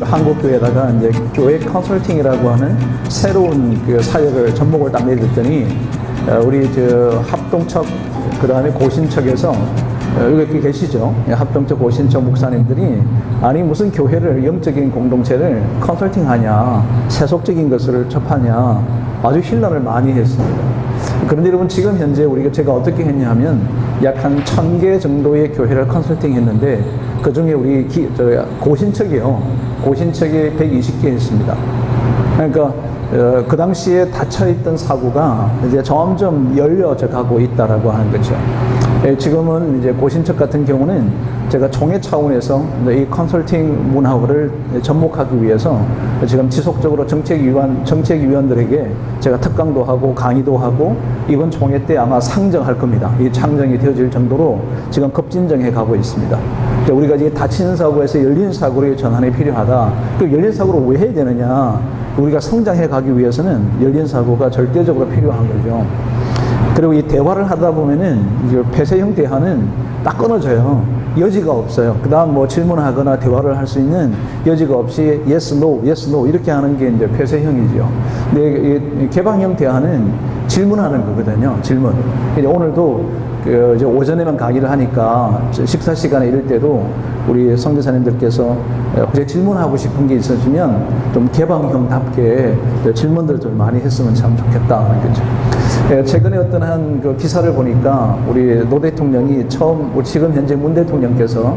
한국교회에다가 이제 교회 컨설팅이라고 하는 새로운 그 사역을 접목을 딱 내렸더니 우리 저 합동척 그다음에 고신척에서 여기 이렇게 계시죠? 합동척 고신척 목사님들이 아니 무슨 교회를 영적인 공동체를 컨설팅하냐 세속적인 것을 접하냐 아주 신랑을 많이 했습니다. 그런데 여러분 지금 현재 제가 어떻게 했냐면 약 한 1000개 정도의 교회를 컨설팅 했는데 그 중에 우리 고신척이요. 고신척이 120개 했습니다. 그러니까 그 당시에 닫혀있던 사고가 이제 점점 열려져 가고 있다라고 하는 거죠. 지금은 이제 고신척 같은 경우는 제가 총회 차원에서 이 컨설팅 문화를 접목하기 위해서 지금 지속적으로 정책위원들에게 제가 특강도 하고 강의도 하고 이번 총회 때 아마 상정할 겁니다. 이 상정이 되어질 정도로 지금 급진정해 가고 있습니다. 우리가 이제 닫힌 사고에서 열린 사고의 전환이 필요하다. 그 열린 사고를 왜 해야 되느냐? 우리가 성장해 가기 위해서는 열린 사고가 절대적으로 필요한 거죠. 그리고 이 대화를 하다 보면은 폐쇄형 대화는 딱 끊어져요. 여지가 없어요. 그 다음 뭐 질문하거나 대화를 할 수 있는 여지가 없이 yes, no, yes, no 이렇게 하는 게 이제 폐쇄형이죠. 근데 이 개방형 대화는 질문하는 거거든요. 질문. 오늘도 이제 오전에만 강의를 하니까 식사 시간에 이럴 때도 우리 선교사님들께서 혹시 질문하고 싶은 게 있으시면 좀 개방형답게 질문들 좀 많이 했으면 참 좋겠다. 그렇죠? 최근에 어떤 한 그 기사를 보니까 우리 노 대통령이 지금 현재 문 대통령께서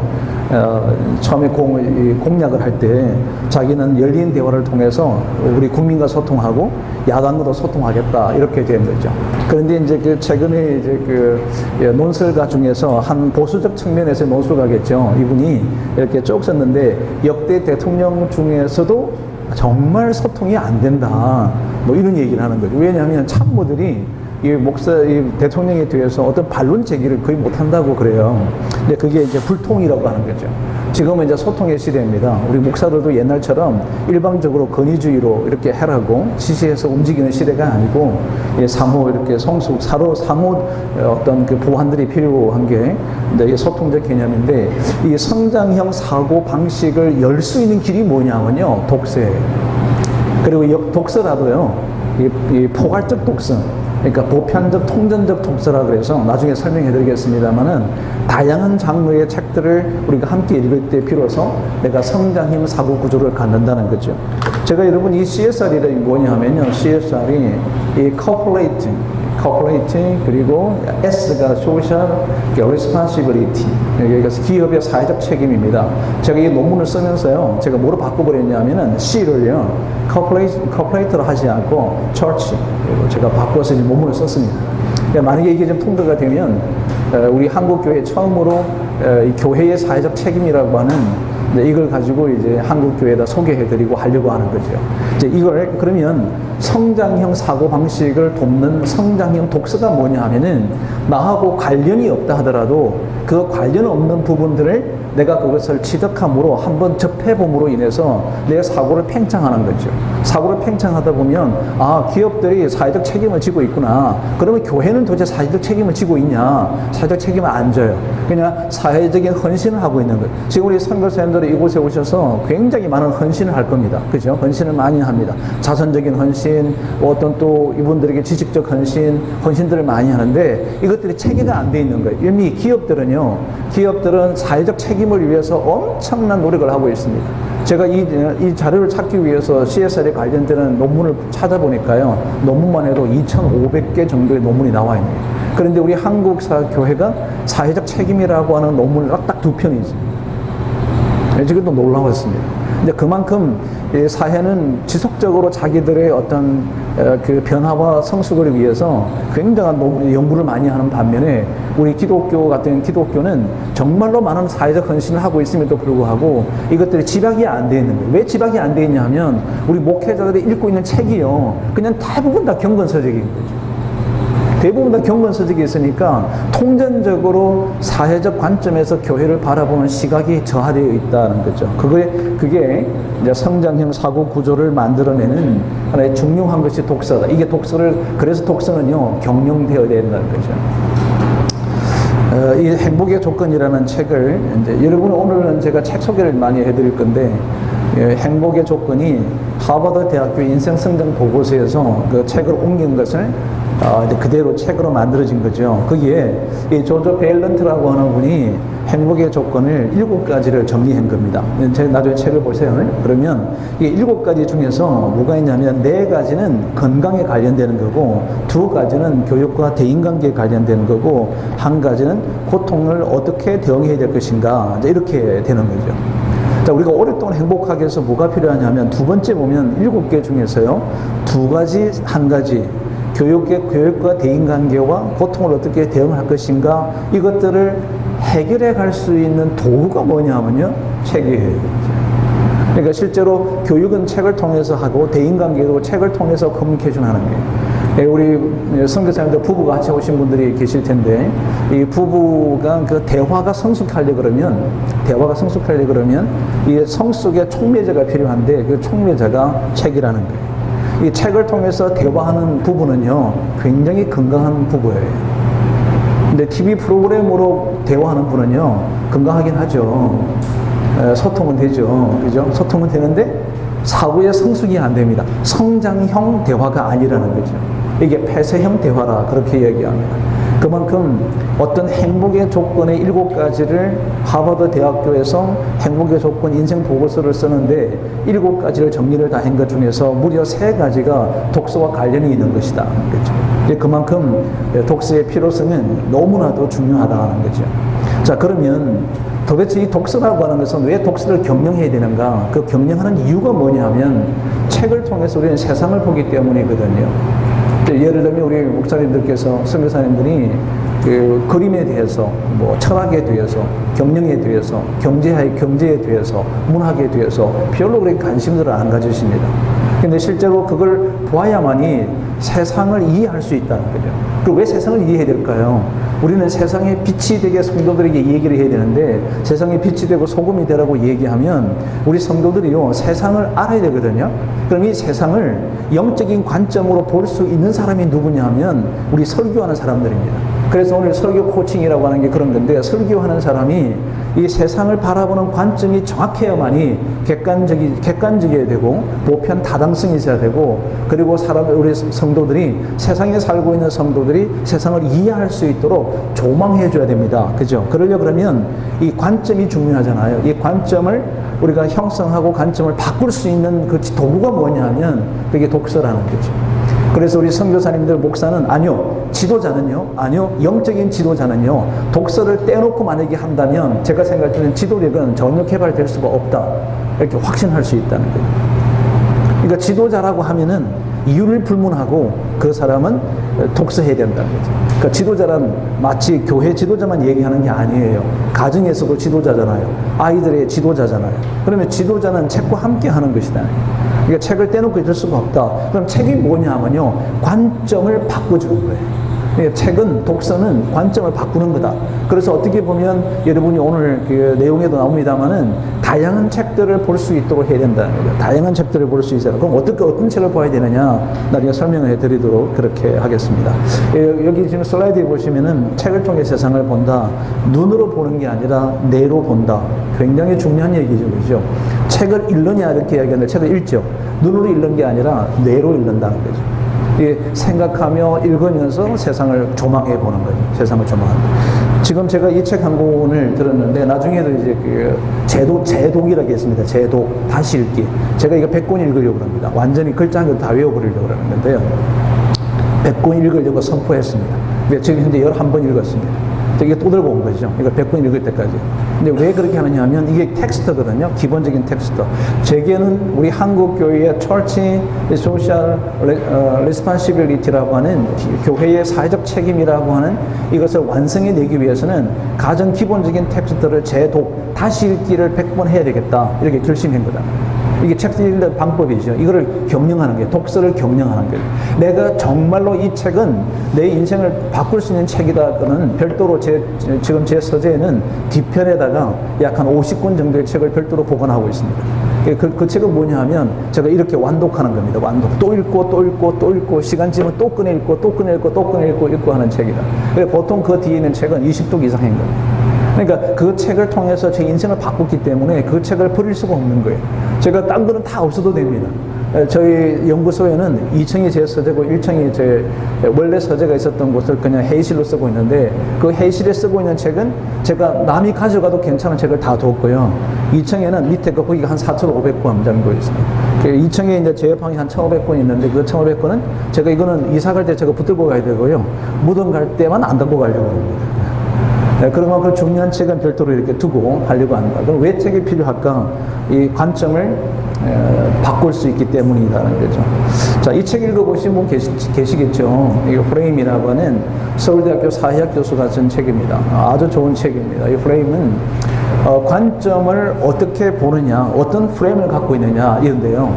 처음에 공약을 할 때 자기는 열린 대화를 통해서 우리 국민과 소통하고 야당과도 소통하겠다 이렇게 된 거죠. 그런데 이제 최근에 이제 논설가 중에서 한 보수적 측면에서 논술가겠죠. 이분이 이렇게 쭉 썼는데 역대 대통령 중에서도 정말 소통이 안 된다. 뭐 이런 얘기를 하는 거죠. 왜냐하면 참모들이 이 대통령에 대해서 어떤 반론 제기를 거의 못 한다고 그래요. 근데 그게 이제 불통이라고 하는 거죠. 지금은 이제 소통의 시대입니다. 우리 목사들도 옛날처럼 일방적으로 권위주의로 이렇게 해라고 지시해서 움직이는 시대가 아니고 상호 이렇게 상호 어떤 그 보완들이 필요한 게 이제 소통적 개념인데 이 성장형 사고 방식을 열 수 있는 길이 뭐냐면요. 독서. 그리고 독서라도요. 이 포괄적 독서. 그러니까 보편적, 통전적 독서라 그래서 나중에 설명해 드리겠습니다만은 다양한 장르의 책들을 우리가 함께 읽을 때 비로소 내가 성장형 사고 구조를 갖는다는 거죠. 제가 여러분 이 CSR이 뭐냐 하면요. CSR이 이 corporate 그리고 S가 social responsibility 여기가 기업의 사회적 책임입니다. 제가 이 논문을 쓰면서요. 제가 뭐로 바꿔버렸냐면은 C를요. corporate로 하지 않고 church 제가 바꿔서 이제 논문을 썼습니다. 만약에 이게 좀 통과가 되면 우리 한국교회 처음으로 이 교회의 사회적 책임이라고 하는 이걸 가지고 이제 한국교회에다 소개해드리고 하려고 하는 거죠. 이제 이걸 그러면 성장형 사고 방식을 돕는 성장형 독서가 뭐냐 하면은 나하고 관련이 없다 하더라도 그 관련 없는 부분들을 내가 그것을 취득함으로 한번 접해봄으로 인해서 내 사고를 팽창하는 거죠. 사고를 팽창하다 보면 아 기업들이 사회적 책임을 지고 있구나. 그러면 교회는 도대체 사회적 책임을 지고 있냐? 사회적 책임을 안 져요. 그냥 사회적인 헌신을 하고 있는 거예요. 지금 우리 선교사님들이 이곳에 오셔서 굉장히 많은 헌신을 할 겁니다. 그죠? 헌신을 많이 합니다. 자선적인 헌신, 어떤 또 이분들에게 지식적 헌신들을 많이 하는데 이것들이 체계가 안 돼 있는 거예요. 이미 기업들은 사회적 책임을 위해서 엄청난 노력을 하고 있습니다. 제가 이 자료를 찾기 위해서 CSR에 관련되는 논문을 찾아보니까요. 논문만 해도 2,500개 정도의 논문이 나와 있네요. 그런데 우리 한국교회가 사회적 책임이라고 하는 논문을 딱 2편이 있습니다. 지금도 놀라웠습니다. 근데 그만큼 사회는 지속적으로 자기들의 어떤 그 변화와 성숙을 위해서 굉장한 연구를 많이 하는 반면에 우리 기독교 같은 기독교는 정말로 많은 사회적 헌신을 하고 있음에도 불구하고 이것들이 집약이 안 돼 있는 거예요. 왜 집약이 안 돼 있냐 하면 우리 목회자들이 읽고 있는 책이요. 그냥 대부분 다 경건서적인 거죠. 대부분 다 경건서적이 있으니까 통전적으로 사회적 관점에서 교회를 바라보는 시각이 저하되어 있다는 거죠. 그게 이제 성장형 사고 구조를 만들어내는 하나의 중요한 것이 독서다. 그래서 독서는요, 경영되어야 된다는 거죠. 이 행복의 조건이라는 책을 이제 여러분 오늘은 제가 책 소개를 많이 해드릴 건데 행복의 조건이 하버드 대학교 인생 성장 보고서에서 그 책을 옮긴 것을 이제 그대로 책으로 만들어진 거죠. 거기에 이 조조 베일런트라고 하는 분이 행복의 조건을 7가지를 정리한 겁니다. 제가 나중에 책을 보세요. 그러면 이 7가지 중에서 뭐가 있냐면 4가지는 건강에 관련되는 거고 2가지는 교육과 대인관계에 관련되는 거고 1가지는 고통을 어떻게 대응해야 될 것인가 이렇게 되는 거죠. 자, 우리가 오랫동안 행복하게 해서 뭐가 필요하냐면 두 번째 보면 7개 중에서요 2가지, 1가지 교육과 대인관계와 고통을 어떻게 대응할 것인가 이것들을 해결해 갈 수 있는 도구가 뭐냐면요 책이에요. 그러니까 실제로 교육은 책을 통해서 하고 대인관계도 책을 통해서 커뮤니케이션 하는 거예요. 우리 선교사님들 부부가 같이 오신 분들이 계실 텐데 이 부부가 그 대화가 성숙하려 그러면 이 성숙의 촉매제가 필요한데 그 촉매제가 책이라는 거예요. 이 책을 통해서 대화하는 부부는요 굉장히 건강한 부부예요. 근데 TV 프로그램으로 대화하는 분은요 건강하긴 하죠. 소통은 되죠. 그죠? 소통은 되는데 사고의 성숙이 안 됩니다. 성장형 대화가 아니라는 거죠. 이게 폐쇄형 대화라 그렇게 얘기합니다. 그만큼 어떤 행복의 조건의 7가지를 하버드 대학교에서 행복의 조건 인생 보고서를 쓰는데 7가지를 정리를 다 한 것 중에서 무려 3가지가 독서와 관련이 있는 것이다. 그렇죠? 그만큼 독서의 필요성은 너무나도 중요하다는 거죠. 자, 그러면 도대체 이 독서라고 하는 것은 왜 독서를 경영해야 되는가? 그 경영하는 이유가 뭐냐 하면 책을 통해서 우리는 세상을 보기 때문이거든요. 예를 들면 우리 목사님들께서 선교사님들이 그 그림에 대해서 뭐 철학에 대해서 경영에 대해서 경제에 대해서 문학에 대해서 별로 그렇게 관심들을 안 가지십니다. 근데 실제로 그걸 보아야만이 세상을 이해할 수 있다는 거죠. 그리고 왜 세상을 이해해야 될까요? 우리는 세상에 빛이 되게 성도들에게 얘기를 해야 되는데 세상에 빛이 되고 소금이 되라고 얘기하면 우리 성도들이요 세상을 알아야 되거든요. 그럼 이 세상을 영적인 관점으로 볼 수 있는 사람이 누구냐 하면 우리 설교하는 사람들입니다. 그래서 오늘 설교 코칭이라고 하는 게 그런 건데 설교하는 사람이 이 세상을 바라보는 관점이 정확해야만이 객관적이어야 되고 보편 타당성이 있어야 되고 그리고 우리 성도들이 세상에 살고 있는 성도들이 세상을 이해할 수 있도록 조망해 줘야 됩니다. 그죠? 그러면 이 관점이 중요하잖아요. 이 관점을 우리가 형성하고 관점을 바꿀 수 있는 그 도구가 뭐냐 하면 그게 독서라는 거죠. 그래서 우리 선교사님들 목사는 지도자는요 영적인 지도자는요 독서를 떼놓고 만약에 한다면 제가 생각할 때는 지도력은 전혀 개발될 수가 없다 이렇게 확신할 수 있다는 거예요. 그러니까 지도자라고 하면은 이유를 불문하고 그 사람은 독서해야 된다는 거죠. 그러니까 지도자란 마치 교회 지도자만 얘기하는 게 아니에요. 가정에서도 지도자잖아요. 아이들의 지도자잖아요. 그러면 지도자는 책과 함께 하는 것이다. 그러니까 책을 떼놓고 있을 수가 없다. 그럼 책이 뭐냐면요 관점을 바꿔주는 거예요. 책은 독서는 관점을 바꾸는 거다. 그래서 어떻게 보면 여러분이 오늘 그 내용에도 나옵니다만은 다양한 책들을 볼 수 있도록 해야 된다는 거죠. 다양한 책들을 볼 수 있어요. 그럼 어떤 책을 봐야 되느냐 나중에 설명을 해드리도록 그렇게 하겠습니다. 여기 지금 슬라이드에 보시면은 책을 통해 세상을 본다. 눈으로 보는 게 아니라 뇌로 본다. 굉장히 중요한 얘기죠, 그죠? 책을 읽느냐 이렇게 이야기하는데 책을 읽죠. 눈으로 읽는 게 아니라 뇌로 읽는다는 거죠. 생각하며 읽으면서 세상을 조망해 보는 거죠. 세상을 조망하는 거죠. 지금 제가 이 책 한 권을 들었는데 나중에도 이제 그 재독이라고 했습니다. 재독, 다시 읽기. 제가 이거 100권 읽으려고 합니다. 완전히 글자 한 글 다 외워버리려고 하는 건데요. 100권 읽으려고 선포했습니다. 지금 현재 11번 읽었습니다. 이게 또 들고 온 거죠. 이거 100권 읽을 때까지. 근데 왜 그렇게 하느냐 하면 이게 텍스트거든요. 기본적인 텍스트. 제게는 우리 한국교회의 Church Social Responsibility라고 하는 교회의 사회적 책임이라고 하는 이것을 완성해내기 위해서는 가장 기본적인 텍스트를 재독, 다시 읽기를 100번 해야 되겠다. 이렇게 결심한 거다. 이게 책 읽는 방법이죠. 이거를 경영하는 거예요. 독서를 경영하는 거예요. 내가 정말로 이 책은 내 인생을 바꿀 수 있는 책이다. 그는 별도로 지금 제 서재에는 뒤편에다가 약 한 50권 정도의 책을 별도로 보관하고 있습니다. 그 책은 뭐냐 하면 제가 이렇게 완독하는 겁니다. 완독. 또 읽고 또 읽고 또 읽고 시간 지면 또 꺼내 읽고 또 꺼내 읽고 또 꺼내 읽고 하는 책이다. 보통 그 뒤에 있는 책은 20독 이상인 겁니다. 그러니까 그 책을 통해서 제 인생을 바꿨기 때문에 그 책을 버릴 수가 없는 거예요. 제가 딴 거는 다 없어도 됩니다. 저희 연구소에는 2층이 제 서재고 1층이 제 원래 서재가 있었던 곳을 그냥 회의실로 쓰고 있는데 그 회의실에 쓰고 있는 책은 제가 남이 가져가도 괜찮은 책을 다 뒀고요. 2층에는 밑에 거기가 한 4,500권 정도 있습니다. 2층에 이제 제 옆방이 한 1,500권 있는데 그 1,500권은 제가 이거는 이사 갈 때 제가 붙들고 가야 되고요. 무덤 갈 때만 안 갖고 가려고 합니다. 그러면 그 중요한 책은 별도로 이렇게 두고 하려고 합니다. 그럼 왜 책이 필요할까? 이 관점을 바꿀 수 있기 때문이라는 거죠. 자, 이 책 읽어보신 분 계시겠죠? 이게 프레임이라고 하는 서울대학교 사회학 교수가 쓴 책입니다. 아주 좋은 책입니다. 이 프레임은 관점을 어떻게 보느냐, 어떤 프레임을 갖고 있느냐 이런데요.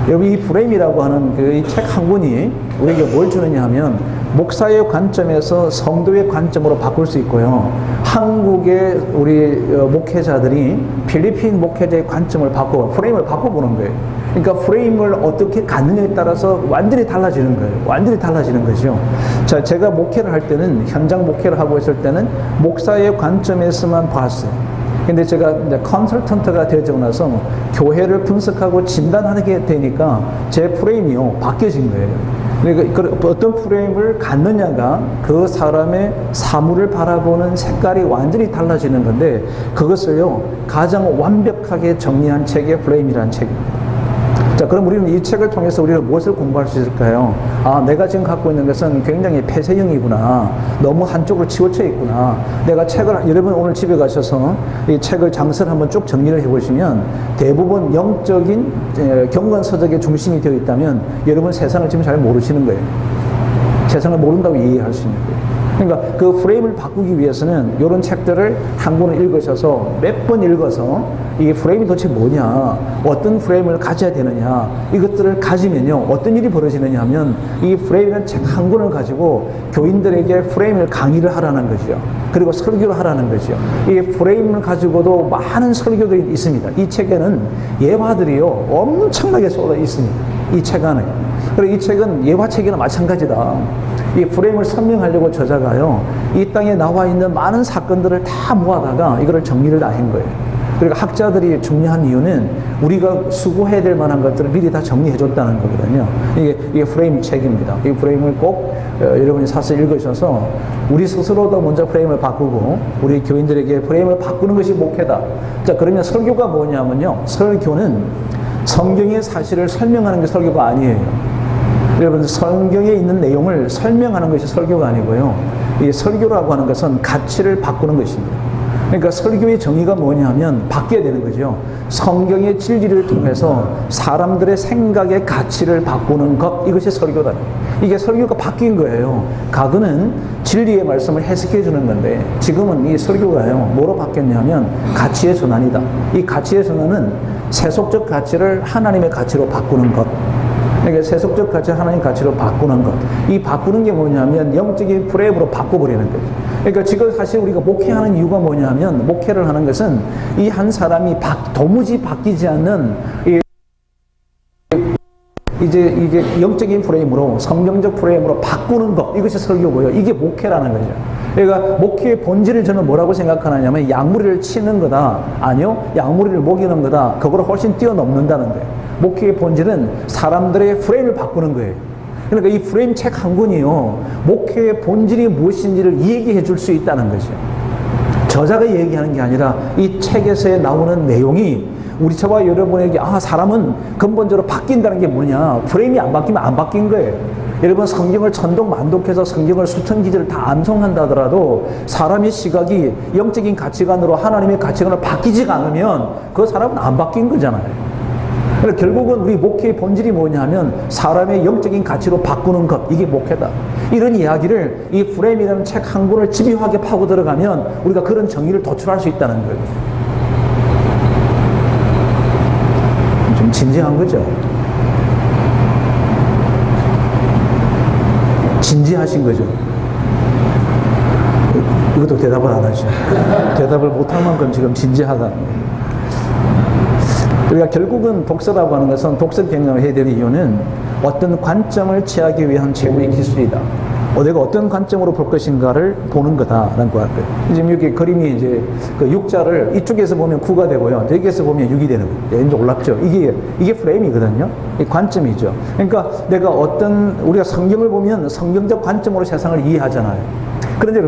여기 이 프레임이라고 하는 그 책 한 권이 우리에게 뭘 주느냐 하면 목사의 관점에서 성도의 관점으로 바꿀 수 있고요. 한국의 우리 목회자들이 필리핀 목회자의 관점을 프레임을 바꿔보는 거예요. 그러니까 프레임을 어떻게 갖느냐에 따라서 완전히 달라지는 거예요. 완전히 달라지는 거죠. 자, 제가 목회를 할 때는, 현장 목회를 하고 있을 때는 목사의 관점에서만 봤어요. 근데 제가 이제 컨설턴트가 되고 나서 교회를 분석하고 진단하게 되니까 제 프레임이요, 바뀌어진 거예요. 그러니까 어떤 프레임을 갖느냐가 그 사람의 사물을 바라보는 색깔이 완전히 달라지는 건데 그것을요 가장 완벽하게 정리한 책이 프레임이라는 책입니다. 자, 그럼 우리는 이 책을 통해서 우리가 무엇을 공부할 수 있을까요? 아, 내가 지금 갖고 있는 것은 굉장히 폐쇄형이구나. 너무 한쪽으로 치우쳐 있구나. 내가 책을, 여러분 오늘 집에 가셔서 이 책을 장서를 한번 쭉 정리를 해보시면 대부분 영적인 경건서적의 중심이 되어 있다면 여러분 세상을 지금 잘 모르시는 거예요. 세상을 모른다고 이해할 수 있는 거예요. 그러니까 그 프레임을 바꾸기 위해서는 이런 책들을 한 권을 읽으셔서 몇 번 읽어서 이 프레임이 도대체 뭐냐, 어떤 프레임을 가져야 되느냐, 이것들을 가지면요 어떤 일이 벌어지느냐 하면 이 프레임이라는 책 한 권을 가지고 교인들에게 프레임을 강의를 하라는 거죠. 그리고 설교를 하라는 거죠. 이 프레임을 가지고도 많은 설교들이 있습니다. 이 책에는 예화들이요 엄청나게 쏟아 있습니다. 이 책 안에. 그리고 이 책은 예화책이나 마찬가지다. 이 프레임을 설명하려고 저자가요 이 땅에 나와 있는 많은 사건들을 다 모아다가 이거를 정리를 다 한 거예요. 그리고 학자들이 중요한 이유는 우리가 수고해야 될 만한 것들을 미리 다 정리해 줬다는 거거든요. 이게 프레임 책입니다. 이 프레임을 꼭 여러분이 사서 읽으셔서 우리 스스로도 먼저 프레임을 바꾸고 우리 교인들에게 프레임을 바꾸는 것이 목회다. 자, 그러면 설교가 뭐냐면요, 설교는 성경의 사실을 설명하는 게 설교가 아니에요. 여러분, 성경에 있는 내용을 설명하는 것이 설교가 아니고요. 이 설교라고 하는 것은 가치를 바꾸는 것입니다. 그러니까 설교의 정의가 뭐냐면 바뀌어야 되는 거죠. 성경의 진리를 통해서 사람들의 생각의 가치를 바꾸는 것, 이것이 설교다. 이게 설교가 바뀐 거예요. 과거는 진리의 말씀을 해석해 주는 건데 지금은 이 설교가요 뭐로 바뀌었냐면 가치의 전환이다. 이 가치의 전환은 세속적 가치를 하나님의 가치로 바꾸는 것. 그러니까 세속적 가치, 하나님 가치로 바꾸는 것. 이 바꾸는 게 뭐냐면 영적인 프레임으로 바꿔버리는 거죠. 그러니까 지금 사실 우리가 목회하는 이유가 뭐냐면 목회를 하는 것은 이 한 사람이 도무지 바뀌지 않는 이게 영적인 프레임으로, 성경적 프레임으로 바꾸는 것, 이것이 설교고요. 이게 목회라는 거죠. 그러니까 목회의 본질을 저는 뭐라고 생각하느냐면 약물이를 치는 거다. 아니요, 약물이를 먹이는 거다. 그거를 훨씬 뛰어넘는다는 거예요. 목회의 본질은 사람들의 프레임을 바꾸는 거예요. 그러니까 이 프레임 책 한 권이요 목회의 본질이 무엇인지를 얘기해 줄 수 있다는 거죠. 저자가 얘기하는 게 아니라 이 책에서 나오는 내용이 우리 저와 여러분에게 사람은 근본적으로 바뀐다는 게 뭐냐, 프레임이 안 바뀌면 안 바뀐 거예요. 여러분, 성경을 천독만독해서 성경을 수천 기절을 다 암송한다 하더라도 사람의 시각이 영적인 가치관으로 하나님의 가치관으로 바뀌지가 않으면 그 사람은 안 바뀐 거잖아요. 그러니까 결국은 우리 목회의 본질이 뭐냐면 사람의 영적인 가치로 바꾸는 것, 이게 목회다. 이런 이야기를 이 프레임이라는 책 한 권을 집요하게 파고 들어가면 우리가 그런 정의를 도출할 수 있다는 거예요. 좀 진지한 거죠. 진지하신 거죠. 이것도 대답을 안 하죠. 대답을 못할 만큼 지금 진지하다. 우리가 결국은 독서라고 하는 것은 독서 경영을 해야 될 이유는 어떤 관점을 취하기 위한 최고의 기술이다. 내가 어떤 관점으로 볼 것인가를 보는 거다라는 거예요. 지금 여기 그림이 이제 그 육자를 이쪽에서 보면 9가 되고요. 저기에서 보면 6이 되는 거예요. 이제 올랐죠. 이게 프레임이거든요. 이 관점이죠. 그러니까 내가 우리가 성경을 보면 성경적 관점으로 세상을 이해하잖아요. 그런데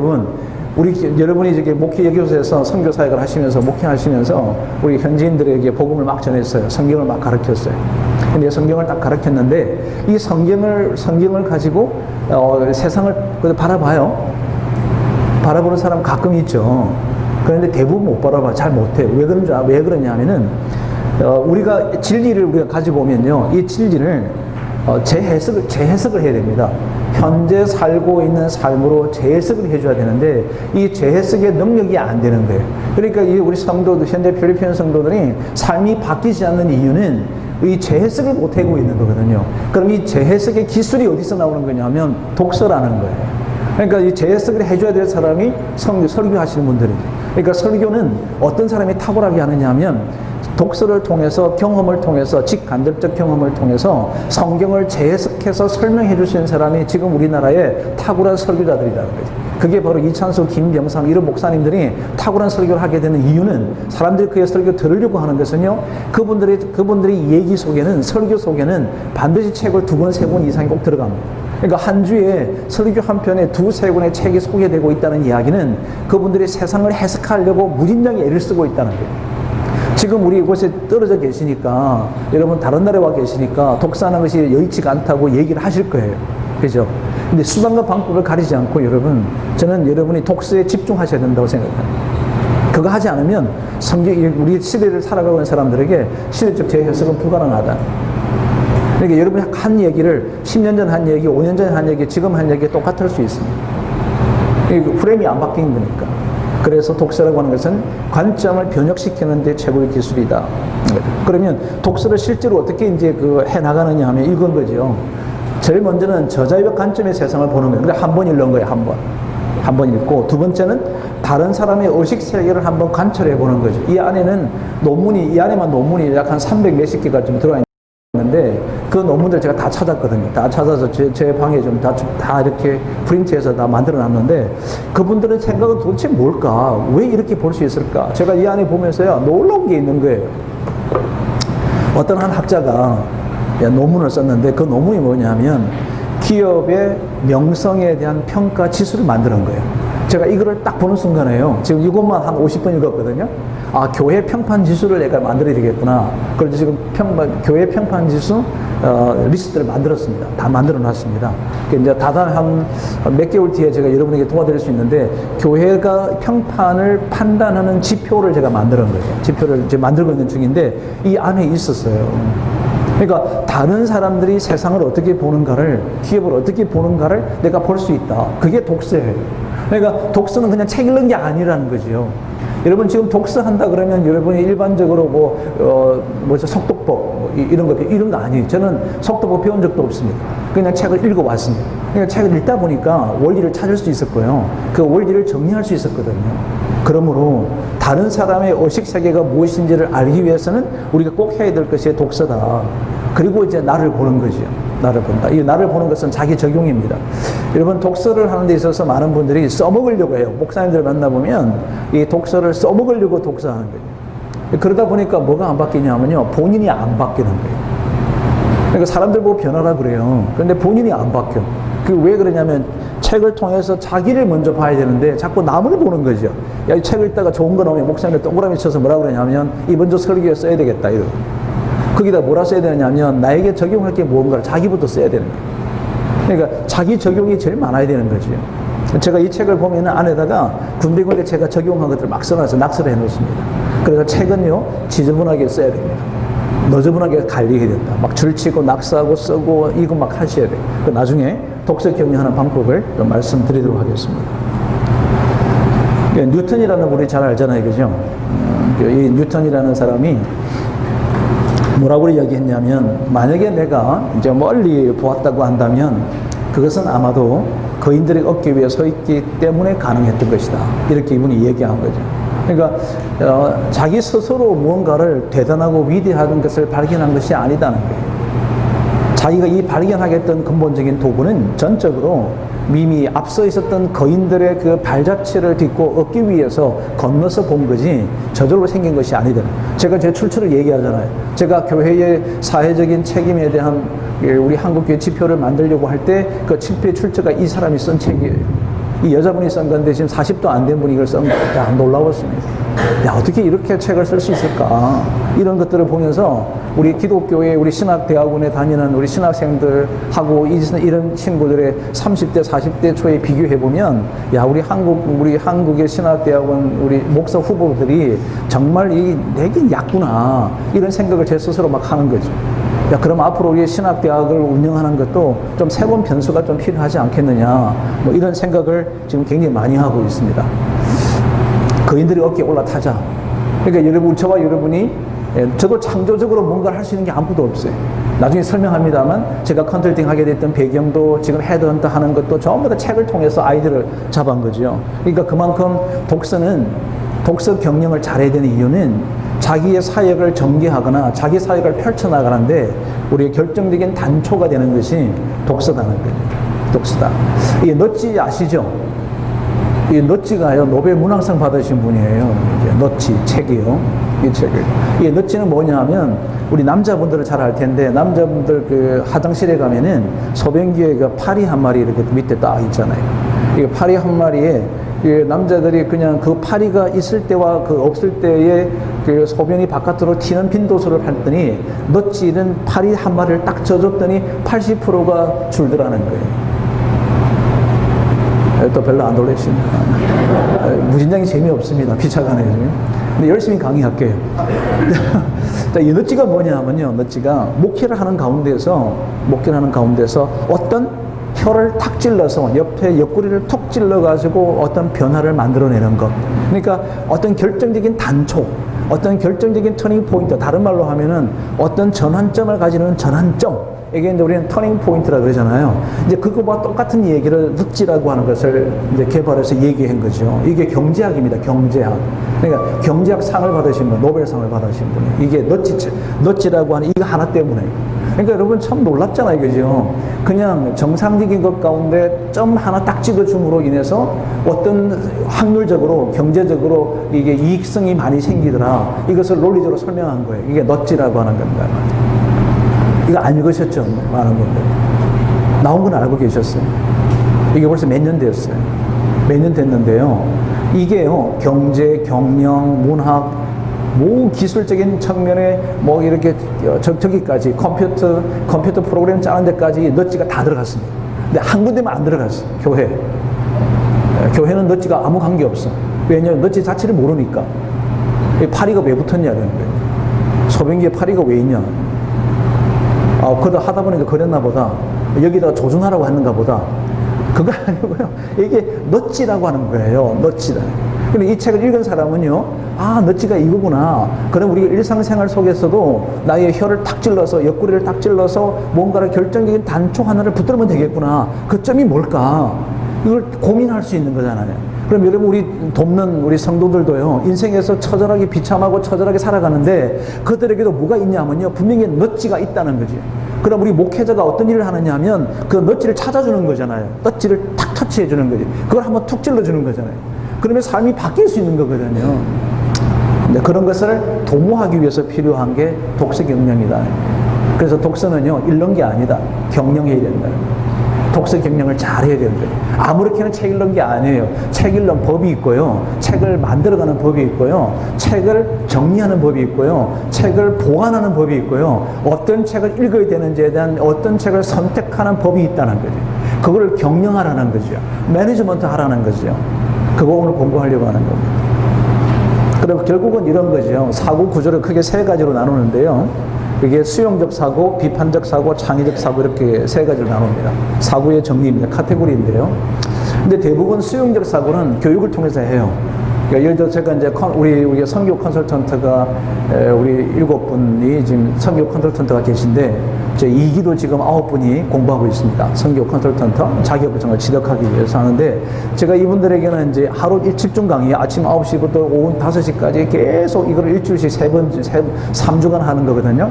여러분이 이제 목회여교소에서 선교 사역을 하시면서 목회하시면서 우리 현지인들에게 복음을 막 전했어요. 성경을 막 가르쳤어요. 근데 성경을 딱 가르쳤는데 이 성경을 가지고 세상을 바라봐요. 바라보는 사람 가끔 있죠. 그런데 대부분 못 바라봐. 잘 못해요. 왜 그러냐면은 우리가 진리를 우리가 가지고 오면요, 이 진리를 재해석을 해야 됩니다. 현재 살고 있는 삶으로 재해석을 해줘야 되는데 이 재해석의 능력이 안 되는 거예요. 그러니까 우리 성도들, 현대 필리핀 성도들이 삶이 바뀌지 않는 이유는 이 재해석을 못하고 있는 거거든요. 그럼 이 재해석의 기술이 어디서 나오는 거냐면 독서라는 거예요. 그러니까 이 재해석을 해줘야 될 사람이 설교하시는 분들이죠. 그러니까 설교는 어떤 사람이 탁월하게 하느냐 하면 독서를 통해서, 경험을 통해서, 직간접적 경험을 통해서 성경을 재해석해서 설명해 줄 수 있는 사람이 지금 우리나라의 탁월한 설교자들이라는 거죠. 그게 바로 이찬수, 김병삼 이런 목사님들이 탁월한 설교를 하게 되는 이유는 사람들이 그의 설교 들으려고 하는 것은요, 그분들의 얘기 속에는, 설교 속에는 반드시 책을 2권, 3권 이상이 꼭 들어갑니다. 그러니까 한 주에 설교 한 편에 2, 3권의 책이 소개되고 있다는 이야기는 그분들이 세상을 해석하려고 무진장에 애를 쓰고 있다는 거예요. 지금 우리 이곳에 떨어져 계시니까, 여러분 다른 나라에 와 계시니까 독서하는 것이 여의치가 않다고 얘기를 하실 거예요. 그죠? 근데 수단과 방법을 가리지 않고 저는 여러분이 독서에 집중하셔야 된다고 생각합니다. 그거 하지 않으면 우리 시대를 살아가고 있는 사람들에게 시대적 재해석은 불가능하다. 그러니까 여러분이 한 얘기를 10년 전 한 얘기, 5년 전에 한 얘기, 지금 한 얘기 똑같을 수 있습니다. 프레임이 안 바뀐 거니까. 그래서 독서라고 하는 것은 관점을 변혁시키는 데 최고의 기술이다. 그러면 독서를 실제로 어떻게 이제 해 나가느냐 하면 이건 거죠. 제일 먼저는 저자의 관점의 세상을 보는 거예요. 근데 한 번 읽는 거예요, 한 번. 한 번 읽고, 두 번째는 다른 사람의 의식 세계를 한번 관찰해 보는 거죠. 이 안에만 논문이 약 한 300 몇십 개가 좀 들어와 있는데, 그 논문들 제가 다 찾았거든요. 다 찾아서 제 방에 좀 다 이렇게 프린트해서 다 만들어 놨는데, 그분들의 생각은 도대체 뭘까? 왜 이렇게 볼 수 있을까? 제가 이 안에 보면서요, 놀라운 게 있는 거예요. 어떤 한 학자가 논문을 썼는데, 그 논문이 뭐냐면 기업의 명성에 대한 평가 지수를 만드는 거예요. 제가 이거를 딱 보는 순간에요, 지금 이것만 한 50번 읽었거든요. 교회 평판 지수를 내가 만들어야 되겠구나. 그래서 지금 교회 평판 지수 리스트를 만들었습니다. 다 만들어 놨습니다. 이제 다단 한 몇 개월 뒤에 제가 여러분에게 도와드릴 수 있는데, 교회가 평판을 판단하는 지표를 제가 만드는 거예요. 지표를 이제 만들고 있는 중인데, 이 안에 있었어요. 그러니까 다른 사람들이 세상을 어떻게 보는가를, 기업을 어떻게 보는가를 내가 볼 수 있다. 그게 독서예요. 그러니까 독서는 그냥 책 읽는 게 아니라는 거죠. 여러분 지금 독서한다 그러면 여러분이 일반적으로 속독법 이런 거 아니에요. 저는 속독법 배운 적도 없습니다. 그냥 책을 읽어왔습니다. 그러니까 책을 읽다 보니까 원리를 찾을 수 있었고요. 그 원리를 정리할 수 있었거든요. 그러므로 다른 사람의 의식 세계가 무엇인지를 알기 위해서는 우리가 꼭 해야 될 것이 독서다. 그리고 이제 나를 보는 거죠. 나를 본다. 이 나를 보는 것은 자기 적용입니다. 여러분 독서를 하는 데 있어서 많은 분들이 써먹으려고 해요. 목사님들 만나보면 이 독서를 써먹으려고 독서하는 거예요. 그러다 보니까 뭐가 안 바뀌냐면요, 본인이 안 바뀌는 거예요. 그러니까 사람들 보고 변하라 그래요. 그런데 본인이 안 바뀌어. 그 왜 그러냐면 책을 통해서 자기를 먼저 봐야 되는데 자꾸 남을 보는 거죠. 야, 이 책을 읽다가 좋은 거 나오면 목사님이 동그라미 쳐서 뭐라 그러냐면 이 먼저 설교에 써야 되겠다 이러고. 거기다 뭐라 써야 되느냐면 나에게 적용할 게 무언가를 자기부터 써야 되는 거예요. 그러니까 자기 적용이 제일 많아야 되는 거죠. 제가 이 책을 보면 안에다가 군데군데 제가 적용한 것들을 막 써놔서 낙서를 해놓습니다. 그래서 책은요 지저분하게 써야 됩니다. 너저분하게 관리해야 된다. 막 줄치고 낙서하고 쓰고 이거 막 하셔야 돼요. 나중에 독서 격려하는 방법을 좀 말씀드리도록 하겠습니다. 뉴턴이라는 분이 잘 알잖아요, 그죠? 이 뉴턴이라는 사람이 뭐라고 이야기했냐면, 만약에 내가 이제 멀리 보았다고 한다면 그것은 아마도 거인들의 어깨 위에 서 있기 때문에 가능했던 것이다. 이렇게 이분이 얘기한 거죠. 그러니까 자기 스스로 무언가를 대단하고 위대한 것을 발견한 것이 아니다는 거예요. 자기가 이 발견하겠던 근본적인 도구는 전적으로 이미 앞서 있었던 거인들의 그 발자취를 딛고 얻기 위해서 건너서 본 거지 저절로 생긴 것이 아니다. 제가 제 출처를 얘기하잖아요. 제가 교회의 사회적인 책임에 대한 우리 한국교회 지표를 만들려고 할 때 그 지표의 출처가 이 사람이 쓴 책이에요. 이 여자분이 쓴 건데 지금 40도 안 된 분이 이걸 쓴 거. 야, 놀라웠습니다. 야, 어떻게 이렇게 책을 쓸 수 있을까? 이런 것들을 보면서 우리 기독교회, 우리 신학대학원에 다니는 우리 신학생들하고 이런 친구들의 30대, 40대 초에 비교해보면, 야, 우리 한국의 신학대학원, 우리 목사 후보들이 정말 내게 얕구나. 이런 생각을 제 스스로 막 하는 거죠. 야, 그럼 앞으로 우리 신학대학을 운영하는 것도 좀 새로운 변수가 좀 필요하지 않겠느냐. 뭐 이런 생각을 지금 굉장히 많이 하고 있습니다. 거인들이 어깨에 올라타자. 그러니까 여러분, 저와 여러분이 저도 창조적으로 뭔가를 할 수 있는 게 아무도 없어요. 나중에 설명합니다만 제가 컨설팅 하게 됐던 배경도 지금 헤드헌터 하는 것도 전부 다 책을 통해서 아이디어를 잡은 거죠. 그러니까 그만큼 독서 경영을 잘해야 되는 이유는 자기의 사역을 전개하거나 자기 사역을 펼쳐나가는데 우리의 결정적인 단초가 되는 것이 독서다는 거예요. 독서다. 이게 너찌 아시죠? 이 너찌가요, 노벨 문학상 받으신 분이에요. 너찌 책이요. 이 책을. 이 너찌는 뭐냐 하면 우리 남자분들은 잘 알 텐데 남자분들 그 화장실에 가면은 소변기에 그 파리 한 마리 이렇게 밑에 딱 있잖아요. 이 파리 한 마리에 남자들이 그냥 그 파리가 있을 때와 그 없을 때의 그 소변이 바깥으로 튀는 빈도수를 했더니 너찌는 파리 한 마리를 딱 져줬더니 80%가 줄더라는 거예요. 또 별로 안 놀라십니다. 무진장이 재미없습니다. 귀찮아요. 근데 열심히 강의할게요. 자, 이 너찌가 뭐냐 하면요. 너찌가 목회를 하는 가운데서 어떤 혀를 탁 찔러서 옆에 옆구리를 톡 찔러가지고 어떤 변화를 만들어내는 것. 그러니까 어떤 결정적인 단초, 어떤 결정적인 터닝 포인트, 다른 말로 하면은 어떤 전환점을 가지는 전환점. 이게 이제 우리는 터닝 포인트라 그러잖아요. 이제 그거와 똑같은 얘기를 늑지라고 하는 것을 이제 개발해서 얘기한 거죠. 이게 경제학입니다. 경제학. 그러니까 경제학 상을 받으신 분, 노벨상을 받으신 분이 이게 너찌라고 하는 이거 하나 때문에. 그러니까 여러분 참 놀랍잖아요. 그죠? 그냥 정상적인 것 가운데 점 하나 딱 찍어줌으로 인해서 어떤 확률적으로, 경제적으로 이게 이익성이 많이 생기더라. 이것을 논리적으로 설명한 거예요. 이게 너찌라고 하는 겁니다. 이거 안 읽으셨죠? 많은 분들. 나온 건 알고 계셨어요. 이게 벌써 몇 년 됐어요. 몇 년 됐는데요. 이게요, 경제, 경영, 문학, 뭐 기술적인 측면에 뭐 이렇게 저기까지 컴퓨터 프로그램 짜는 데까지 너찌가 다 들어갔습니다. 근데 한 군데만 안 들어갔어요. 교회는 너찌가 아무 관계 없어. 왜냐하면 너찌 자체를 모르니까. 파리가 왜 붙었냐는 거예요. 소변기에 파리가 왜 있냐. 그러다 하다 보니까 그랬나 보다. 여기다가 조준하라고 했는가 보다. 그거 아니고요. 이게 너찌라고 하는 거예요. 너찌다. 근데 이 책을 읽은 사람은요, 너찌가 이거구나. 그럼 우리가 일상생활 속에서도 나의 혀를 탁 찔러서, 옆구리를 탁 찔러서 뭔가를 결정적인 단초 하나를 붙들면 되겠구나. 그 점이 뭘까? 이걸 고민할 수 있는 거잖아요. 그럼 여러분, 우리 돕는 우리 성도들도요, 인생에서 처절하게 비참하고 처절하게 살아가는데 그들에게도 뭐가 있냐면요, 분명히 너찌가 있다는 거지. 그럼 우리 목회자가 어떤 일을 하느냐 하면 그 너찌를 찾아주는 거잖아요. 너찌를 탁 터치해 주는 거지. 그걸 한번 툭 찔러주는 거잖아요. 그러면 삶이 바뀔 수 있는 거거든요. 근데 그런 것을 도모하기 위해서 필요한 게 독서 경영이다. 그래서 독서는요, 읽는 게 아니다. 경영해야 된다. 독서 경영을 잘 해야 되는데 아무렇게나 책 읽는 게 아니에요. 책 읽는 법이 있고요. 책을 만들어가는 법이 있고요. 책을 정리하는 법이 있고요. 책을 보관하는 법이 있고요. 어떤 책을 읽어야 되는지에 대한 어떤 책을 선택하는 법이 있다는 거죠. 그거를 경영하라는 거죠. 매니지먼트 하라는 거죠. 그거 오늘 공부하려고 하는 겁니다. 그럼 결국은 이런 거죠. 사고 구조를 크게 세 가지로 나누는데요. 이게 수용적 사고, 비판적 사고, 창의적 사고 이렇게 세 가지로 나눕니다. 사고의 정리입니다. 카테고리인데요. 근데 대부분 수용적 사고는 교육을 통해서 해요. 그러니까 예를 들어 제가 이제 우리 선교 컨설턴트가 우리 7분이 지금 선교 컨설턴트가 계신데 제 2기도 지금 9분이 공부하고 있습니다. 선교 컨설턴트 자격증을 취득하기 위해서 하는데, 제가 이분들에게는 이제 하루 집중 강의 아침 9시부터 오후 5시까지 계속 이걸 일주일씩 3주간 하는 거거든요.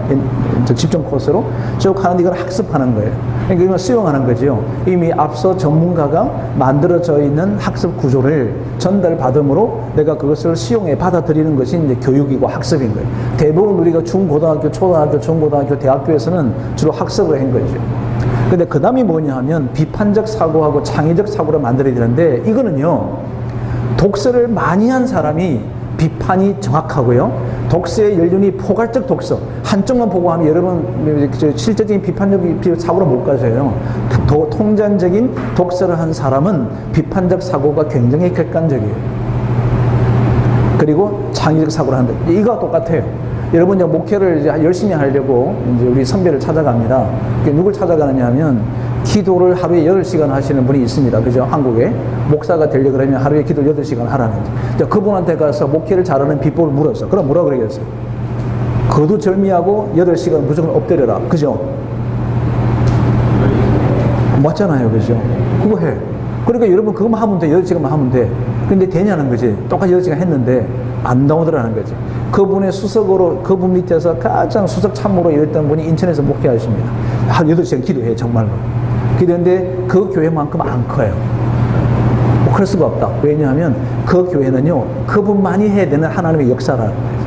집중 코스로 쭉 하는데 이걸 학습하는 거예요. 그러니까 이건 수용하는 거죠. 이미 앞서 전문가가 만들어져 있는 학습 구조를 전달받음으로 내가 그것을 수용해 받아들이는 것이 이제 교육이고 학습인 거예요. 대부분 우리가 중고등학교, 초등학교, 중고등학교, 대학교에서는 주로 학습을 한 거죠. 근데 그 다음이 뭐냐 하면 비판적 사고하고 창의적 사고를 만들어야 되는데, 이거는요, 독서를 많이 한 사람이 비판이 정확하고요, 독서의 연륜이 포괄적 독서, 한쪽만 보고 하면 여러분 실제적인 비판적 사고로 못 가져요. 통전적인 독서를 한 사람은 비판적 사고가 굉장히 객관적이에요. 그리고 창의적 사고를 한다. 이거와 똑같아요. 여러분 이제 목회를 이제 열심히 하려고 이제 우리 선배를 찾아갑니다. 누굴 찾아가느냐 하면, 기도를 하루에 8시간 하시는 분이 있습니다. 그죠? 한국에. 목사가 되려고 그러면 하루에 기도 8시간 하라는 거죠. 그분한테 가서 목회를 잘하는 비법을 물었어. 그럼 뭐라 그러겠어요? 거두절미하고 8시간 무조건 엎드려라. 그죠? 맞잖아요. 그죠? 그거 해. 그러니까 여러분 그것만 하면 돼. 8시간만 하면 돼. 근데 되냐는 거지. 똑같이 8시간 했는데 안 나오더라는 거지. 그분의 수석으로, 그분 밑에서 가장 수석 참모로 일했던 분이 인천에서 목회하십니다. 한 8시간 기도해, 정말로. 기도했는데 그 교회만큼 안 커요. 뭐 그럴 수가 없다. 왜냐하면 그 교회는요, 그분만이 해야 되는 하나님의 역사라는 거예요.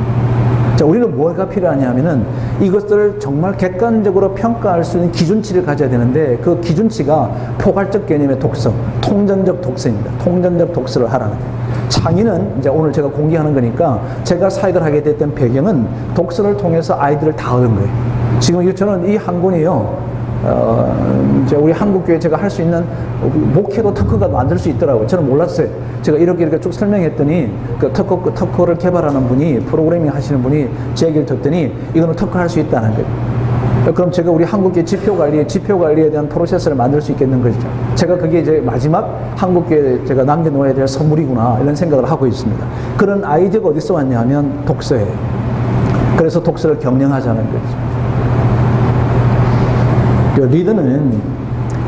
자, 우리는 뭐가 필요하냐 하면은 이것들을 정말 객관적으로 평가할 수 있는 기준치를 가져야 되는데, 그 기준치가 포괄적 개념의 독서, 통전적 독서입니다. 통전적 독서를 하라는 거예요. 창의는 이제 오늘 제가 공개하는 거니까, 제가 사역을 하게 됐던 배경은 독서를 통해서 아이들을 다 얻은 거예요. 지금 저는 이 한 권이요, 이제 우리 한국교회 제가 할 수 있는 목회도 특허가 만들 수 있더라고요. 저는 몰랐어요. 제가 이렇게 쭉 설명했더니 그 특허를 개발하는 분이, 프로그래밍 하시는 분이 제 얘기를 듣더니 이거는 특허할 수 있다는 거예요. 그럼 제가 우리 한국교회 지표 관리에 대한 프로세스를 만들 수 있겠는 거죠. 제가 그게 이제 마지막 한국교회에 제가 남겨놓아야 될 선물이구나, 이런 생각을 하고 있습니다. 그런 아이디어가 어디서 왔냐 하면 독서예요. 그래서 독서를 경영하자는 거죠. 리더는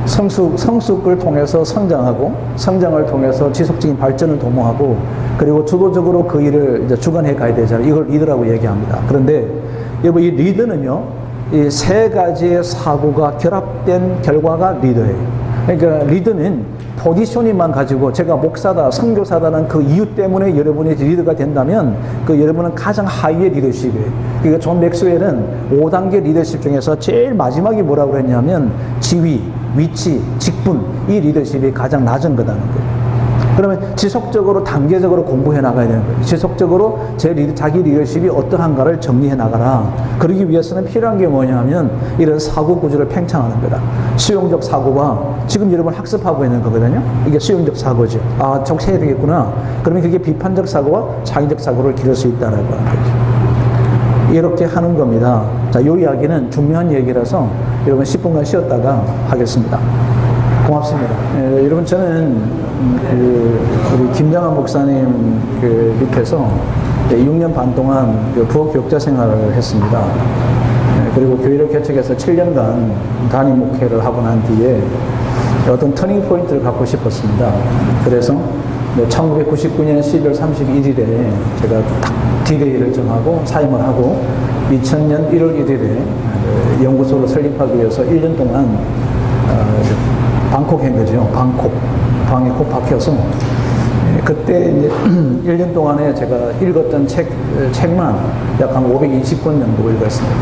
성숙을 통해서 성장하고, 성장을 통해서 지속적인 발전을 도모하고, 그리고 주도적으로 그 일을 이제 주관해 가야 되잖아요. 이걸 리더라고 얘기합니다. 그런데 여러분, 이 리더는요, 이 세 가지의 사고가 결합된 결과가 리더예요. 그러니까 리더는 포지셔닝만 가지고 제가 목사다, 선교사다는 그 이유 때문에 여러분이 리더가 된다면 그 여러분은 가장 하위의 리더십이에요. 그러니까 존 맥스웰은 5단계 리더십 중에서 제일 마지막이 뭐라고 그랬냐면 지위, 위치, 직분, 이 리더십이 가장 낮은 거다는 거예요. 그러면 지속적으로 단계적으로 공부해 나가야 되는 거예요. 지속적으로 자기 리더십이 어떠한가를 정리해 나가라. 그러기 위해서는 필요한 게 뭐냐면 이런 사고 구조를 팽창하는 거다. 수용적 사고가 지금 여러분 학습하고 있는 거거든요. 이게 수용적 사고죠. 아, 적셔야 되겠구나. 그러면 그게 비판적 사고와 창의적 사고를 기를 수 있다는 거죠. 이렇게 하는 겁니다. 자, 이 이야기는 중요한 얘기라서 여러분 10분간 쉬었다가 하겠습니다. 고맙습니다. 여러분, 저는 우리 김장한 목사님 밑에서 6년 반 동안 부엌 교육자 생활을 했습니다. 그리고 교회를 개척해서 7년간 담임 목회를 하고 난 뒤에 어떤 터닝 포인트를 갖고 싶었습니다. 그래서 1999년 12월 31일에 제가 딱 디데이를 정하고 사임을 하고 2000년 1월 1일에 연구소를 설립하기 위해서 1년 동안 방콕 한 거죠. 방에 콕 박혀서 그때 이제 1년 동안에 제가 읽었던 책만 약 한 520권 정도 읽었습니다.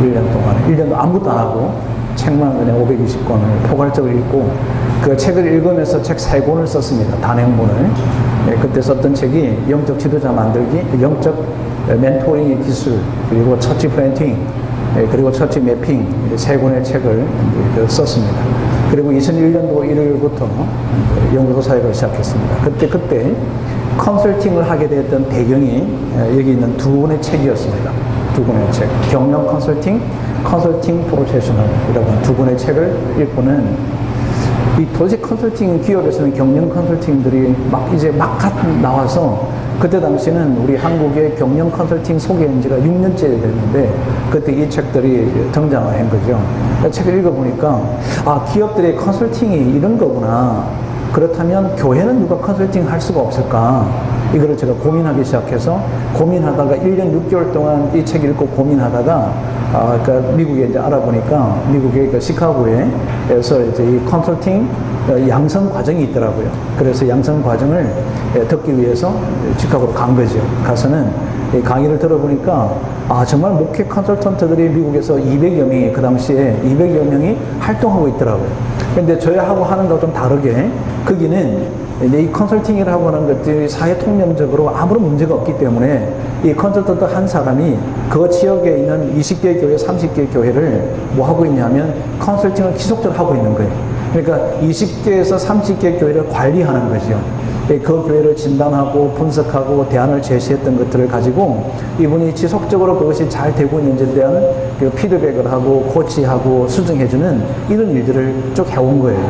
1년 동안에. 1년도 아무것도 안 하고 책만 그냥 520권을 포괄적으로 읽고, 그 책을 읽으면서 책 3권을 썼습니다. 단행본을. 그때 썼던 책이 영적 지도자 만들기, 영적 멘토링의 기술, 그리고 처치 플랜팅, 그리고 처치 매핑, 3권의 책을 썼습니다. 그리고 2001년도 1월부터 연구소 사역을 시작했습니다. 그때 컨설팅을 하게 됐던 배경이 여기 있는 2권의 책이었습니다. 2권의 책. 경영 컨설팅, 컨설팅 프로페셔널이라고 2권의 책을 읽고는 도대체 컨설팅 기업에서는 경영 컨설팅들이 막 나와서 그때 당시는 우리 한국의 경영 컨설팅 소개한 지가 6년째 됐는데 그때 이 책들이 등장을 한 거죠. 책을 읽어보니까 아, 기업들의 컨설팅이 이런 거구나. 그렇다면 교회는 누가 컨설팅 할 수가 없을까? 이거를 제가 고민하기 시작해서 고민하다가 1년 6개월 동안 이 책 읽고 고민하다가 그러니까 미국에 이제 알아보니까 미국의 그 시카고에서 이제 이 컨설팅 양성 과정이 있더라고요. 그래서 양성 과정을 듣기 위해서 시카고로 간 거죠. 가서는 이 강의를 들어보니까 아, 정말 목회 컨설턴트들이 미국에서 200여 명이 그 당시에 200여 명이 활동하고 있더라고요. 근데 저희하고 하는 거 좀 다르게 거기는 이 컨설팅이라고 하는 것들이 사회 통념적으로 아무런 문제가 없기 때문에 이 컨설턴트 한 사람이 그 지역에 있는 20개 교회, 30개 교회를 뭐 하고 있냐면 컨설팅을 지속적으로 하고 있는 거예요. 그러니까 20개에서 30개 교회를 관리하는 거죠. 그 교회를 진단하고 분석하고 대안을 제시했던 것들을 가지고 이분이 지속적으로 그것이 잘 되고 있는지에 대한 그 피드백을 하고 코치하고 수정해주는 이런 일들을 쭉 해온 거예요.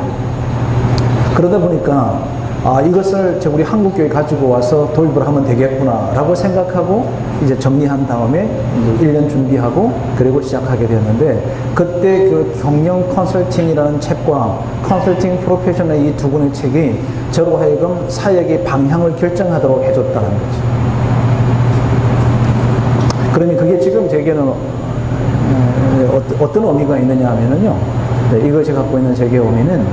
그러다 보니까 아, 이것을 우리 한국교회 가지고 와서 도입을 하면 되겠구나 라고 생각하고 이제 정리한 다음에 이제 1년 준비하고 그리고 시작하게 되었는데 그때 그 경영 컨설팅이라는 책과 컨설팅 프로페셔널 이 두 권의 책이 저로 하여금 사역의 방향을 결정하도록 해줬다는 거죠. 그러니 그게 지금 제게는 어떤 의미가 있느냐 하면은요, 이것이 갖고 있는 제게 의미는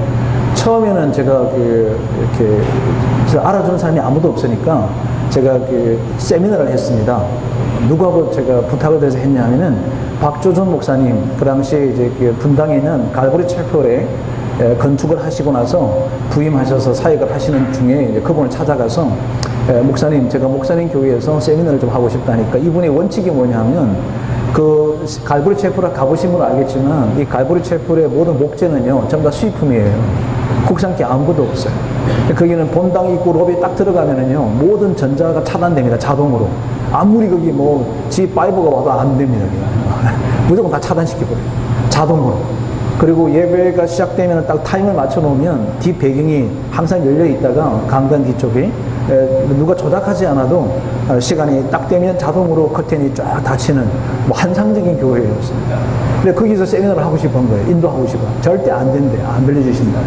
처음에는 제가 이렇게 알아주는 사람이 아무도 없으니까 제가 세미나를 했습니다. 누구하고 제가 부탁을 드려서 했냐면은 박조준 목사님, 그 당시에 이제 분당에 있는 갈보리 첼플에 건축을 하시고 나서 부임하셔서 사역을 하시는 중에 이제 그분을 찾아가서 목사님, 제가 목사님 교회에서 세미나를 좀 하고 싶다니까 이분의 원칙이 뭐냐면 그 갈보리 첼플을 가보신 분은 알겠지만 이 갈보리 첼플의 모든 목재는요 전부 다 수입품이에요. 국산기 아무것도 없어요. 거기는 본당 입구 로비에 딱 들어가면은요 모든 전자가 차단됩니다. 자동으로. 아무리 거기 뭐 G5가 와도 안 됩니다. 무조건 다 차단시켜버려요. 자동으로. 그리고 예배가 시작되면 딱 타임을 맞춰 놓으면 뒷 배경이 항상 열려 있다가 강단 뒤쪽에 누가 조작하지 않아도 시간이 딱 되면 자동으로 커튼이 쫙 닫히는 뭐 환상적인 교회였습니다. 근데 거기서 세미나를 하고 싶은 거예요. 인도하고 싶어요. 절대 안 된대. 안 빌려주신다.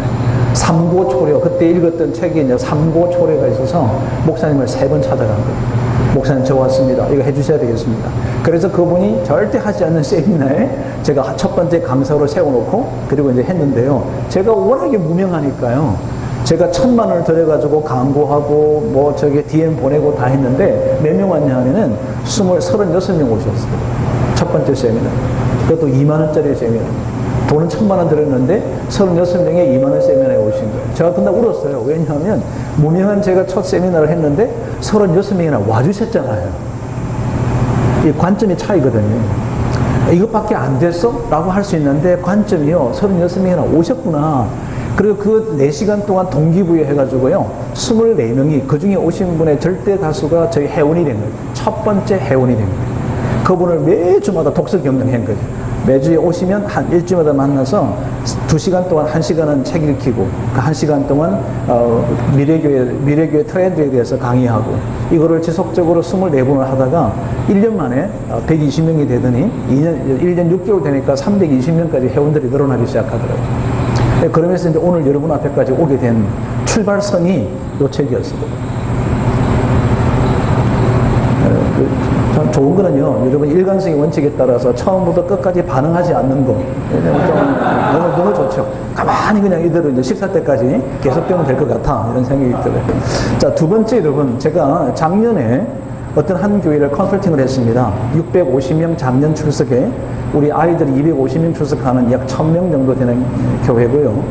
삼고초려. 그때 읽었던 책이 이제 삼고초려가 있어서 목사님을 3번 찾아간 거예요. 목사님 저 왔습니다. 이거 해주셔야 되겠습니다. 그래서 그분이 절대 하지 않는 세미나에 제가 첫 번째 강사로 세워놓고 그리고 이제 했는데요. 제가 워낙에 무명하니까요. 제가 1,000만 원을 들여가지고 광고하고 뭐 저기 DM 보내고 다 했는데 몇 명 왔냐 하면은 36명 오셨어요. 첫 번째 세미나. 그것도 2만 원짜리 세미나. 돈은 1,000만 원 들었는데 36명의 2만 원 세미나에 오신 거예요. 제가 그날 울었어요. 왜냐하면 무명한 제가 첫 세미나를 했는데 36명이나 와주셨잖아요. 이 관점이 차이거든요. 이것밖에 안 됐어? 라고 할 수 있는데 관점이요. 36명이나 오셨구나. 그리고 그 4시간 동안 동기부여 해가지고요. 24명이 그 중에 오신 분의 절대 다수가 저희 회원이 된 거예요. 첫 번째 회원이 된 거예요. 그분을 매주마다 독서 경영한 거죠. 매주에 오시면 한 일주일마다 만나서 2시간 동안 1시간은 책 읽히고 그 1시간 동안 미래교회 트렌드에 대해서 강의하고 이거를 지속적으로 24번을 하다가 1년 만에 120명이 되더니 1년 6개월 되니까 320명까지 회원들이 늘어나기 시작하더라고요. 그러면서 이제 오늘 여러분 앞에까지 오게 된 출발선이 이 책이었습니다. 참 좋은 거는요, 여러분 일관성의 원칙에 따라서 처음부터 끝까지 반응하지 않는 거. 너무 좋죠. 가만히 그냥 이대로 이제 식사 때까지 계속되면 될 것 같아. 이런 생각이 들어요. 자, 두 번째 여러분, 제가 작년에 어떤 한 교회를 컨설팅을 했습니다. 650명 작년 출석에 우리 아이들이 250명 출석하는 약 1,000명 정도 되는 교회고요.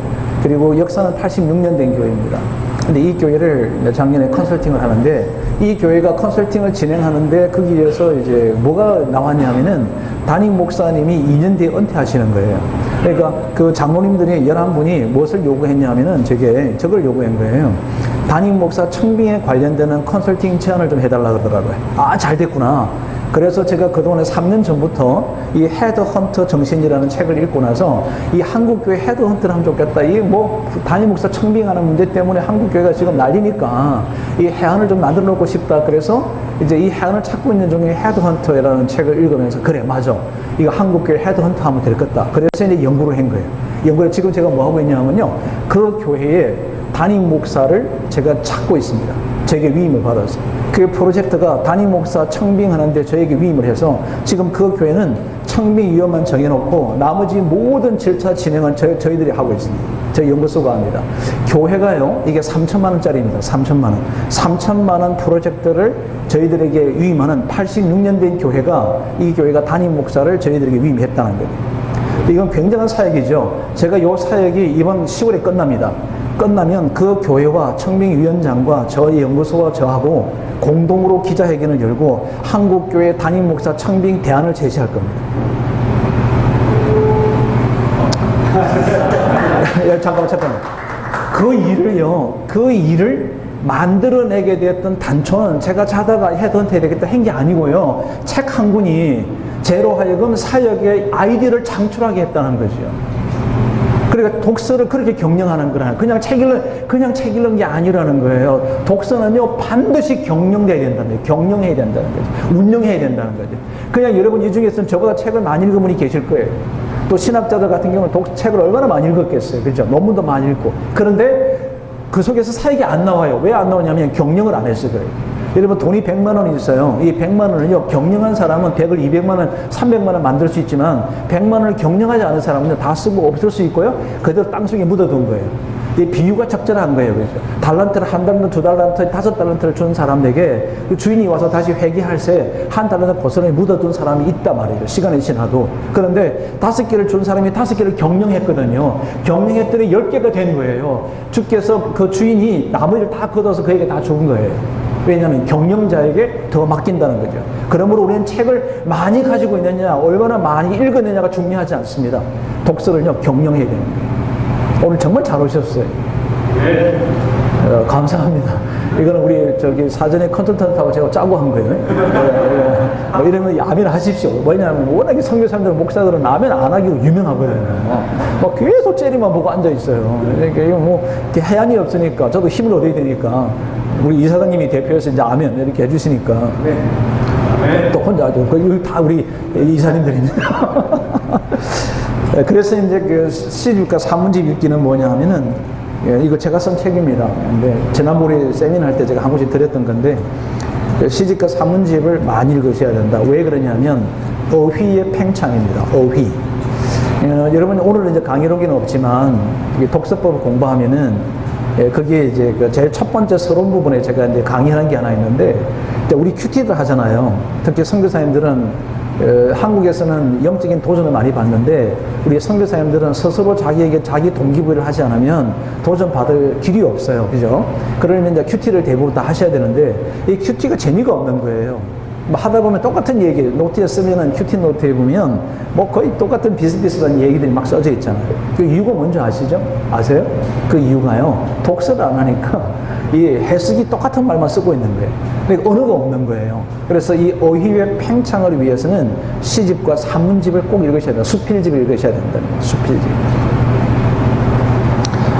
그리고 역사는 86년 된 교회입니다. 근데 이 교회를 작년에 컨설팅을 하는데 이 교회가 컨설팅을 진행하는데 거기에서 이제 뭐가 나왔냐면은 담임 목사님이 2년 뒤에 은퇴하시는 거예요. 그러니까 그 장로님들이 11분이 무엇을 요구했냐면은 저걸 요구한 거예요. 담임 목사 청빙에 관련되는 컨설팅 제안을 좀 해달라 그러더라고요. 아, 잘 됐구나. 그래서 제가 그동안에 3년 전부터 이 헤드헌터 정신이라는 책을 읽고 나서 이 한국교회 헤드헌터를 하면 좋겠다. 이 뭐 단임 목사 청빙하는 문제 때문에 한국교회가 지금 난리니까 이 해안을 좀 만들어 놓고 싶다. 그래서 이제 이 해안을 찾고 있는 중에 헤드헌터라는 책을 읽으면서 그래 맞아. 이거 한국교회 헤드헌터 하면 되겠다. 그래서 이제 연구를 한 거예요. 연구를 지금 제가 뭐 하고 있냐면요. 그 교회에 담임 목사를 제가 찾고 있습니다. 제게 위임을 받아서. 그 프로젝트가 담임 목사 청빙하는데 저에게 위임을 해서 지금 그 교회는 청빙위원만 정해놓고 나머지 모든 절차 진행은 저희들이 하고 있습니다. 저희 연구소가 합니다. 교회가요, 이게 3천만 원짜리입니다. 3천만 원. 3천만 원 프로젝트를 저희들에게 위임하는 86년 된 교회가 이 교회가 담임 목사를 저희들에게 위임했다는 거예요. 이건 굉장한 사역이죠. 제가 이 사역이 이번 10월에 끝납니다. 끝나면 그 교회와 청빙위원장과 저희 연구소와 저하고 공동으로 기자회견을 열고 한국교회 담임 목사 청빙 대안을 제시할 겁니다. 잠깐만. 그 일을 만들어내게 됐던 단초는 제가 자다가 헤드헌터 해야 되겠다 한 게 아니고요. 책 한 권이 제로 하여금 사역의 아이디어를 창출하게 했다는 거죠. 그러니까 독서를 그렇게 경영하는 거라. 그냥 책 읽는 게 아니라는 거예요. 독서는요, 반드시 경영돼야 된다는 거예요. 경영해야 된다는 거죠. 운영해야 된다는 거죠. 그냥 여러분 이 중에서는 저보다 책을 많이 읽은 분이 계실 거예요. 또 신학자들 같은 경우는 책을 얼마나 많이 읽었겠어요. 그죠? 논문도 많이 읽고. 그런데 그 속에서 사역이 안 나와요. 왜 안 나오냐면 경영을 안 해서 그래요. 여러분 돈이 100만 원이 있어요. 이 100만 원을요, 경영한 사람은 100을 200만 원, 300만 원 만들 수 있지만 100만 원을 경영하지 않은 사람은 다 쓰고 없을 수 있고요. 그대로 땅속에 묻어둔 거예요. 이 비유가 적절한 거예요. 그렇죠? 달란트를 1달란트, 2달란트, 5달란트를 준 사람에게 그 주인이 와서 다시 회계할 새 1달란트 고스란히 묻어둔 사람이 있단 말이에요. 시간이 지나도. 그런데 5개를 준 사람이 5개를 경영했거든요. 경영했더니 10개가 된 거예요. 주께서 그 주인이 나머지를 다 걷어서 그에게 다 준 거예요. 왜냐하면 경영자에게 더 맡긴다는 거죠. 그러므로 우리는 책을 많이 가지고 있느냐, 얼마나 많이 읽었느냐가 중요하지 않습니다. 독서를요, 경영해야 되는 거예요. 오늘 정말 잘 오셨어요. 네. 감사합니다. 이거는 우리 사전에 컨설턴트하고 제가 짜고 한 거예요. 이러면 아멘 하십시오. 뭐냐면 워낙에 선교사님들, 목사들은 아멘 안 하기로 유명하거든요. 뭐 계속 째리만 보고 앉아 있어요. 그러니까 이거 뭐 해안이 없으니까 저도 힘을 얻어야 되니까 우리 이사장님이 대표해서 이제 아멘 이렇게 해주시니까 또 혼자 이거 다 우리 이사님들입니다. 그래서 이제 그 시집과 산문집 읽기는 뭐냐 하면은 이거 제가 쓴 책입니다. 근데 지난번에 세미나 할 때 제가 한 번씩 드렸던 건데 시집과 산문집을 많이 읽으셔야 된다. 왜 그러냐면 어휘의 팽창입니다. 어휘. 여러분 오늘은 이제 강의록에는 없지만 독서법을 공부하면은 그게 이제 그 제일 첫 번째 서론 부분에 제가 이제 강의하는 게 하나 있는데 우리 큐티를 하잖아요. 특히 선교사님들은 한국에서는 영적인 도전을 많이 받는데 우리 선교사님들은 스스로 자기에게 자기 동기부여를 하지 않으면 도전받을 길이 없어요. 그죠? 그러면 이제 큐티를 대부분 다 하셔야 되는데 이 큐티가 재미가 없는 거예요. 뭐 하다 보면 똑같은 얘기, 노트에 쓰면은 큐티 노트에 보면 뭐 거의 똑같은 비슷비슷한 얘기들이 막 써져 있잖아요. 그 이유가 뭔지 아시죠? 아세요? 그 이유가요, 독서를 안 하니까 이 해석이 똑같은 말만 쓰고 있는 거예요. 그러니까 언어가 없는 거예요. 그래서 이 어휘의 팽창을 위해서는 시집과 산문집을 꼭 읽으셔야 된다. 수필집을 읽으셔야 된다. 수필집.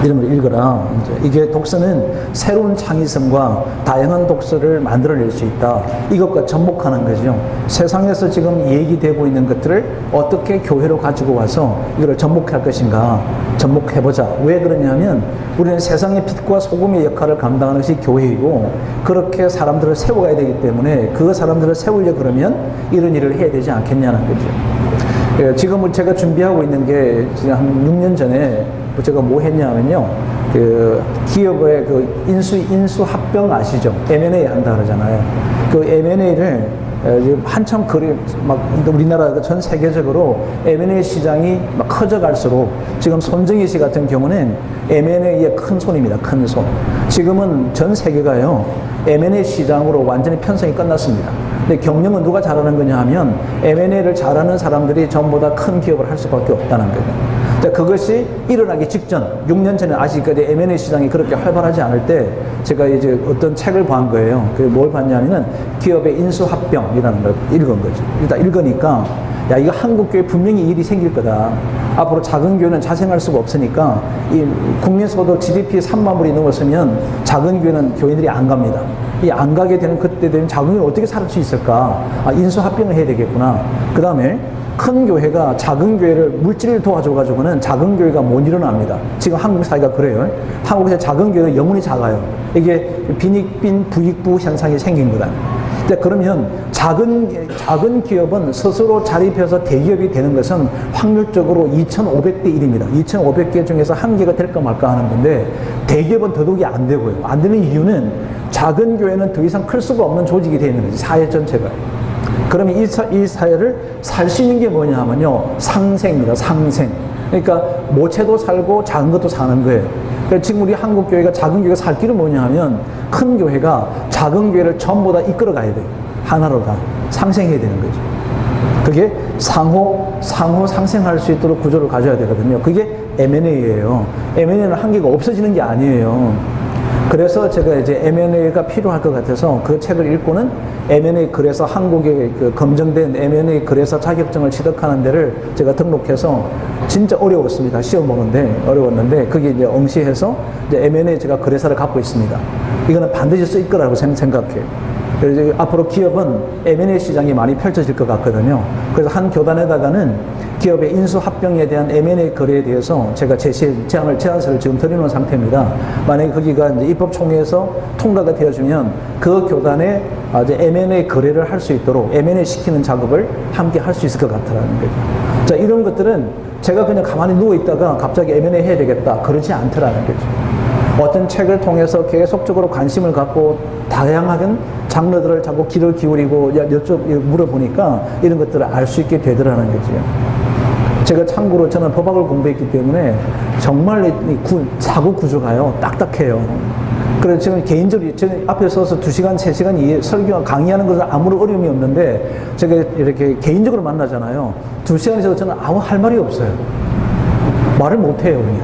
이런 걸 읽어라. 이게 독서는 새로운 창의성과 다양한 독서를 만들어낼 수 있다. 이것과 접목하는 거죠. 세상에서 지금 얘기되고 있는 것들을 어떻게 교회로 가지고 와서 이걸 접목할 것인가. 접목해보자. 왜 그러냐면 우리는 세상의 빛과 소금의 역할을 감당하는 것이 교회이고 그렇게 사람들을 세워가야 되기 때문에 그 사람들을 세우려 그러면 이런 일을 해야 되지 않겠냐는 거죠. 지금은 제가 준비하고 있는 게 한 6년 전에 제가 뭐 했냐면요. 그 기업의 그 인수 합병 아시죠? M&A 한다 그러잖아요. 그 M&A를 지금 한참 막 우리나라 전 세계적으로 M&A 시장이 막 커져갈수록 지금 손정희 씨 같은 경우는 M&A의 큰 손입니다. 큰 손. 지금은 전 세계가요. M&A 시장으로 완전히 편성이 끝났습니다. 근데 경영은 누가 잘하는 거냐 하면 M&A를 잘하는 사람들이 전부 다 큰 기업을 할 수밖에 없다는 거예요. 그것이 일어나기 직전, 6년 전에 아직까지 M&A 시장이 그렇게 활발하지 않을 때 제가 이제 어떤 책을 본 거예요. 그게 뭘 봤냐면은 기업의 인수합병이라는 걸 읽은 거죠. 일단 읽으니까 야, 이거 한국교회 분명히 일이 생길 거다. 앞으로 작은 교회는 자생할 수가 없으니까 이 국민소득 GDP 3만 불이 넘었으면 작은 교회는 교인들이 안 갑니다. 이 안 가게 되는 그때 되면 작은 교회는 어떻게 살 수 있을까? 아, 인수합병을 해야 되겠구나. 그 다음에 큰 교회가 작은 교회를 물질을 도와줘가지고는 작은 교회가 못 일어납니다. 지금 한국 사회가 그래요. 한국에서 작은 교회는 영혼이 작아요. 이게 빈익빈 부익부 현상이 생긴 거다. 그러면 작은 기업은 스스로 자립해서 대기업이 되는 것은 확률적으로 2,500대 1입니다. 2,500개 중에서 한 개가 될까 말까 하는 건데 대기업은 더더욱이 안 되고요. 안 되는 이유는 작은 교회는 더 이상 클 수가 없는 조직이 되어 있는 거지. 사회 전체가. 그러면 이 사회를 살 수 있는 게 뭐냐 하면요. 상생입니다. 상생. 그러니까 모체도 살고 작은 것도 사는 거예요. 그러니까 지금 우리 한국 교회가 작은 교회가 살 길은 뭐냐 하면 큰 교회가 작은 교회를 전부 다 이끌어 가야 돼요. 하나로 다 상생해야 되는 거죠. 그게 상호 상생할 수 있도록 구조를 가져야 되거든요. 그게 M&A예요. M&A는 한계가 없어지는 게 아니에요. 그래서 제가 이제 M&A가 필요할 것 같아서 그 책을 읽고는 M&A 거래소 한국에 그 검증된 M&A 거래소 자격증을 취득하는 데를 제가 등록해서 진짜 어려웠습니다. 시험 보는데 어려웠는데 거기에 이제 응시해서 이제 M&A 제가 거래사를 갖고 있습니다. 이거는 반드시 쓸 거라고 생각해요. 그래서 앞으로 기업은 M&A 시장이 많이 펼쳐질 것 같거든요. 그래서 한 교단에다가는 기업의 인수합병에 대한 M&A 거래에 대해서 제가 제안서를 지금 드려놓은 상태입니다. 만약에 거기가 이제 입법총회에서 통과가 되어주면 그 교단에 이제 M&A 거래를 할 수 있도록 M&A 시키는 작업을 함께 할 수 있을 것 같다는 거죠. 자, 이런 것들은 제가 그냥 가만히 누워있다가 갑자기 M&A 해야 되겠다. 그러지 않더라는 거죠. 어떤 책을 통해서 계속적으로 관심을 갖고 다양한 장르들을 자꾸 귀를 기울이고 물어보니까 이런 것들을 알 수 있게 되더라는 거죠. 제가 참고로 저는 법학을 공부했기 때문에 정말 사고 구조가요 딱딱해요. 그래서 지금 개인적으로 저는 앞에 서서 2시간, 3시간 설교 강의하는 것은 아무런 어려움이 없는데 제가 이렇게 개인적으로 만나잖아요. 2시간 있어도 저는 아무 할 말이 없어요. 말을 못해요, 그냥.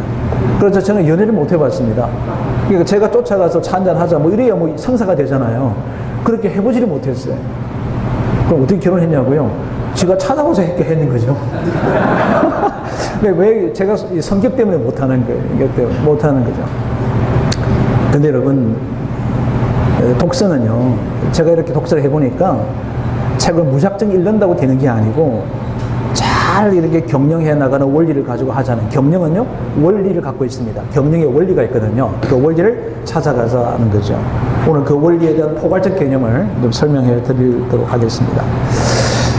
그래서 저는 연애를 못 해봤습니다. 그러니까 제가 쫓아가서 차 한잔 하자, 뭐 이래야 뭐 성사가 되잖아요. 그렇게 해보지를 못했어요. 그럼 어떻게 결혼했냐고요? 지가 찾아와서 했는 거죠. 왜 제가 성격 때문에 못하는 거예요. 성격 때문에 못하는 거죠. 근데 여러분, 독서는요, 제가 이렇게 독서를 해보니까 책을 무작정 읽는다고 되는 게 아니고 잘 이렇게 경영해 나가는 원리를 가지고 하자는, 경영은요 원리를 갖고 있습니다. 경영의 원리가 있거든요. 그 원리를 찾아가서 하는 거죠. 오늘 그 원리에 대한 포괄적 개념을 좀 설명해 드리도록 하겠습니다.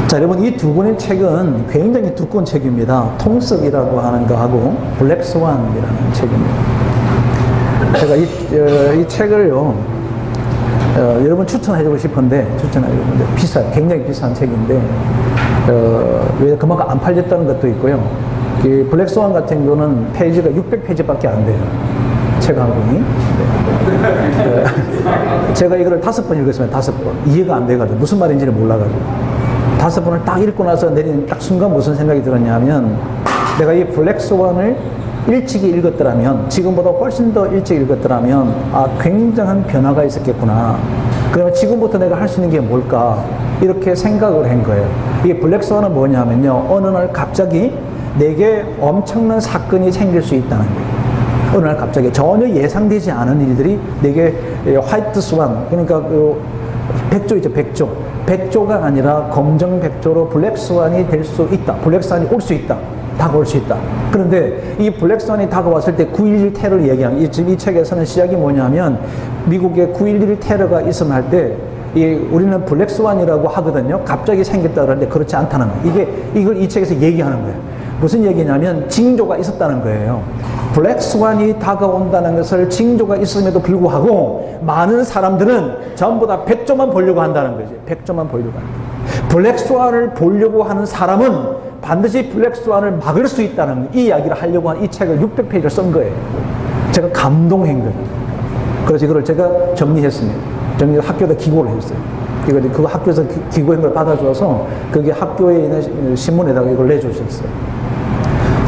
자, 여러분, 이 두 권의 책은 굉장히 두꺼운 책입니다. 통석이라고 하는 거하고 블랙스완이라는 책입니다. 제가 이 책을요, 여러분 추천해주고 싶은데, 비싸요. 굉장히 비싼 책인데, 왜 그만큼 안 팔렸다는 것도 있고요. 이 블랙스완 같은 경우는 페이지가 600페이지밖에 안 돼요. 책 한 권이. 네. 제가 이거를 5번 읽었으면 5번. 이해가 안 돼가지고, 무슨 말인지를 몰라가지고. 5번을 딱 읽고 나서 내리는 딱 순간 무슨 생각이 들었냐면, 내가 이 블랙스완을 일찍이 읽었더라면, 지금보다 훨씬 더 일찍 읽었더라면, 아, 굉장한 변화가 있었겠구나. 그러면 지금부터 내가 할 수 있는 게 뭘까? 이렇게 생각을 한 거예요. 이 블랙스완은 뭐냐면요, 어느 날 갑자기 내게 엄청난 사건이 생길 수 있다는 거예요. 어느 날 갑자기 전혀 예상되지 않은 일들이 내게, 화이트 스완, 그러니까 그 백조이죠, 백조. 백조가 아니라 검정 백조로 블랙스완이 될 수 있다. 블랙스완이 올 수 있다. 다가올 수 있다. 그런데 이 블랙스완이 다가왔을 때 9.11 테러를 얘기한, 지금 이 책에서는 시작이 뭐냐면, 미국의 9.11 테러가 일어날 때, 우리는 블랙스완이라고 하거든요. 갑자기 생겼다 그러는데 그렇지 않다는 거예요. 이걸 이 책에서 얘기하는 거예요. 무슨 얘기냐면 징조가 있었다는 거예요. 블랙스완이 다가온다는 것을 징조가 있음에도 불구하고 많은 사람들은 전부 다 백조만 보려고 한다는 거죠. 백조만 보려고 한다. 블랙스완을 보려고 하는 사람은 반드시 블랙스완을 막을 수 있다는 이 이야기를 하려고 한 이 책을 600페이지를 쓴 거예요. 제가 감동한 거예요. 그래서 이걸 제가 정리했습니다. 학교에다 기고를 했어요. 그 학교에서 기고한 걸 받아줘서 그게 학교에 있는 신문에다가 이걸 내주셨어요.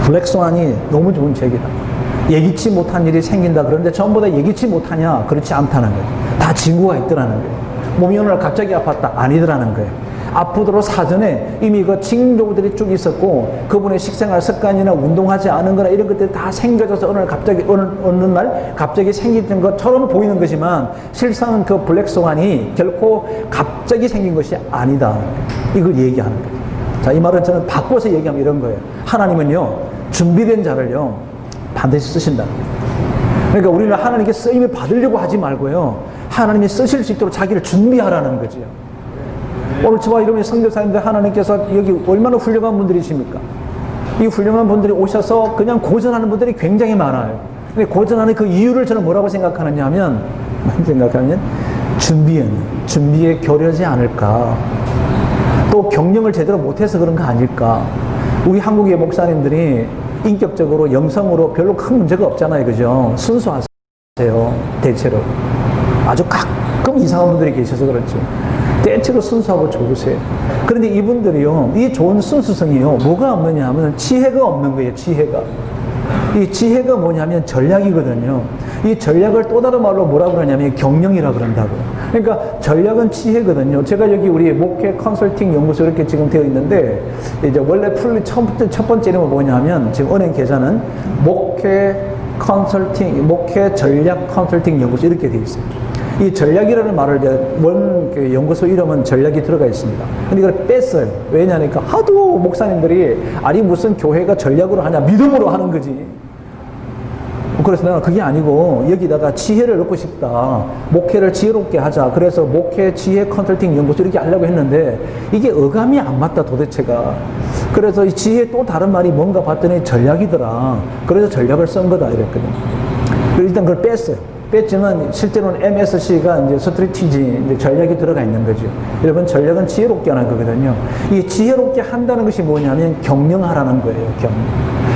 블랙스완이 너무 좋은 책이다. 예기치 못한 일이 생긴다. 그런데 전부 다 예기치 못하냐? 그렇지 않다는 거예요. 다 징후가 있더라는 거예요. 몸이 어느 날 갑자기 아팠다. 아니더라는 거예요. 아프도록 사전에 이미 그 징조들이 쭉 있었고, 그분의 식생활 습관이나 운동하지 않은 거나 이런 것들이 다 생겨져서 어느 날 갑자기 생기는 것처럼 보이는 거지만, 실상은 그 블랙스완이 결코 갑자기 생긴 것이 아니다. 이걸 얘기하는 거예요. 자, 이 말은 저는 바꿔서 얘기하면 이런 거예요. 하나님은요, 준비된 자를요, 반드시 쓰신다. 그러니까 우리는 하나님께 쓰임을 받으려고 하지 말고요, 하나님이 쓰실 수 있도록 자기를 준비하라는 거죠. 오늘 저와 여러분의 선교사님들, 하나님께서 여기 얼마나 훌륭한 분들이십니까? 이 훌륭한 분들이 오셔서 그냥 고전하는 분들이 굉장히 많아요. 근데 고전하는 그 이유를 저는 뭐라고 생각하느냐 하면, 준비에 겨루지 않을까. 또 경영을 제대로 못해서 그런 거 아닐까. 우리 한국의 목사님들이 인격적으로, 영성으로 별로 큰 문제가 없잖아요. 그죠? 순수하세요. 대체로. 아주 가끔 이상한 분들이 계셔서 그렇죠. 대체로 순수하고 좋으세요. 그런데 이분들이요, 이 좋은 순수성이요, 뭐가 없느냐 하면 지혜가 없는 거예요. 지혜가. 이 지혜가 뭐냐면 전략이거든요. 이 전략을 또 다른 말로 뭐라 그러냐면 경영이라 그런다고. 그러니까 전략은 지혜거든요. 제가 여기 우리 목회 컨설팅 연구소 이렇게 지금 되어 있는데, 이제 원래 첫 번째 이름은 뭐냐면, 지금 은행 계좌는 목회 전략 컨설팅 연구소 이렇게 되어 있어요. 이 전략이라는 말을 원 연구소 이름은 전략이 들어가 있습니다. 근데 이걸 뺐어요. 왜냐니까 하도 목사님들이 아니 무슨 교회가 전략으로 하냐, 믿음으로 하는 거지. 그래서 내가 그게 아니고 여기다가 지혜를 넣고 싶다. 목회를 지혜롭게 하자. 그래서 목회 지혜 컨설팅 연구소 이렇게 하려고 했는데 이게 어감이 안 맞다 도대체가. 그래서 이 지혜 또 다른 말이 뭔가 봤더니 전략이더라. 그래서 전략을 쓴 거다 이랬거든요. 일단 그걸 뺐어요. 뺐지만 실제로는 MSC가 이제 스트래티지, 이제 전략이 들어가 있는 거죠. 여러분, 전략은 지혜롭게 하는 거거든요. 이 지혜롭게 한다는 것이 뭐냐면 경영하라는 거예요. 경영.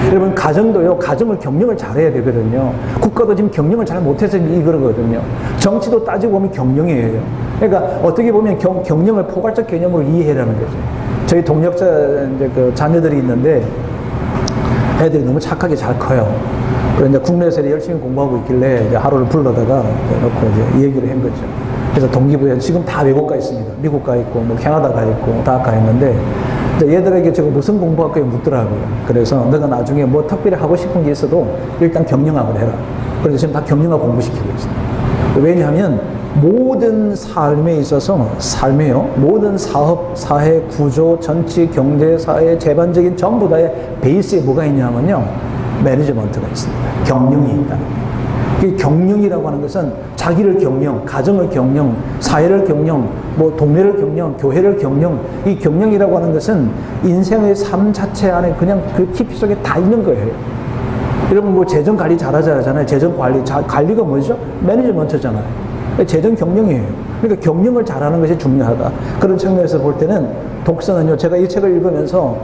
여러분, 가정도요, 가정을 경영을 잘해야 되거든요. 국가도 지금 경영을 잘 못해서 이거거든요. 정치도 따지고 보면 경영이에요. 그러니까 어떻게 보면 경영을 포괄적 개념으로 이해하라는 거죠. 저희 동역자 이제 그 자녀들이 있는데 애들이 너무 착하게 잘 커요. 그런데 국내에서 열심히 공부하고 있길래 이제 하루를 불러다가 놓고 이제 얘기를 한 거죠. 그래서 동기부여 지금 다 외국 가 있습니다. 미국 가 있고, 뭐 캐나다 가 있고, 다 가 있는데, 이제 얘들에게 제가 무슨 공부할 거예요? 묻더라고요. 그래서 너가 나중에 뭐 특별히 하고 싶은 게 있어도 일단 경영학을 해라. 그래서 지금 다 경영학 공부시키고 있어요. 왜냐하면 모든 삶에 있어서, 모든 사업, 사회, 구조, 정치, 경제, 사회, 재반적인 전부 다의 베이스에 뭐가 있냐면요, 매니지먼트가 있습니다. 경영이 있다. 이 경영이라고 하는 것은 자기를 경영, 가정을 경영, 사회를 경영, 뭐 동네를 경영, 교회를 경영. 이 경영이라고 하는 것은 인생의 삶 자체 안에 그냥 그 깊이 속에 다 있는 거예요. 여러분 뭐 재정 관리 잘하잖아요. 재정 관리가 뭐죠? 매니지먼트잖아요. 재정 경영이에요. 그러니까 경영을 잘하는 것이 중요하다. 그런 측면에서 볼 때는 독서는요, 제가 이 책을 읽으면서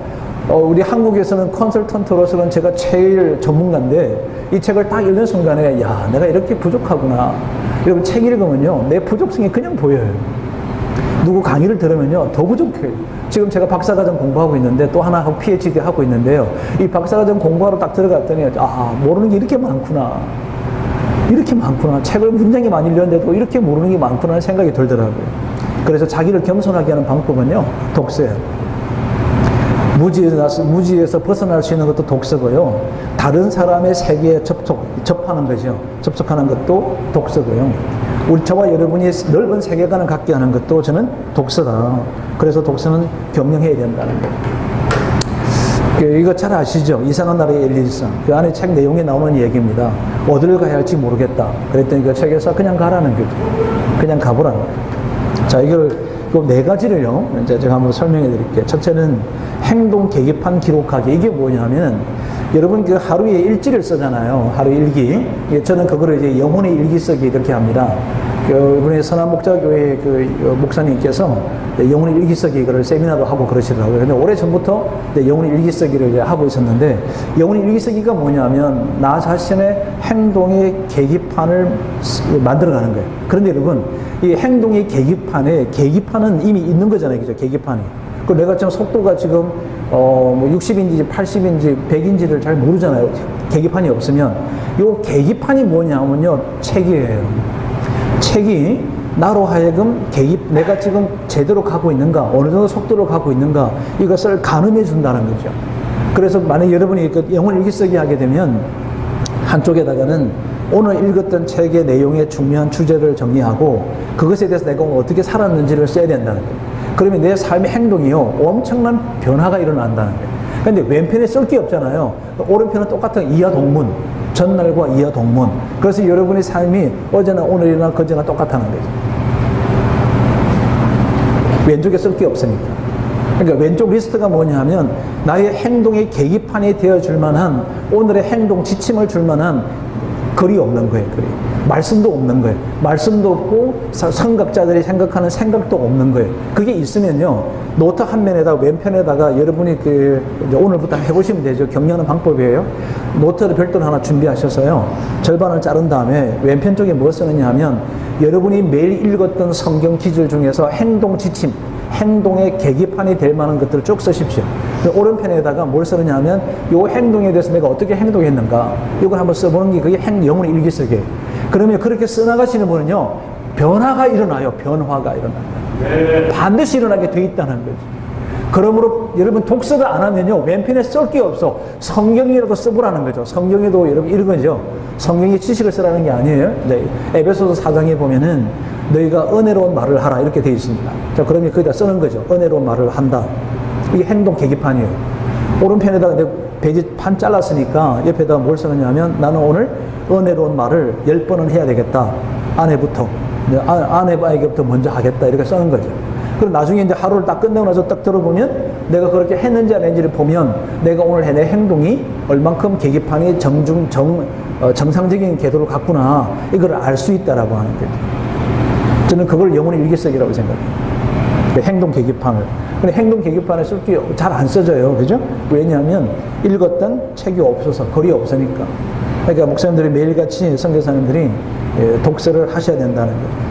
우리 한국에서는 컨설턴트로서는 제가 제일 전문가인데 이 책을 딱 읽는 순간에 야, 내가 이렇게 부족하구나. 여러분 책 읽으면요, 내 부족성이 그냥 보여요. 누구 강의를 들으면요, 더 부족해요. 지금 제가 박사과정 공부하고 있는데 또 하나 PhD 하고 있는데요, 이 박사과정 공부하러 딱 들어갔더니 모르는 게 이렇게 많구나. 책을 굉장히 많이 읽었는데도 이렇게 모르는 게 많구나 하는 생각이 들더라고요. 그래서 자기를 겸손하게 하는 방법은요, 독서예요. 무지에서 벗어날 수 있는 것도 독서고요. 다른 사람의 세계에 접하는 거죠. 접촉하는 것도 독서고요. 저와 여러분이 넓은 세계관을 갖게 하는 것도 저는 독서다. 그래서 독서는 경영해야 된다는 거예요. 이거 잘 아시죠? 이상한 나라의 앨리스상. 그 안에 책 내용에 나오는 얘기입니다. 어디를 가야 할지 모르겠다. 그랬더니 그 책에서 그냥 가라는 거죠. 그냥 가보라는 거예요. 자, 이걸 네 가지를요, 이제 제가 한번 설명해 드릴게요. 첫째는 행동 계기판 기록하기. 이게 뭐냐면, 여러분 그 하루에 일지를 쓰잖아요. 하루 일기. 저는 그거를 이제 영혼의 일기 쓰기 이렇게 합니다. 이번에 선한목자교회 그 목사님께서 영혼의 일기 쓰기 이거를 세미나도 하고 그러시더라고요. 근데 오래 전부터 영혼의 일기 쓰기를 이제 하고 있었는데, 영혼의 일기 쓰기가 뭐냐면 나 자신의 행동의 계기판을 만들어가는 거예요. 그런데 여러분, 이 행동의 계기판은 이미 있는 거잖아요. 그죠? 계기판이. 그 내가 지금 속도가 지금 뭐 60인지 80인지 100인지를 잘 모르잖아요. 계기판이 없으면. 요 계기판이 뭐냐면요, 책이에요. 책이 나로 하여금 내가 지금 제대로 가고 있는가, 어느 정도 속도로 가고 있는가, 이것을 가늠해 준다는 거죠. 그래서 만약 여러분이 그 영혼 일기쓰기 하게 되면 한쪽에다가는 오늘 읽었던 책의 내용의 중요한 주제를 정리하고 그것에 대해서 내가 오늘 어떻게 살았는지를 써야 된다는 거예요. 그러면 내 삶의 행동이요, 엄청난 변화가 일어난다는 거예요. 근데 왼편에 쓸 게 없잖아요. 오른편은 똑같은 이하 동문, 전날과 이하 동문. 그래서 여러분의 삶이 어제나 오늘이나 그제나 똑같다는 거죠. 왼쪽에 쓸 게 없으니까. 그러니까 왼쪽 리스트가 뭐냐 하면 나의 행동의 계기판이 되어줄 만한, 오늘의 행동 지침을 줄 만한 글이 없는 거예요. 글이. 말씀도 없는 거예요. 말씀도 없고 선각자들이 생각하는 생각도 없는 거예요. 그게 있으면요, 노트 한 면에다가 왼편에다가 여러분이 이제 오늘부터 해보시면 되죠. 격려하는 방법이에요. 노트를 별도로 하나 준비하셔서요, 절반을 자른 다음에 왼편 쪽에 뭐 쓰느냐 하면 여러분이 매일 읽었던 성경 기절 중에서 행동 지침, 행동의 계기판이 될 만한 것들을 쭉 쓰십시오. 오른편에다가 뭘 쓰느냐 하면 이 행동에 대해서 내가 어떻게 행동했는가, 이걸 한번 써보는 게 그게 영혼의 일기쓰기. 그러면 그렇게 써나가시는 분은요, 변화가 일어나요. 변화가 일어나요. 반드시 일어나게 돼 있다는 거죠. 그러므로 여러분 독서를 안 하면요, 왼편에 쓸 게 없어. 성경이라고 써보라는 거죠. 성경에도 여러분 이런 거죠. 성경의 지식을 쓰라는 게 아니에요. 네. 에베소서 4장에 보면은 너희가 은혜로운 말을 하라 이렇게 되어 있습니다. 자, 그러면 거기다 쓰는 거죠. 은혜로운 말을 한다. 이게 행동 계기판이에요. 오른편에다가 내 페이지 판 잘랐으니까 옆에다가 뭘 쓰느냐 하면 나는 오늘 은혜로운 말을 10번은 해야 되겠다. 아내부터. 아내에게부터 먼저 하겠다. 이렇게 쓰는 거죠. 그럼 나중에 이제 하루를 딱 끝내고 나서 딱 들어보면 내가 그렇게 했는지 안 했는지를 보면 내가 오늘 내 행동이 얼만큼 계기판이 정상적인 궤도를 갔구나. 이걸 알 수 있다라고 하는 거죠. 저는 그걸 영혼의 일기쓰기라고 생각해요. 행동 계기판을. 근데 행동 계기판에 쓸 게 잘 안 써져요. 그죠? 왜냐하면 읽었던 책이 없어서, 글이 없으니까. 그러니까 목사님들이 매일같이 선교사님들이 독서를 하셔야 된다는 거죠.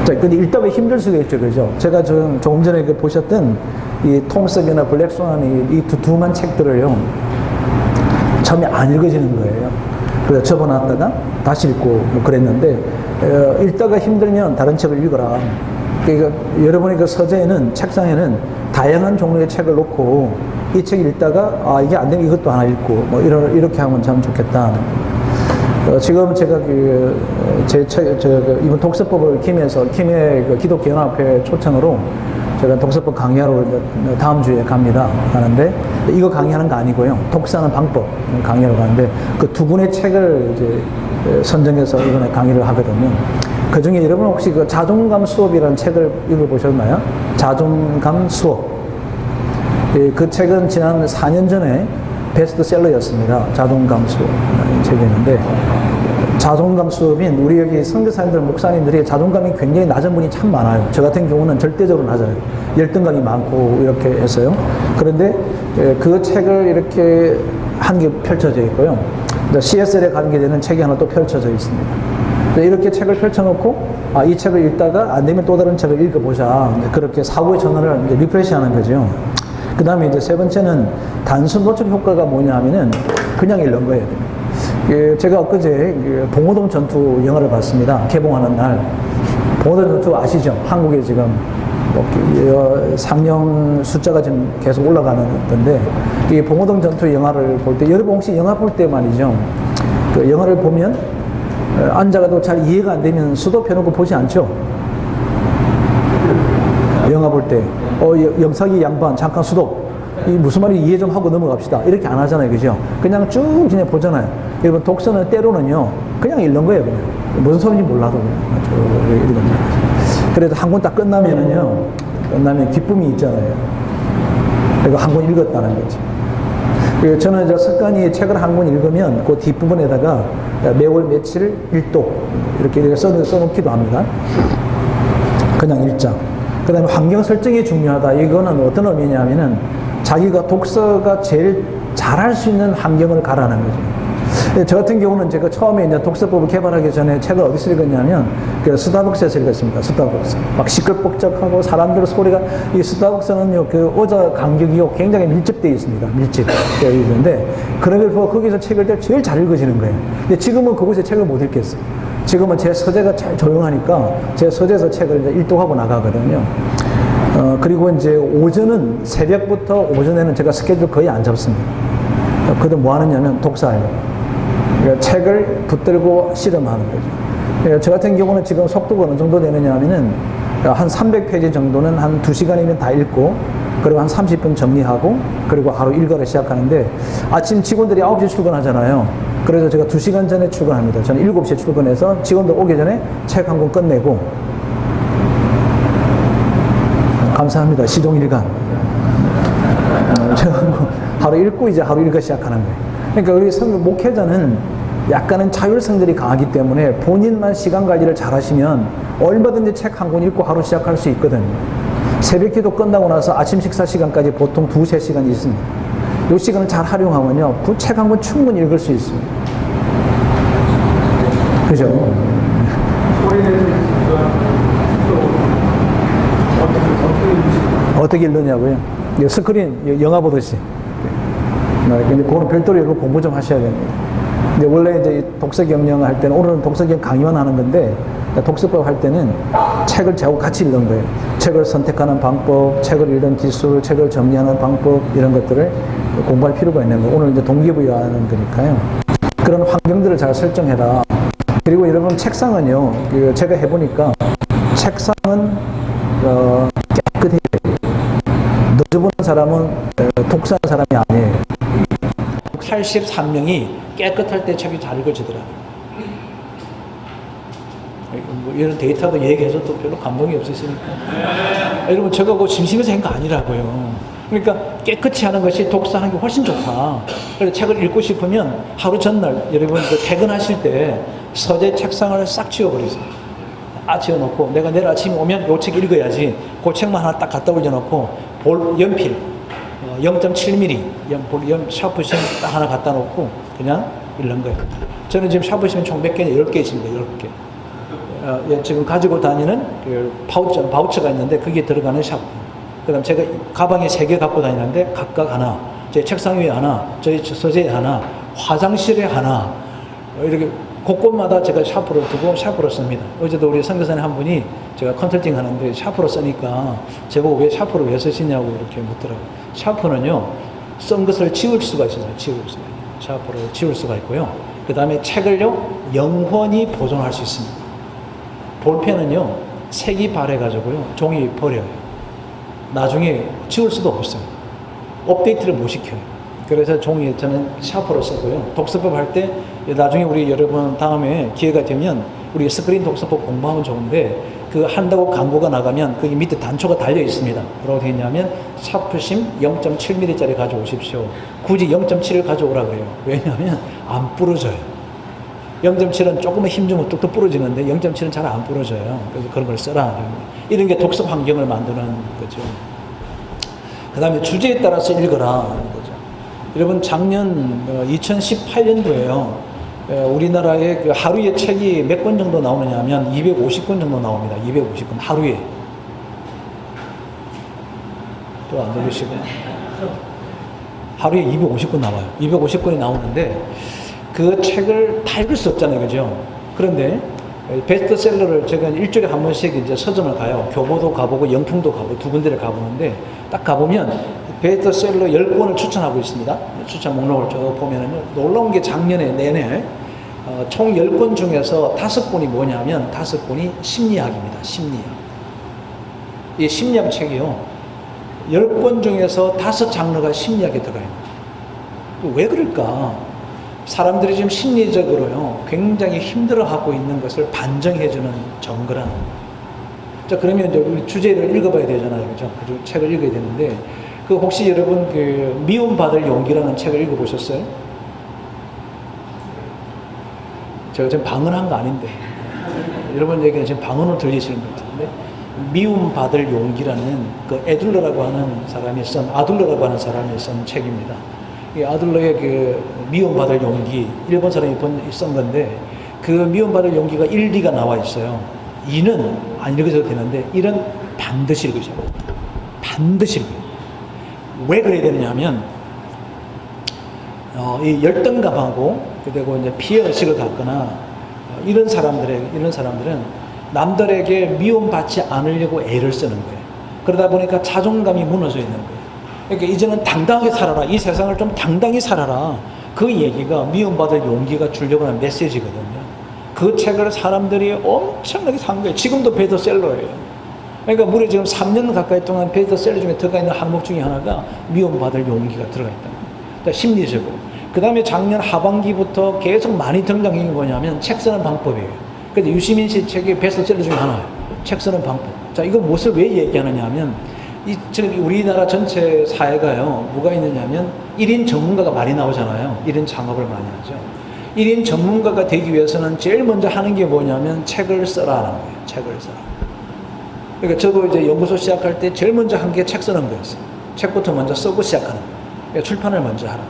자, 근데 읽다가 힘들 수가 있죠. 그죠? 제가 조금 전에 보셨던 이 톰석이나 블랙스완이 이 두툼한 책들을요, 처음에 안 읽어지는 거예요. 그래서 접어놨다가 다시 읽고 뭐 그랬는데, 읽다가 힘들면 다른 책을 읽어라. 그러니까 여러분의 그 서재에는, 책상에는 다양한 종류의 책을 놓고 이 책 읽다가 이게 안 되면 이것도 하나 읽고 뭐 이렇게 하면 참 좋겠다. 지금 제가 이번 독서법을 김해 그 기독교연합회 초청으로 제가 독서법 강의하러 다음 주에 갑니다. 가는데 이거 강의하는 거 아니고요. 독서하는 방법 강의하러 가는데 그 두 권의 책을 이제 선정해서 이번에 강의를 하거든요. 그 중에 여러분 혹시 그 자존감 수업이라는 책을 읽어보셨나요? 자존감 수업. 그 책은 지난 4년 전에 베스트셀러였습니다. 자존감 수업이라는 책이었는데, 자존감 수업인 우리 여기 선교사님들, 목사님들이 자존감이 굉장히 낮은 분이 참 많아요. 저 같은 경우는 절대적으로 낮아요. 열등감이 많고 이렇게 했어요. 그런데 그 책을 이렇게 한 개 펼쳐져 있고요. CSL에 가게 되는 책이 하나 또 펼쳐져 있습니다. 이렇게 책을 펼쳐놓고 이 책을 읽다가 안 되면 또 다른 책을 읽어보자. 그렇게 사고의 전환을 이제 리프레시하는 거죠. 그 다음에 이제 세 번째는 단순 노출 효과가 뭐냐 하면은 그냥 읽는 거예요. 제가 엊그제 봉오동 전투 영화를 봤습니다. 개봉하는 날. 봉오동 전투 아시죠? 한국에 지금 상영 숫자가 지금 계속 올라가는 건데, 이 봉오동 전투 영화를 볼 때, 여러분 혹시 영화 볼 때 말이죠, 그 영화를 보면 앉아가도 잘 이해가 안 되면 수도 펴놓고 보지 않죠? 영화 볼 때 영석이 양반 잠깐 수도, 이 무슨 말인지 이해 좀 하고 넘어갑시다, 이렇게 안 하잖아요. 그죠? 그냥 쭉 그냥 보잖아요. 여러분 독서는 때로는요 그냥 읽는 거예요. 그냥 무슨 소리인지 몰라도 그냥 읽는 거예요. 그래도 한 권 딱 끝나면은요, 끝나면 기쁨이 있잖아요. 그리고 한 권 읽었다는 거지. 저는 저 습관이 책을 한 권 읽으면 그 뒷부분에다가 매월 며칠 일독 이렇게 써놓기도 합니다. 그냥 읽자. 그 다음에 환경 설정이 중요하다. 이거는 어떤 의미냐면은 자기가 독서가 제일 잘할 수 있는 환경을 가라는 거죠. 저 같은 경우는 제가 처음에 이제 독서법을 개발하기 전에 책을 어디서 읽었냐면, 그 스타벅스에서 읽었습니다. 스타벅스. 막 시끌벅적하고 사람들 소리가, 이 스타벅스는요, 그 의자 간격이요, 굉장히 밀집되어 있습니다. 밀집되어 있는데, 그런 걸 보고 거기서 책을 제일 잘 읽어지는 거예요. 근데 지금은 그곳에 책을 못 읽겠어요. 지금은 제 서재가 잘 조용하니까 제 서재에서 책을 이제 일독하고 나가거든요. 그리고 이제 오전은, 새벽부터 오전에는 제가 스케줄 거의 안 잡습니다. 그때 뭐 하느냐면 독서하려고. 그러니까 책을 붙들고 씨름하는 거죠. 그러니까 저 같은 경우는 지금 속도가 어느 정도 되느냐 하면은 한 300페이지 정도는 한 2시간이면 다 읽고, 그리고 한 30분 정리하고, 그리고 하루 일과를 시작하는데, 아침 직원들이 9시 출근하잖아요. 그래서 제가 2시간 전에 출근합니다. 저는 7시에 출근해서 직원들 오기 전에 책 한 권 끝내고, 감사합니다. 시종일관. 제가 하루 읽고 이제 하루 일과 시작하는 거예요. 그러니까 우리 목회자는 약간은 자율성들이 강하기 때문에 본인만 시간 관리를 잘 하시면 얼마든지 책 한 권 읽고 하루 시작할 수 있거든요. 새벽 기도 끝나고 나서 아침 식사 시간까지 보통 2-3시간이 있습니다. 이 시간을 잘 활용하면요, 그 책 한 권 충분히 읽을 수 있어요. 그죠? 어떻게 읽느냐고요? 스크린, 영화 보듯이. 근데 그거는 별도로 여러분 공부 좀 하셔야 됩니다. 근데 원래 이제 독서 경영을 할 때는, 오늘은 독서 경영 강의만 하는 건데, 독서법 할 때는 책을 저하고 같이 읽는 거예요. 책을 선택하는 방법, 책을 읽는 기술, 책을 정리하는 방법, 이런 것들을 공부할 필요가 있는 거예요. 오늘 이제 동기부여하는 거니까요. 그런 환경들을 잘 설정해라. 그리고 여러분 책상은요, 제가 해보니까 책상은 깨끗해요. 너저보는 사람은 독서하는 사람이 아니에요. 83명이 깨끗할 때 책이 잘 읽어지더라고요. 뭐 이런 데이터도 얘기해서 또 별로 감동이 없으시니까. 여러분, 저거 그 심심해서 한 거 아니라고요. 그러니까 깨끗이 하는 것이 독서하는 게 훨씬 좋다. 그래서 책을 읽고 싶으면 하루 전날, 여러분 그 퇴근하실 때 서재 책상을 싹 치워버리세요. 치워놓고, 내가 내일 아침에 오면 요 책 읽어야지. 그 책만 하나 딱 갖다 올려놓고, 연필 0.7mm 샤프심 딱 하나 갖다 놓고 그냥 읽는 거예요. 저는 지금 샤프심은 총 몇 개냐? 10개 있습니다. 10개. 지금 가지고 다니는 그 바우처가 있는데 거기에 들어가는 샤프. 그 다음 제가 가방에 3개 갖고 다니는데 각각 하나, 제 책상 위에 하나, 저희 서재에 하나, 화장실에 하나, 이렇게 곳곳마다 제가 샤프를 두고 샤프로 씁니다. 어제도 우리 선교사님 한 분이 제가 컨설팅 하는데 샤프로 쓰니까 제보고 왜 샤프를 왜 쓰시냐고 이렇게 묻더라고요. 샤프는요, 쓴 것을 지울 수가 있어요. 지울 수가. 샤프로 지울 수가 있고요. 그 다음에 책을요, 영원히 보존할 수 있습니다. 볼펜은요, 색이 바래가지고요, 종이 버려요. 나중에 지울 수도 없어요. 업데이트를 못 시켜요. 그래서 종이에 저는 샤프로 쓰고요. 독서법 할 때 나중에 우리 여러분 다음에 기회가 되면 우리 스크린 독서법 공부하면 좋은데, 그 한다고 광고가 나가면 거기 밑에 단초가 달려 있습니다. 뭐라고 되어 있냐면 샤프심 0.7mm짜리 가져오십시오. 굳이 0.7을 가져오라고 해요. 왜냐하면 안 부러져요. 0.7은 조금만 힘 주면 뚝뚝 부러지는데 0.7은 잘 안 부러져요. 그래서 그런 걸 써라. 이런 게 독서 환경을 만드는 거죠. 그 다음에 주제에 따라서 읽어라 하는 거죠. 여러분, 작년 2018년도에요. 우리나라에 그 하루에 책이 몇 권 정도 나오느냐 하면 250권 정도 나옵니다. 250권 하루에. 또 안 들리시고. 하루에 250권 나와요. 250권이 나오는데 그 책을 다 읽을 수 없잖아요. 그죠? 그런데 베스트셀러를 제가 일주일에 한 번씩 이제 서점을 가요. 교보도 가보고 영풍도 가보고 두 군데를 가보는데, 딱 가보면 베스트셀러 10권을 추천하고 있습니다. 추천 목록을 쭉 보면은 놀라운 게 작년에 내내 총 10권 중에서 5권이 뭐냐면 5권이 심리학입니다. 심리학. 이 심리학 책이요, 10권 중에서 5장르가 심리학에 들어가요. 왜 그럴까? 사람들이 지금 심리적으로요, 굉장히 힘들어하고 있는 것을 반정해주는 정거라는 거예요. 자, 그러면 이제 우리 주제를 읽어봐야 되잖아요. 그죠? 그 책을 읽어야 되는데, 그 혹시 여러분 그 미움받을 용기라는 책을 읽어보셨어요? 제가 지금 방언한 거 아닌데, 여러분 얘기는 지금 방언으로 들리시는 것 같은데, 미움받을 용기라는 그 아둘러라고 하는 사람이 쓴 책입니다. 이 아들러의 그 미움받을 용기, 일본 사람이 쓴 건데 그 미움받을 용기가 1, 2가 나와 있어요. 2는 안 읽으셔도 되는데 1은 반드시 읽으셔야 돼요. 반드시 읽어요. 왜 그래야 되느냐 하면 이 열등감하고 그리고 이제 피해의식을 갖거나 이런 사람들은 남들에게 미움받지 않으려고 애를 쓰는 거예요. 그러다 보니까 자존감이 무너져 있는 거예요. 그러니까 이제는 당당하게 살아라. 이 세상을 좀 당당히 살아라. 그 얘기가 미움받을 용기가 주려고 하는 메시지거든요. 그 책을 사람들이 엄청나게 산 거예요. 지금도 베스트셀러예요. 그러니까 무려 지금 3년 가까이 동안 베스트셀러 중에 들어가 있는 항목 중에 하나가 미움받을 용기가 들어가 있다. 그러니까 심리적으로. 그 다음에 작년 하반기부터 계속 많이 등장한 게 뭐냐면 책 쓰는 방법이에요. 그래서 유시민 씨 책이 베스트셀러 중에 하나예요. 책 쓰는 방법. 자, 이거 무엇을 왜 얘기하느냐 하면 지금 우리나라 전체 사회가요, 뭐가 있느냐면 1인 전문가가 많이 나오잖아요. 1인 창업을 많이 하죠. 1인 전문가가 되기 위해서는 제일 먼저 하는 게 뭐냐면 책을 써라는 거예요. 책을 써라. 그러니까 저도 이제 연구소 시작할 때 제일 먼저 한 게 책 쓰는 거였어요. 책부터 먼저 쓰고 시작하는 거예요. 그러니까 출판을 먼저 하라.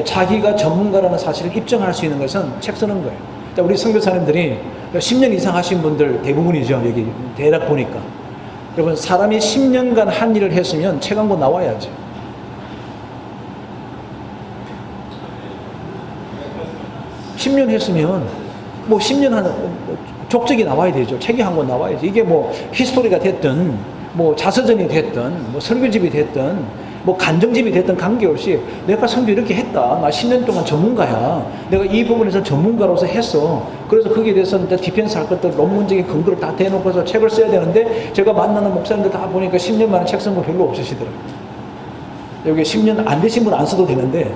자기가 전문가라는 사실을 입증할 수 있는 것은 책 쓰는 거예요. 우리 선교사님들이 10년 이상 하신 분들 대부분이죠. 여기 대략 보니까. 여러분, 사람이 10년간 한 일을 했으면 책 한 권 나와야죠. (10년) 했으면 뭐 10년 한 족적이 나와야 되죠. 책이 한 권 나와야지. 이게 뭐 히스토리가 됐든 뭐 자서전이 됐든 뭐 설교집이 됐든 뭐 간정집이 됐든 관계없이 내가 선교 이렇게 했다. 나 10년 동안 전문가야. 내가 이 부분에서 전문가로서 했어. 그래서 거기에 대해서 디펜스 할 것들 논문적인 근거를 다 대놓고서 책을 써야 되는데 제가 만나는 목사님들 다 보니까 10년 만에 책 쓴 거 별로 없으시더라고요. 여기 10년 안 되신 분 안 써도 되는데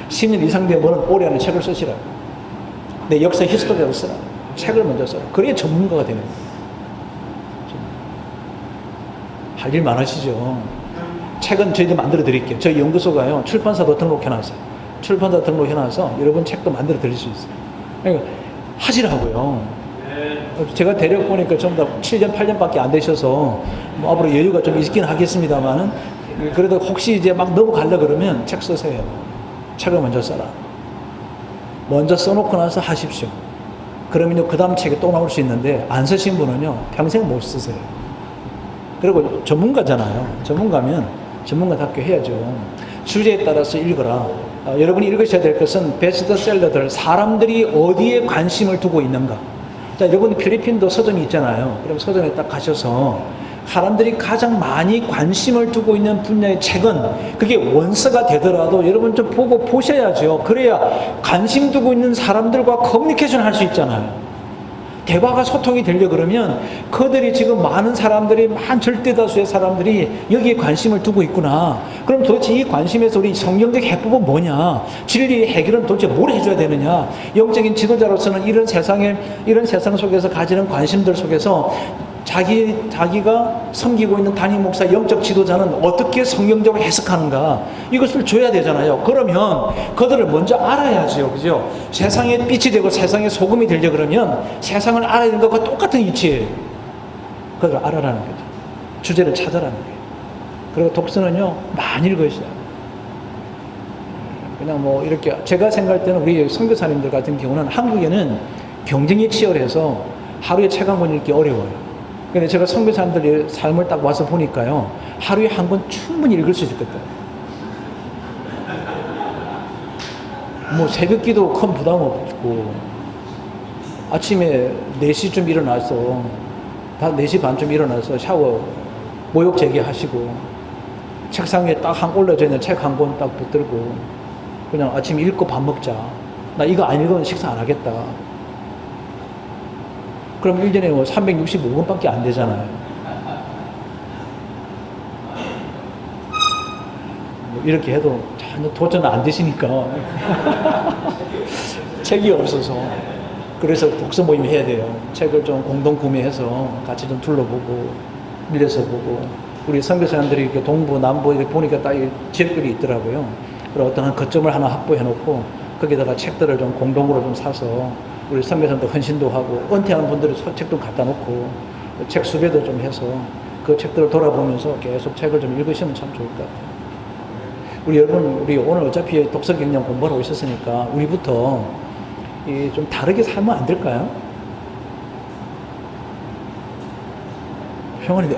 10년 이상 된 분은 올해 안에 책을 쓰시라고. 내 역사 히스토리를 쓰라. 책을 먼저 써라. 그래야 전문가가 되는 거예요. 할 일 많으시죠. 책은 저희도 만들어 드릴게요. 저희 연구소가요, 출판사도 등록해놨어요. 출판사 등록해놔서 여러분 책도 만들어 드릴 수 있어요. 그러니까 하시라고요. 제가 대략 보니까 전부 다 7년, 8년밖에 안 되셔서 뭐 앞으로 여유가 좀 있긴 하겠습니다만은 그래도 혹시 이제 막 넘어가려 그러면 책 쓰세요. 책을 먼저 써라. 먼저 써놓고 나서 하십시오. 그러면요, 그 다음 책이 또 나올 수 있는데 안 쓰신 분은요, 평생 못 쓰세요. 그리고 전문가잖아요. 전문가면 전문가답게 해야죠. 주제에 따라서 읽어라. 여러분이 읽으셔야 될 것은 베스트셀러들, 사람들이 어디에 관심을 두고 있는가. 자, 여러분 필리핀도 서점이 있잖아요. 그럼 서점에 딱 가셔서 사람들이 가장 많이 관심을 두고 있는 분야의 책은 그게 원서가 되더라도 여러분 좀 보고 보셔야죠. 그래야 관심 두고 있는 사람들과 커뮤니케이션 할 수 있잖아요. 대화가 소통이 되려 그러면 그들이 지금 많은 사람들이, 절대 다수의 사람들이 여기에 관심을 두고 있구나. 그럼 도대체 이 관심에서 우리 성경적 해법은 뭐냐? 진리의 해결은 도대체 뭘 해줘야 되느냐? 영적인 지도자로서는 이런 세상 속에서 가지는 관심들 속에서 자기가 섬기고 있는 담임 목사, 영적 지도자는 어떻게 성경적으로 해석하는가, 이것을 줘야 되잖아요. 그러면 그들을 먼저 알아야죠. 그죠? 세상에 빛이 되고 세상에 소금이 되려 그러면 세상을 알아야 되는 것과 똑같은 이치예요. 그들을 알아라는 거죠. 주제를 찾아라는 거예요. 그리고 독서는요, 많이 읽으셔야 돼요. 그냥 뭐 이렇게 제가 생각할 때는 우리 선교사님들 같은 경우는 한국에는 경쟁이 치열해서 하루에 책 한 권 읽기 어려워요. 근데 제가 선교사님들의 삶을 딱 와서 보니까요, 하루에 한 권 충분히 읽을 수 있겠다. 뭐 새벽 기도 큰 부담 없고, 아침에 4시쯤 일어나서, 다 4시 반쯤 일어나서 샤워, 모욕 제기하시고, 책상에 딱 올려져 있는 책 한 권 딱 붙들고, 그냥 아침 읽고 밥 먹자. 나 이거 안 읽으면 식사 안 하겠다. 그럼 1년에 뭐 365번밖에 안 되잖아요. 뭐 이렇게 해도 전혀 도전 안 되시니까. 책이 없어서. 그래서 독서 모임 해야 돼요. 책을 좀 공동 구매해서 같이 좀 둘러보고, 밀려서 보고. 우리 선교사님들이 이렇게 동부, 남부 이렇게 보니까 딱 지역들이 있더라고요. 그리고 어떤 한 거점을 하나 확보해 놓고, 거기다가 책들을 좀 공동으로 좀 사서, 우리 선교사님도 헌신도 하고, 은퇴하는 분들이 책도 갖다 놓고, 책 수배도 좀 해서 그 책들을 돌아보면서 계속 책을 좀 읽으시면 참 좋을 것 같아요. 우리 여러분, 우리 오늘 어차피 독서 경영 공부하러 오셨으니까 우리부터 좀 다르게 살면 안 될까요? 형원이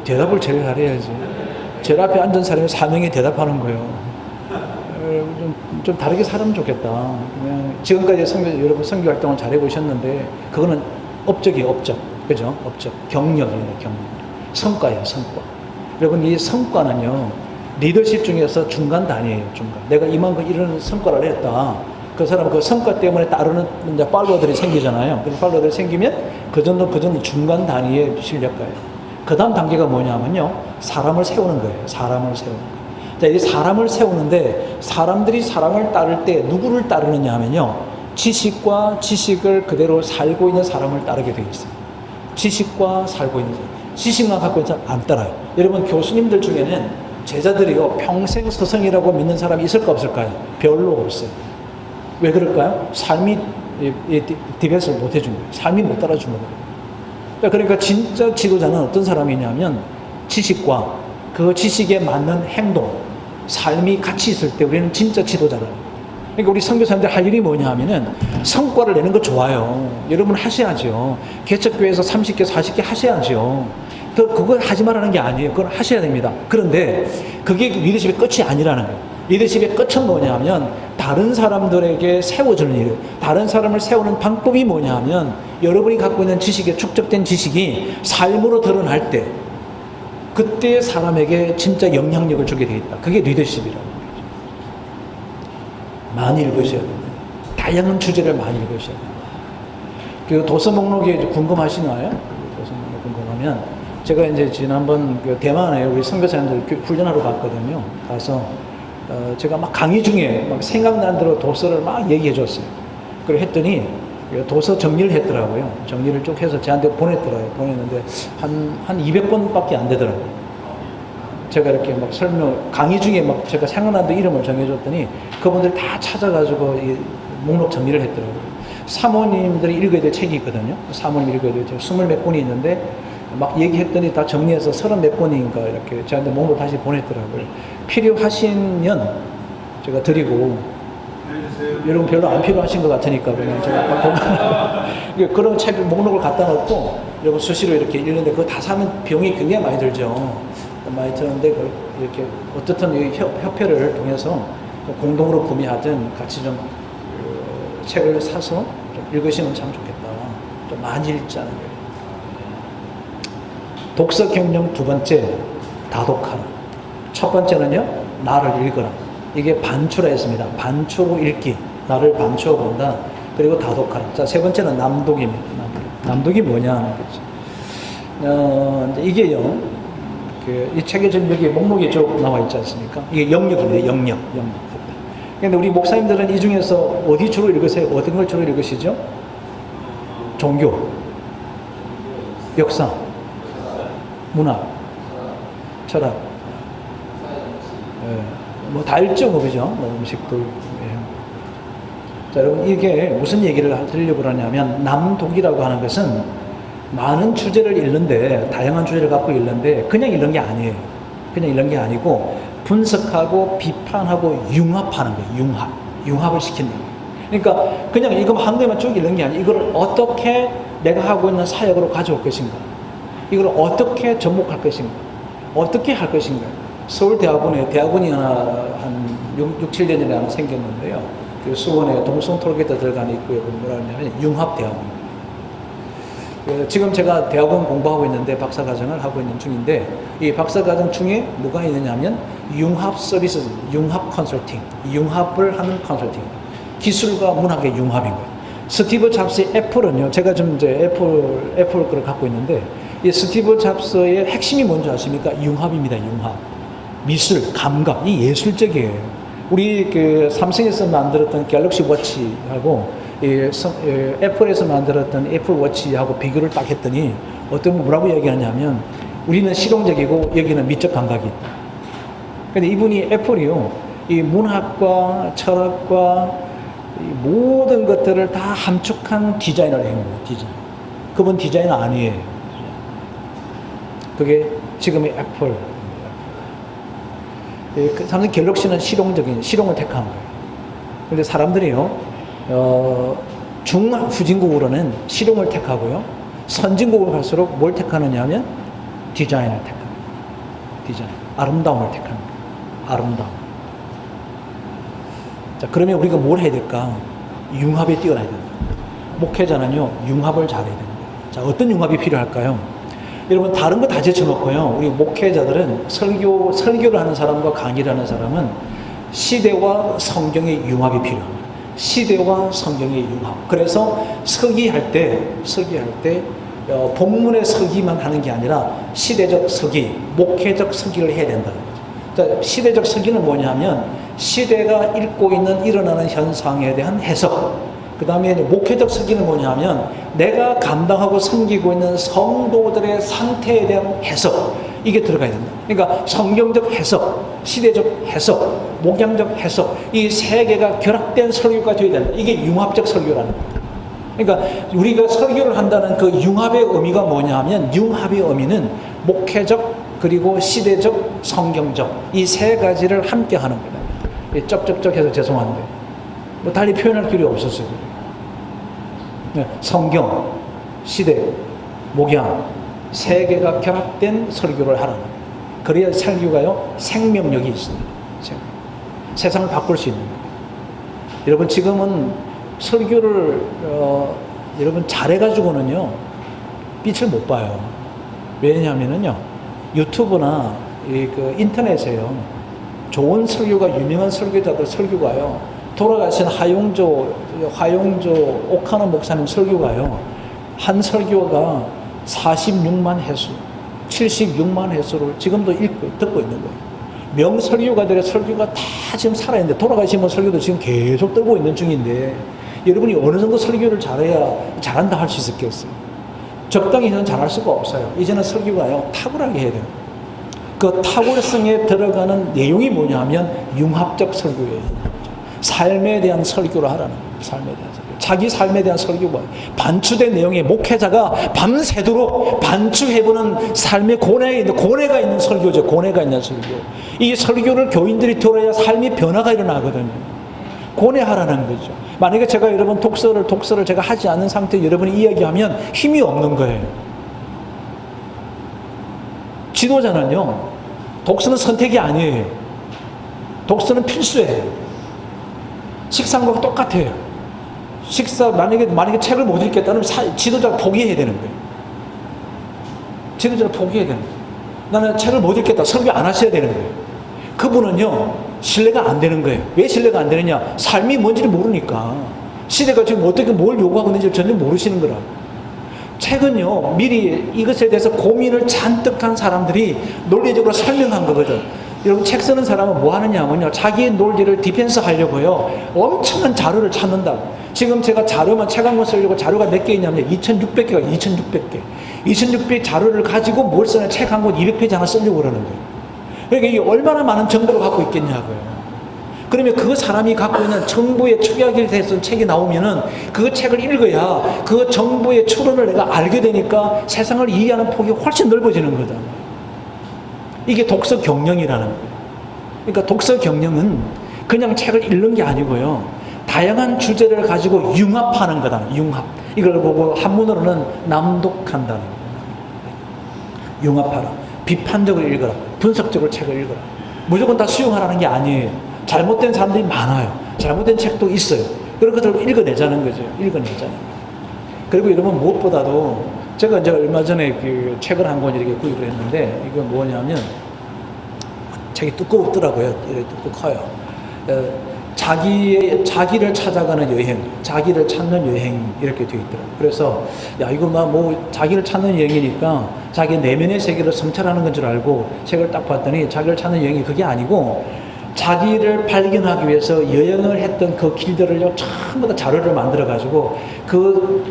대답을 제일 잘해야지. 제일 앞에 앉은 사람이 사명에 대답하는 거예요. 좀 다르게 살면 좋겠다. 그냥 지금까지 여러분 선교 활동을 잘 해보셨는데 그거는 업적이에요, 업적. 그죠? 업적. 경력입니다, 경력. 성과예요, 성과. 여러분, 이 성과는요, 리더십 중에서 중간 단위예요, 중간. 내가 이만큼 이런 성과를 했다. 그 사람 그 성과 때문에 따르는 이제 팔로워들이 생기잖아요. 그 팔로워들이 생기면 그 정도 중간 단위의 실력가예요. 그 다음 단계가 뭐냐면요, 사람을 세우는 거예요. 사람을 세우는 거예요. 자, 이 사람을 세우는데 사람들이 사람을 따를 때 누구를 따르느냐 하면요, 지식을 그대로 살고 있는 사람을 따르게 되어 있어요. 지식과 살고 있는 사람. 지식만 갖고 있는 사람 안 따라요. 여러분, 교수님들 중에는 제자들이요, 평생 스승이라고 믿는 사람이 있을까 없을까요? 별로 없어요. 왜 그럴까요? 삶이 디베이스를 못 해준 거예요. 삶이 못 따라준 거예요. 그러니까 진짜 지도자는 어떤 사람이냐면 지식과 그 지식에 맞는 행동, 삶이 같이 있을 때 우리는 진짜 지도자라는 거예요. 그러니까 우리 선교사님들 할 일이 뭐냐 하면은 성과를 내는 거 좋아요. 여러분 하셔야죠. 개척교회에서 30개, 40개 하셔야죠. 그걸 하지 말라는 게 아니에요. 그걸 하셔야 됩니다. 그런데 그게 리더십의 끝이 아니라는 거예요. 리더십의 끝은 뭐냐 하면 다른 사람들에게 세워주는 일, 다른 사람을 세우는 방법이 뭐냐 하면 여러분이 갖고 있는 지식에 축적된 지식이 삶으로 드러날 때 그때 사람에게 진짜 영향력을 주게 되겠다. 그게 리더십이라는 거죠. 많이 읽으셔야 됩니다. 다양한 주제를 많이 읽으셔야 됩니다. 그 도서 목록에 궁금하시나요? 도서 목록 궁금하면 제가 이제 지난번 그 대만에 우리 선교사님들 훈련하러 갔거든요. 가서 제가 막 강의 중에 막 생각나는 대로 도서를 막 얘기해 줬어요. 그걸 했더니 도서 정리를 했더라고요. 정리를 쭉 해서 저한테 보냈더라고요. 보냈는데 한 200번밖에 안 되더라고요. 제가 이렇게 막 강의 중에 막 제가 생각나는 대로 이름을 정해줬더니 그분들이 다 찾아가지고 이 목록 정리를 했더라고요. 사모님들이 읽어야 될 책이 있거든요. 사모님 읽어야 될 책 20몇 권이 있는데 막 얘기했더니 다 정리해서 30몇 권인가 이렇게 저한테 목록 다시 보냈더라고요. 필요하시면 제가 드리고, 여러분 별로 안 필요하신 것 같으니까 그냥 제가 그런 책 목록을 갖다 놓고 여러분 수시로 이렇게 읽는데 그거 다 사면 비용이 굉장히 많이 들죠. 많이 드는데 이렇게 어떻든 이 협회를 통해서 공동으로 구매하든 같이 좀 책을 사서 좀 읽으시면 참 좋겠다. 좀 많이 읽자는 거예요. 독서 경영 두 번째, 다독하라. 첫 번째는요, 나를 읽어라. 이게 반추라 했습니다. 반추로 읽기. 나를 반추어 본다. 그리고 다독하라. 자, 세 번째는 남독입니다. 남독이 뭐냐 하는 거죠. 이게요, 이 책에 지금 여기 목록이 쭉 나와 있지 않습니까? 이게 영역입니다. 영역. 근데 우리 목사님들은 이 중에서 어디 주로 읽으세요? 어떤 걸 주로 읽으시죠? 종교, 역사, 문학, 철학, 뭐 다 읽죠, 그죠? 뭐 음식도. 자, 여러분, 이게 무슨 얘기를 드리려고 그러냐면, 남독이라고 하는 것은 많은 주제를 읽는데, 다양한 주제를 갖고 읽는데, 그냥 읽는 게 아니에요. 그냥 읽는 게 아니고, 분석하고, 비판하고, 융합하는 거예요. 융합을 시키는 거예요. 그러니까, 그냥 이거만 한 개만 쭉 읽는 게 아니에요. 이걸 어떻게 내가 하고 있는 사역으로 가져올 것인가. 이걸 어떻게 접목할 것인가. 어떻게 할 것인가. 서울대학원이 하나 한 6, 7년 전에 하나 생겼는데요. 그 수원에 동성톨게이트 들어가는 있고요. 뭐라 하냐면 융합대학원입니다. 지금 제가 대학원 공부하고 있는데 박사과정을 하고 있는 중인데 이 박사과정 중에 뭐가 있느냐 하면 융합 서비스, 융합 컨설팅, 융합을 하는 컨설팅. 기술과 문학의 융합인 거예요. 스티브 잡스의 애플은요, 제가 좀 이제 애플 거를 갖고 있는데 이 스티브 잡스의 핵심이 뭔지 아십니까? 융합입니다, 융합. 미술, 감각, 이 예술적이에요. 우리 그 삼성에서 만들었던 갤럭시 워치하고 애플에서 만들었던 애플 워치하고 비교를 딱 했더니 어떤 분 뭐라고 얘기하냐면 우리는 실용적이고 여기는 미적 감각이 있다. 근데 이분이 애플이요, 이 문학과 철학과 이 모든 것들을 다 함축한 디자인을 한 거예요, 디자인. 그분 디자인 아니에요. 그게 지금의 애플. 삼성 갤럭시는 실용을 택한 거예요. 근데 사람들이요, 중후진국으로는 실용을 택하고요, 선진국으로 갈수록 뭘 택하느냐 하면 디자인을 택합니다. 디자인. 아름다움을 택합니다. 아름다움. 자, 그러면 우리가 뭘 해야 될까? 융합에 뛰어나야 됩니다. 목회자는요, 융합을 잘해야 됩니다. 자, 어떤 융합이 필요할까요? 여러분, 다른 거 다 제쳐놓고요, 우리 목회자들은 설교를 하는 사람과 강의를 하는 사람은 시대와 성경의 융합이 필요합니다. 시대와 성경의 융합. 그래서 설교할 때 본문의 설교만 하는 게 아니라 시대적 설교, 목회적 설교를 해야 된다는 거죠. 자, 시대적 설교는 뭐냐면 시대가 읽고 있는 일어나는 현상에 대한 해석. 그 다음에 목회적 설교는 뭐냐면 내가 감당하고 섬기고 있는 성도들의 상태에 대한 해석. 이게 들어가야 된다. 그러니까 성경적 해석, 시대적 해석, 목양적 해석, 이 세 개가 결합된 설교가 되어야 된다. 이게 융합적 설교라는 거예요. 그러니까 우리가 설교를 한다는 그 융합의 의미가 뭐냐 하면, 융합의 의미는 목회적 그리고 시대적, 성경적 이 세 가지를 함께 하는 거다. 쩍쩍쩍해서 죄송한데 뭐 달리 표현할 길이 없었어요. 성경, 시대, 목양 세 개가 결합된 설교를 하라는 거예요. 그래야 설교가요 생명력이 있습니다. 세상을 바꿀 수 있는 거예요. 여러분, 지금은 설교를 여러분 잘해가지고는요 빛을 못 봐요. 왜냐하면은요 유튜브나 그 인터넷에요 좋은 설교가, 유명한 설교자들 설교가요, 돌아가신 화용조 오카노 목사님 설교가요, 한 설교가 46만 회수, 76만 회수를 지금도 듣고 있는 거예요. 명설교가들의 설교가 다 지금 살아있는데, 돌아가신 분 설교도 지금 계속 들고 있는 중인데, 여러분이 어느 정도 설교를 잘해야 잘한다 할 수 있겠어요? 적당히 해서는 잘할 수가 없어요. 이제는 설교가요 탁월하게 해야 돼요. 그 탁월성에 들어가는 내용이 뭐냐 하면 융합적 설교예요. 삶에 대한 설교를 하라는 거예요. 삶에 대한 설교. 자기 삶에 대한 설교가 반추된 내용의 목회자가 밤새도록 반추해보는 삶의 고뇌가 있는 설교죠. 고뇌가 있는 설교. 이 설교를 교인들이 들어야 삶의 변화가 일어나거든요. 고뇌하라는 거죠. 만약에 제가 여러분 독서를 제가 하지 않는 상태에 여러분이 이야기하면 힘이 없는 거예요. 지도자는요, 독서는 선택이 아니에요. 독서는 필수예요. 식사과 똑같아요. 만약에 책을 못 읽겠다면 지도자가 포기해야 되는 거예요. 지도자가 포기해야 되는 거예요. 나는 책을 못 읽겠다. 설교 안 하셔야 되는 거예요. 그분은요, 신뢰가 안 되는 거예요. 왜 신뢰가 안 되느냐? 삶이 뭔지를 모르니까. 시대가 지금 어떻게 뭘 요구하고 있는지 전혀 모르시는 거라. 책은요, 미리 이것에 대해서 고민을 잔뜩 한 사람들이 논리적으로 설명한 거거든. 여러분, 책 쓰는 사람은 뭐 하느냐 하면요, 자기의 논리를 디펜스 하려고요 엄청난 자료를 찾는다고. 지금 제가 자료만 책 한 권 쓰려고 자료가 몇 개 있냐면 2600개가 2600개 자료를 가지고 뭘 쓰냐, 책 한 권 200페이지 하나 쓰려고 그러는 거예요. 그러니까 이게 얼마나 많은 정보를 갖고 있겠냐고요. 그러면 그 사람이 갖고 있는 정보의 축약에 대해서 책이 나오면은 그 책을 읽어야 그 정보의 추론을 내가 알게 되니까 세상을 이해하는 폭이 훨씬 넓어지는 거다. 이게 독서 경영이라는 거예요. 그러니까 독서 경영은 그냥 책을 읽는 게 아니고요, 다양한 주제를 가지고 융합하는 거다. 융합. 이걸 보고 한문으로는 낭독한다는 거예요. 융합하라. 비판적으로 읽어라. 분석적으로 책을 읽어라. 무조건 다 수용하라는 게 아니에요. 잘못된 사람들이 많아요. 잘못된 책도 있어요. 그런 것들을 읽어내자는 거죠. 읽어내자는 거예요. 그리고 여러분, 무엇보다도 제가 이제 얼마 전에 그 책을 한 권 이렇게 구입을 했는데, 이거 뭐냐면 책이 두껍더라고요. 이렇게 두껍고 커요. 자기를 찾아가는 여행, 자기를 찾는 여행 이렇게 되어 있더라고요. 그래서 야, 이거 뭐 자기를 찾는 여행이니까 자기 내면의 세계를 성찰하는 건 줄 알고 책을 딱 봤더니 자기를 찾는 여행이 그게 아니고, 자기를 발견하기 위해서 여행을 했던 그 길들을요 전부 다 자료를 만들어 가지고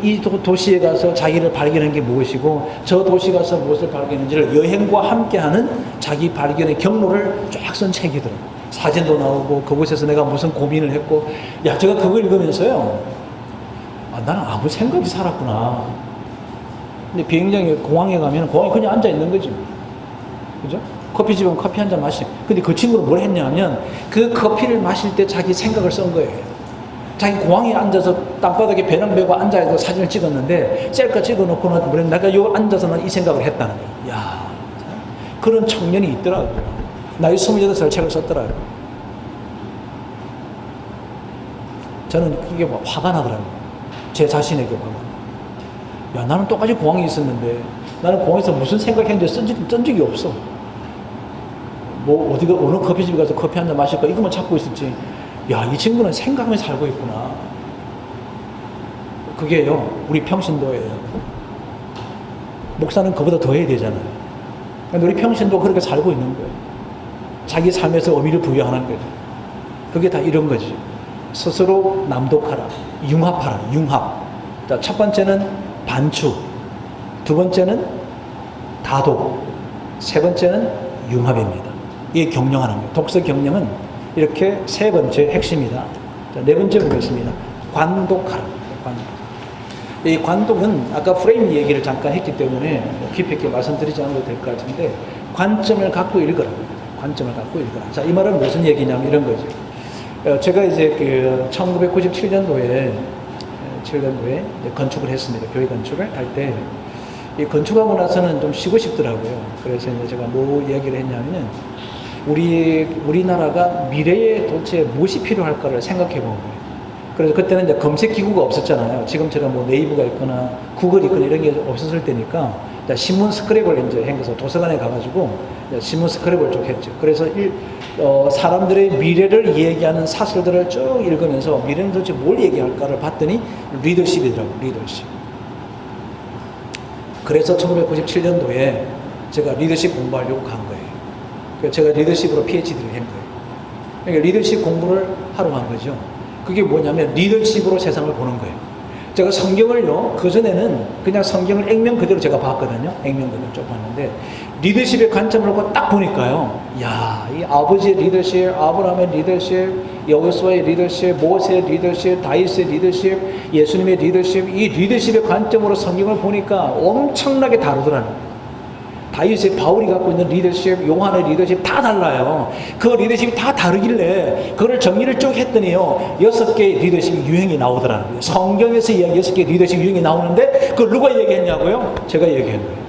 이 도시에 가서 자기를 발견한 게 무엇이고 저 도시 가서 무엇을 발견했는지를 여행과 함께하는 자기 발견의 경로를 쫙 쓴 책이더라고요. 사진도 나오고 그곳에서 내가 무슨 고민을 했고, 야, 제가 그걸 읽으면서요, 나는 아무 생각 없이 살았구나. 근데 비행장에 공항에 가면 공항에 그냥 앉아 있는 거지, 그죠? 커피집은 커피 한 잔 마시. 근데 그 친구는 뭘 했냐면 그 커피를 마실 때 자기 생각을 쓴 거예요. 자기 공항에 앉아서 땅바닥에 배낭 메고 앉아서 사진을 찍었는데 셀카 찍어놓고는 내가 요 앉아서는 이 생각을 했다는 거예요. 야, 그런 청년이 있더라고요. 나이 28살 책을 썼더라고요. 저는 이게 뭐 화가 나더라고요. 제 자신에게 화가 나. 야, 나는 똑같이 공항에 있었는데 나는 공항에서 무슨 생각했는지 쓴 적이 없어. 뭐 어디가 어느 커피집에 가서 커피 한 잔 마실까 이것만 찾고 있었지. 야, 이 친구는 생각하면서 살고 있구나. 그게요, 우리 평신도예요. 목사는 그보다 더 해야 되잖아요. 우리 평신도 그렇게 살고 있는 거예요. 자기 삶에서 의미를 부여하는 거죠. 그게 다 이런 거지. 스스로 남독하라, 융합하라, 융합. 자, 첫 번째는 반추, 두 번째는 다독, 세 번째는 융합입니다. 이게 경영하는 거예요. 독서 경영은 이렇게 세 번째 핵심이다. 자, 네 번째 보겠습니다. 관독하라. 관독. 이 관독은 아까 프레임 얘기를 잠깐 했기 때문에 깊이 있게 말씀드리지 않아도 될 것 같은데, 관점을 갖고 읽어라. 관점을 갖고 읽어라. 자, 이 말은 무슨 얘기냐면 이런 거죠. 제가 이제 그 1997년도에 건축을 했습니다. 교회 건축을 할 때, 이 건축하고 나서는 좀 쉬고 싶더라고요. 그래서 이제 제가 뭐 얘기를 했냐면은, 우리나라가 미래에 도대체 무엇이 필요할까를 생각해 본 거예요. 그래서 그때는 이제 검색 기구가 없었잖아요. 지금처럼 뭐 네이버가 있거나 구글이 있거나 이런 게 없었을 때니까, 신문 스크랩을 이제 행해서 도서관에 가가지고 신문 스크랩을 쭉 했죠. 그래서 사람들의 미래를 얘기하는 사설들을 쭉 읽으면서 미래는 도대체 뭘 얘기할까를 봤더니 리더십이더라고요. 리더십. 그래서 1997년도에 제가 리더십 공부하려고 간 거예요. 그래서 제가 리더십으로 PhD를 한 거예요. 그러니까 리더십 공부를 하러 간 거죠. 그게 뭐냐면 리더십으로 세상을 보는 거예요. 제가 성경을요, 그전에는 그냥 성경을 액면 그대로 제가 봤거든요. 액면 그대로 쭉 봤는데, 리더십의 관점을 놓고 딱 보니까요, 야, 이 아버지의 리더십, 아브라함의 리더십, 여호수아의 리더십, 모세의 리더십, 다윗의 리더십, 예수님의 리더십, 이 리더십의 관점으로 성경을 보니까 엄청나게 다르더라는 거예요. 다윗의 바울이 갖고 있는 리더십, 요한의 리더십 다 달라요. 그 리더십이 다 다르길래 그걸 정리를 쭉 했더니요, 6개의 리더십 유형이 나오더라는 거예요. 성경에서 이야기 6개의 리더십 유형이 나오는데 그걸 누가 얘기했냐고요? 제가 얘기한 거예요.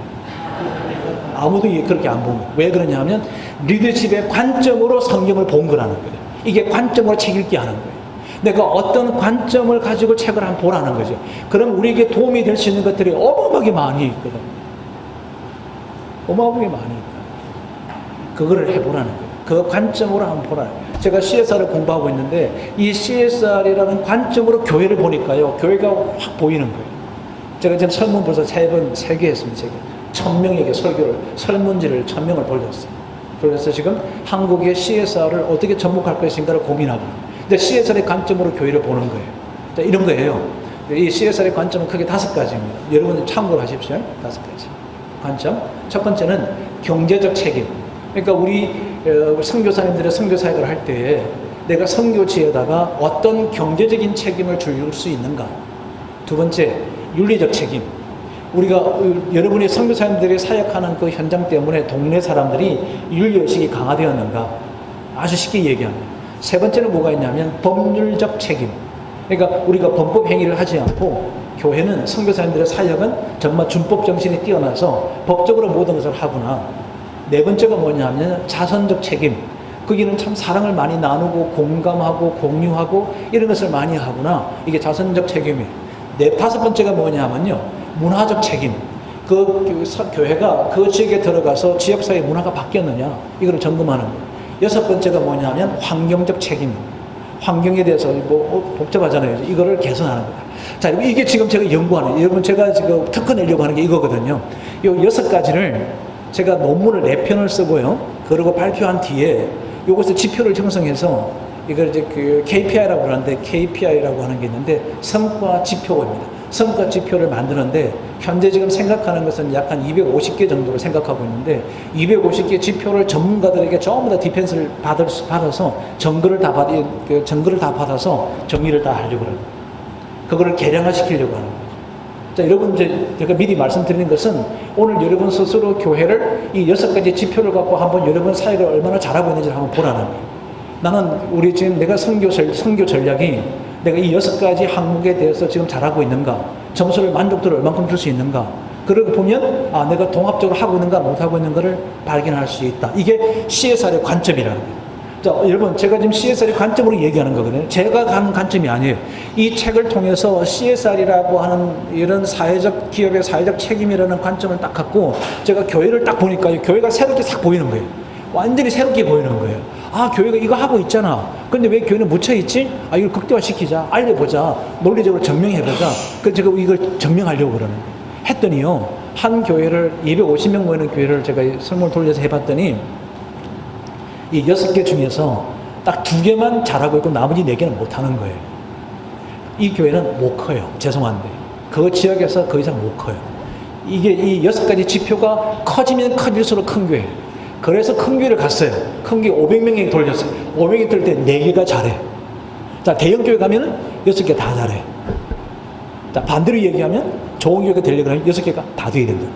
아무도 그렇게 안 본 거예요. 왜 그러냐면 리더십의 관점으로 성경을 본 거라는 거예요. 이게 관점으로 책 읽기 하는 거예요. 내가 어떤 관점을 가지고 책을 한번 보라는 거죠. 그럼 우리에게 도움이 될 수 있는 것들이 어마어마하게 많이 있거든요. 어마어마하게 많이 있다. 그거를 해보라는 거예요. 그 관점으로 한번 보라. 제가 CSR을 공부하고 있는데 이 CSR이라는 관점으로 교회를 보니까요, 교회가 확 보이는 거예요. 제가 지금 설문 벌써 3개 했습니다. 1000명에게 설문지를 1000명을 돌렸어요. 그래서 지금 한국의 CSR을 어떻게 접목할 것인가를 고민하고, 근데 CSR의 관점으로 교회를 보는 거예요. 자, 이런 거예요. 이 CSR의 관점은 크게 5가지입니다. 여러분 참고를 하십시오. 5가지. 관점. 첫 번째는 경제적 책임. 그러니까 우리 선교사님들의 선교 사역을 할 때 내가 선교지에다가 어떤 경제적인 책임을 줄 수 있는가. 두 번째, 윤리적 책임. 우리가 여러분이 선교사님들이 사역하는 그 현장 때문에 동네 사람들이 윤리의식이 강화되었는가. 아주 쉽게 얘기합니다. 세 번째는 뭐가 있냐면 법률적 책임. 그러니까 우리가 범법 행위를 하지 않고, 교회는 선교사님들의 사역은 정말 준법 정신이 뛰어나서 법적으로 모든 것을 하구나. 네 번째가 뭐냐면 자선적 책임. 거기는 참 사랑을 많이 나누고 공감하고 공유하고 이런 것을 많이 하구나. 이게 자선적 책임이에요. 다섯 번째가 뭐냐면요, 문화적 책임. 교회가 그 지역에 들어가서 지역사회 문화가 바뀌었느냐, 이걸 점검하는 거예요. 여섯 번째가 뭐냐면 환경적 책임. 환경에 대해서 복잡하잖아요. 이거를 개선하는 거다. 자, 이게 지금 제가 연구하는, 여러분 제가 지금 특허 내려고 하는 게 이거거든요. 이 6가지를 제가 논문을 4편을 쓰고요. 그리고 발표한 뒤에 요것을 지표를 형성해서 이걸 이제 그 KPI라고 하는데, KPI라고 하는 게 있는데 성과 지표입니다. 성과 지표를 만드는데 현재 지금 생각하는 것은 약 한 250개 정도로 생각하고 있는데, 250개 지표를 전문가들에게 전부 다 디펜스를 받아서 정글을 다 받아서 정리를 다 하려고 그래요. 그거를 개량화시키려고 하는 거예요. 자, 여러분, 이제 제가 미리 말씀드리는 것은 오늘 여러분 스스로 교회를 이 6가지 지표를 갖고 한번 여러분 사역을 얼마나 잘하고 있는지를 한번 보라는 거예요. 나는 우리 지금 내가 선교 전략이 내가 이 6가지 항목에 대해서 지금 잘하고 있는가, 점수를 만족도를 얼만큼 줄 수 있는가, 그러고 보면 아, 내가 동합적으로 하고 있는가 못하고 있는가를 발견할 수 있다. 이게 CSR의 관점이라는 거예요. 자, 여러분, 제가 지금 CSR의 관점으로 얘기하는 거거든요. 제가 가는 관점이 아니에요. 이 책을 통해서 CSR이라고 하는 이런 사회적, 기업의 사회적 책임이라는 관점을 딱 갖고 제가 교회를 딱 보니까 교회가 새롭게 싹 보이는 거예요. 완전히 새롭게 보이는 거예요. 아, 교회가 이거 하고 있잖아. 근데 왜 교회는 묻혀있지? 아, 이걸 극대화시키자. 알려보자. 논리적으로 증명해보자. 그래서 제가 이걸 증명하려고 그러는 거예요. 했더니요, 한 교회를, 250명 모이는 교회를 제가 설문을 돌려서 해봤더니 이 6개 중에서 딱 2개만 잘하고 있고 나머지 4개는 못하는 거예요. 이 교회는 못 커요. 죄송한데. 그 지역에서 더 이상 못 커요. 이게 이 6가지 지표가 커지면 커질수록 큰 교회예요. 그래서 큰 교회를 갔어요. 큰 교회 500명이 돌렸어요. 500명이 돌 때 4개가 잘해. 자, 대형 교회 가면은 6개 다 잘해. 자, 반대로 얘기하면 좋은 교회가 되려고 하면 6개가 다 돼야 된다.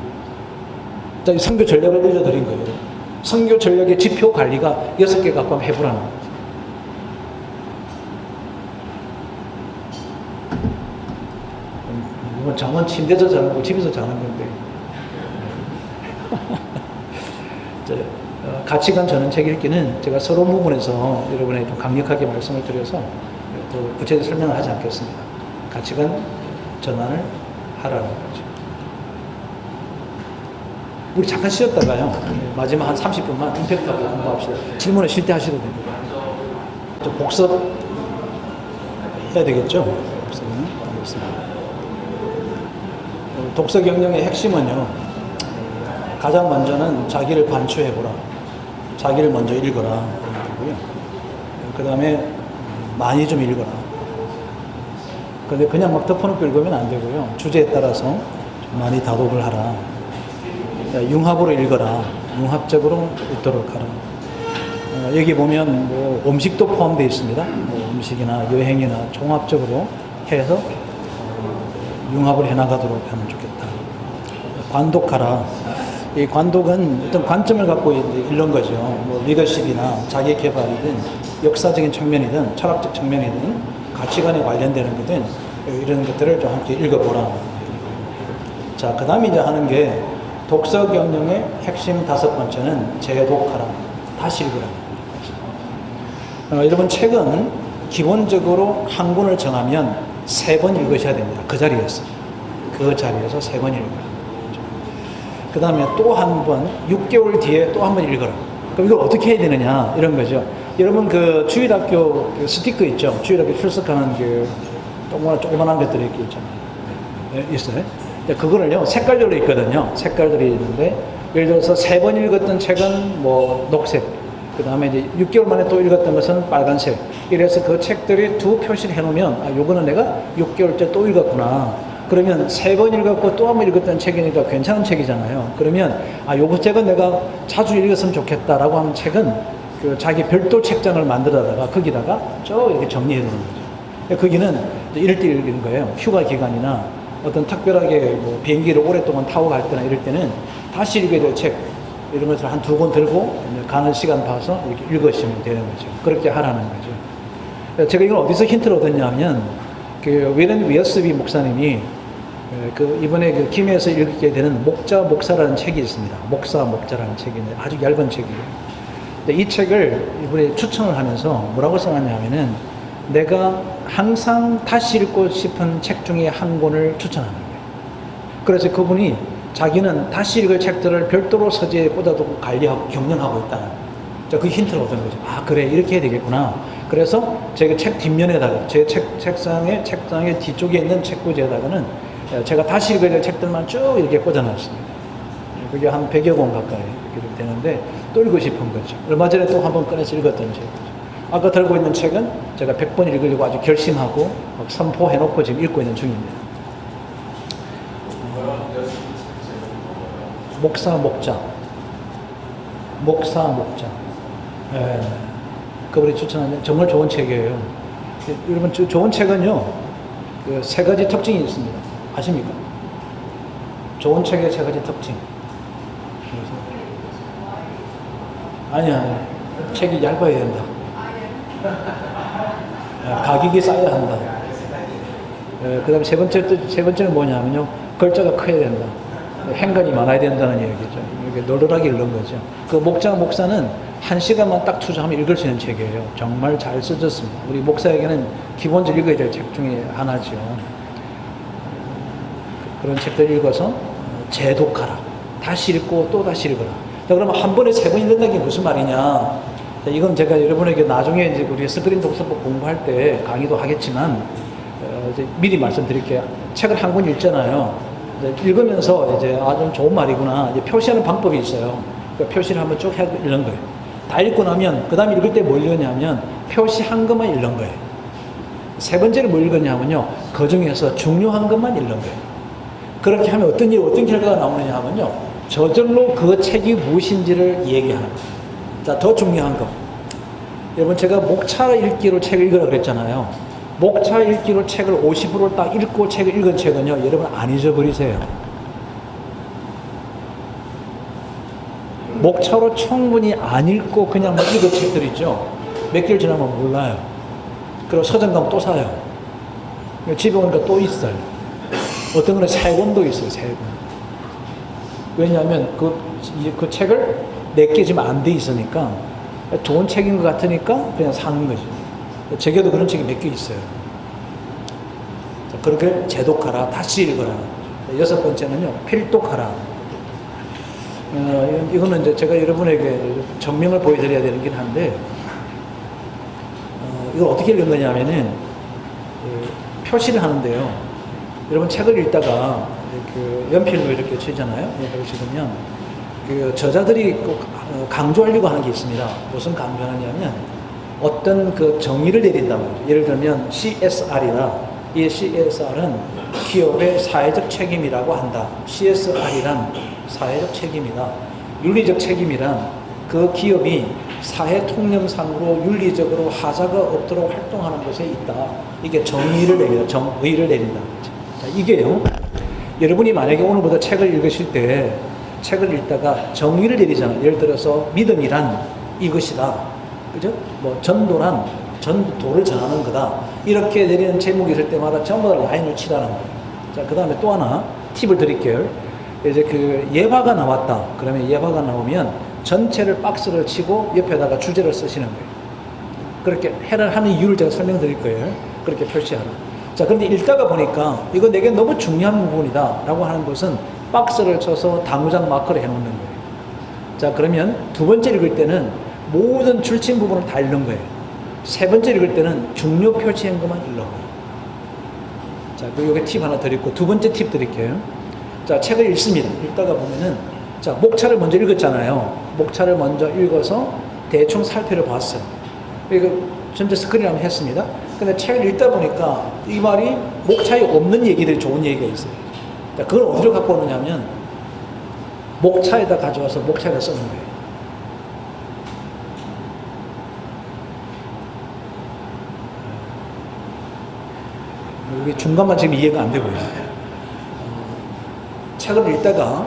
자, 이 선교 전략을 알려드린 거예요. 선교 전략의 지표 관리가 6개 갖고 한번 해보라는 거죠. 이건 잠은 침대에서 자는 거, 집에서 자는 건데. 가치관 전환 책 읽기는 제가 서론 부분에서 여러분에게 좀 강력하게 말씀을 드려서 더 구체적인 설명을 하지 않겠습니다. 가치관 전환을 하라는 거죠. 우리 잠깐 쉬었다가요. 마지막 한 30분만 임팩트하고 공부합시다. 질문을 쉴 때 하셔도 됩니다. 좀 복습 해야 되겠죠? 복습은 하겠습니다. 독서 경영의 핵심은요. 가장 먼저는 자기를 관초해보라. 자기를 먼저 읽어라. 그런 거고요. 그 다음에 많이 좀 읽어라. 근데 그냥 막 덮어놓고 읽으면 안 되고요. 주제에 따라서 좀 많이 다독을 하라. 융합으로 읽어라. 융합적으로 읽도록 하라. 여기 보면 뭐 음식도 포함되어 있습니다. 뭐 음식이나 여행이나 종합적으로 해서 융합을 해나가도록 하면 좋겠다. 관독하라. 이 관독은 어떤 관점을 갖고 읽는 거죠. 뭐 리더십이나 자기 개발이든 역사적인 측면이든 철학적 측면이든 가치관에 관련되는 거든 이런 것들을 좀 함께 읽어보라. 자, 그 다음에 이제 하는 게 독서 경영의 핵심 5번째는 재독하라. 다시 읽으라. 여러분, 책은 기본적으로 한 권을 정하면 3번 읽으셔야 됩니다. 그 자리에서. 그 자리에서 3번 읽어라. 그 다음에 또 한 번, 6개월 뒤에 또 한 번 읽어라. 그럼 이걸 어떻게 해야 되느냐, 이런 거죠. 여러분, 그 주일학교 그 스티커 있죠? 주일학교 출석하는 그 조그만한 것들이 이렇게 있잖아요. 네, 있어요. 그거를요, 색깔별로 있거든요. 색깔들이 있는데, 예를 들어서 3번 읽었던 책은 뭐 녹색, 그 다음에 이제 6개월 만에 또 읽었던 것은 빨간색. 이래서 그 책들이 2 표시를 해놓으면, 아, 요거는 내가 6개월째 또 읽었구나. 그러면 3번 읽었고 또 한 번 읽었던 책이니까 괜찮은 책이잖아요. 그러면 아, 요거 책은 내가 자주 읽었으면 좋겠다라고 하는 책은 그 자기 별도 책장을 만들어다가 거기다가 쭉 이렇게 정리해 두는 거죠. 거기는 이럴 때 읽는 거예요. 휴가 기간이나 어떤 특별하게 뭐 비행기를 오랫동안 타고 갈 때나 이럴 때는 다시 읽어야 될 책 이런 것을 한 2권 들고 가는 시간 봐서 이렇게 읽으시면 되는 거죠. 그렇게 하라는 거죠. 제가 이걸 어디서 힌트를 얻었냐 하면 그 웨런 위어스비 목사님이 그 이번에 그 김해에서 읽게 되는 목자라는 책이 있습니다. 목자라는 책인데 아주 얇은 책이에요. 근데 이 책을 이번에 추천을 하면서 뭐라고 써놨냐면은 내가 항상 다시 읽고 싶은 책 중에 한 권을 추천하는 거예요. 그래서 그분이 자기는 다시 읽을 책들을 별도로 서재에 꽂아두고 관리하고 경영하고 있다는 거예요. 그 힌트를 얻은 거죠. 아, 그래, 이렇게 해야 되겠구나. 그래서 제가 책 뒷면에다가 제 책상의 뒤쪽에 있는 책꽂이에다가는 제가 다시 읽어야 될 책들만 쭉 이렇게 꽂아놨습니다. 그게 한 100여 권 가까이 이렇게 되는데 또 읽고 싶은 거죠. 얼마 전에 또 한 번 꺼내서 읽었던 책. 아까 들고 있는 책은 제가 100번 읽으려고 아주 결심하고 막 선포해놓고 지금 읽고 있는 중입니다. 목자. 그분이 추천하는 정말 좋은 책이에요. 여러분, 좋은 책은요, 그 3가지 특징이 있습니다. 아십니까? 좋은 책의 세 가지 특징. 아니야, 책이 얇아야 된다. 가격이 싸야 한다. 그 다음에 세 번째는 뭐냐면요, 글자가 커야 된다. 행간이 많아야 된다는 얘기죠. 이렇게 널널하게 읽는 거죠. 그 목사는 1시간만 딱 투자하면 읽을 수 있는 책이에요. 정말 잘 써졌습니다. 우리 목사에게는 기본적으로 읽어야 될 책 중에 하나죠. 그런 책들 읽어서 재독하라. 다시 읽고 또 다시 읽어라. 자, 그러면 한 번에 3번 읽는다는 게 무슨 말이냐? 자, 이건 제가 여러분에게 나중에 이제 우리 스크린 독서법 공부할 때 강의도 하겠지만, 이제 미리 말씀드릴게요. 책을 한 권 읽잖아요. 읽으면서 이제 좀 좋은 말이구나. 이제 표시하는 방법이 있어요. 그 표시를 한번 쭉 읽는 거예요. 다 읽고 나면 그 다음에 읽을 때 뭐 읽었냐면 표시한 것만 읽는 거예요. 세 번째는 뭐 읽었냐면요, 그 중에서 중요한 것만 읽는 거예요. 그렇게 하면 어떤 결과가 나오느냐 하면요, 저절로 그 책이 무엇인지를 얘기하는 거예요. 자, 더 중요한 거. 여러분, 제가 목차 읽기로 책을 읽으라고 그랬잖아요. 목차 읽기로 책을 50%를 딱 읽고 책을 읽은 책은요, 여러분 안 잊어버리세요. 목차로 충분히 안 읽고 그냥 막 읽은 책들 있죠. 몇 개월 지나면 몰라요. 그리고 서점 가면 또 사요. 집에 오니까 또 있어요. 어떤 거는 세 권도 있어요, 세 권. 왜냐하면 그 책을 내게 지금 안 돼 있으니까 좋은 책인 것 같으니까 그냥 사는 거죠. 제게도 그런 책이 몇 개 있어요. 그렇게 재독하라, 다시 읽어라. 여섯 번째는요, 필독하라. 이거는 이제 제가 여러분에게 정명을 보여드려야 되긴 한데, 이걸 어떻게 읽는 거냐면은, 표시를 하는데요. 여러분 책을 읽다가 그 연필로 이렇게 치잖아요. 이렇게 치면 그 저자들이 꼭 강조하려고 하는 게 있습니다. 무슨 강조하냐면 어떤 그 정의를 내린단 말이에요. 예를 들면 CSR이라, 이 CSR은 기업의 사회적 책임이라고 한다. CSR이란 사회적 책임이다. 윤리적 책임이란 그 기업이 사회 통념상으로 윤리적으로 하자가 없도록 활동하는 것에 있다. 이게 정의를 내린다. 정의를 내린다는 거죠. 자, 이게요, 여러분이 만약에 오늘부터 책을 읽으실 때 책을 읽다가 정의를 내리잖아요. 예를 들어서 믿음이란 이것이다. 그죠? 뭐 전도란 도를 전하는 거다. 이렇게 내리는 제목이 있을 때마다 전부 다 라인을 치라는 거예요. 자, 그 다음에 또 하나 팁을 드릴게요. 이제 그 예화가 나왔다. 그러면 예화가 나오면 전체를 박스를 치고 옆에다가 주제를 쓰시는 거예요. 그렇게 하는 이유를 제가 설명드릴 거예요. 그렇게 표시하라. 자, 그런데 읽다가 보니까 이거 내게 너무 중요한 부분이다 라고 하는 것은 박스를 쳐서 다무장 마크를 해놓는 거예요. 자, 그러면 두 번째 읽을 때는 모든 줄친 부분을 다 읽는 거예요. 세 번째 읽을 때는 중요 표시한 것만 읽는 거예요. 자, 그리고 여기 팁 하나 드리고 두 번째 팁 드릴게요. 자, 책을 읽습니다. 읽다가 보면은, 자, 목차를 먼저 읽었잖아요. 목차를 먼저 읽어서 대충 살펴를 봤어요. 이거 전체 스크린 한번 했습니다. 근데 책을 읽다 보니까 이 말이 목차에 없는 얘기들이 좋은 얘기가 있어요. 자, 그걸 어디로 갖고 오느냐면 목차에다 가져와서 목차에다 쓰는 거예요. 여기 중간만 지금 이해가 안 되고 있어요. 책을 읽다가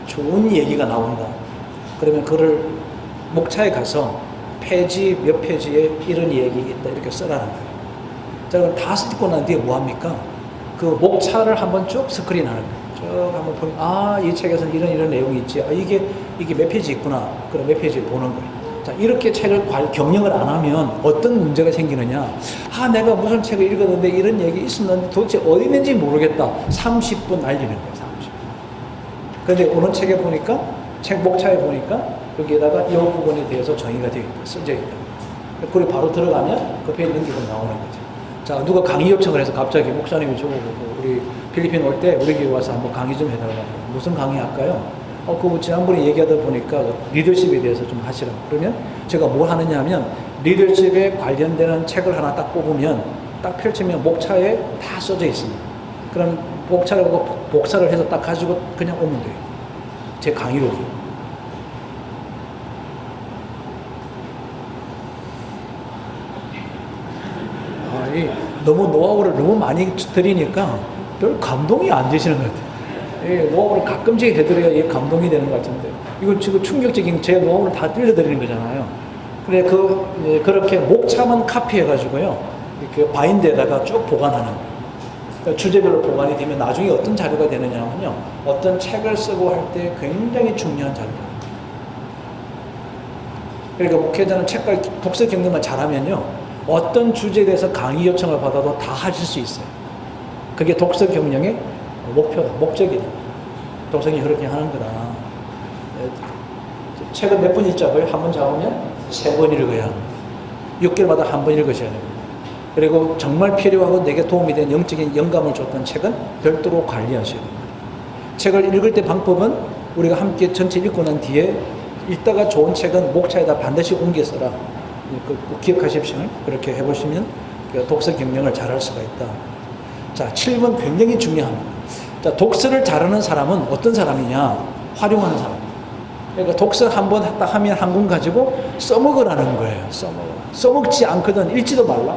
좋은 얘기가 나온다. 그러면 그걸 목차에 가서 페이지 몇 페이지에 이런 얘기 있다 이렇게 써라는 거예요. 자, 그럼 다 읽고 난 뒤에 뭐 합니까? 그 목차를 한번 쭉 스크린하는 거예요. 쭉 한번 보면, 아, 이 책에서는 이런 내용이 있지. 아, 이게 몇 페이지 있구나. 그럼 몇 페이지 보는 거예요. 자, 이렇게 책을 경영을 안 하면 어떤 문제가 생기느냐. 아, 내가 무슨 책을 읽었는데 이런 얘기 있었는데 도대체 어디 있는지 모르겠다. 30분 날리는 거예요, 30분. 그런데 오늘 책에 보니까, 책 목차에 보니까 여기에다가 이 부분에 대해서 정의가 되어 있다. 써져 있다. 그리고 바로 들어가면 그 페이지 넘기고 나오는 거죠. 자, 누가 강의 요청을 해서 갑자기 목사님이 저보고 우리 필리핀 올 때 우리 교회 와서 한번 강의 좀 해달라고. 무슨 강의 할까요? 그거 지난번에 얘기하다 보니까 리더십에 대해서 좀 하시라고. 그러면 제가 뭘 하느냐 하면 리더십에 관련되는 책을 하나 딱 뽑으면 딱 펼치면 목차에 다 써져 있습니다. 그럼 목차를 보고 복사를 해서 딱 가지고 그냥 오면 돼요. 제 강의록이. 너무 노하우를 너무 많이 드리니까 별 감동이 안 되시는 것 같아요. 예, 노하우를 가끔씩 해드려야 이게 감동이 되는 것 같은데 이거 지금 충격적인 제 노하우를 다 들려드리는 거잖아요. 근데 그렇게 목차만 카피해가지고요 이렇게 바인드에다가 쭉 보관하는 거예요. 그러니까 주제별로 보관이 되면 나중에 어떤 자료가 되느냐면요 어떤 책을 쓰고 할 때 굉장히 중요한 자료가 돼요. 그러니까 목회자는 책과 독서 경력만 잘하면요 어떤 주제에 대해서 강의 요청을 받아도 다 하실 수 있어요. 그게 독서 경영의 목표다, 목적이다. 독서경이 그렇게 하는 거다. 책을 몇 번 읽자고요? 한 번 잡으면 3번 읽어야 합니다. 6개월마다 한 번 읽으셔야 됩니다. 그리고 정말 필요하고 내게 도움이 된 영적인 영감을 줬던 책은 별도로 관리하셔야 됩니다. 책을 읽을 때 방법은 우리가 함께 전체 읽고 난 뒤에 읽다가 좋은 책은 목차에다 반드시 옮겨 써라. 꼭 기억하십시오. 그렇게 해보시면 독서 경영을 잘할 수가 있다. 자, 7번 굉장히 중요합니다. 자, 독서를 잘하는 사람은 어떤 사람이냐? 활용하는 사람. 그러니까 독서 한 번 딱 하면 한 권 가지고 써먹으라는 거예요. 써먹지 않거든 읽지도 말라.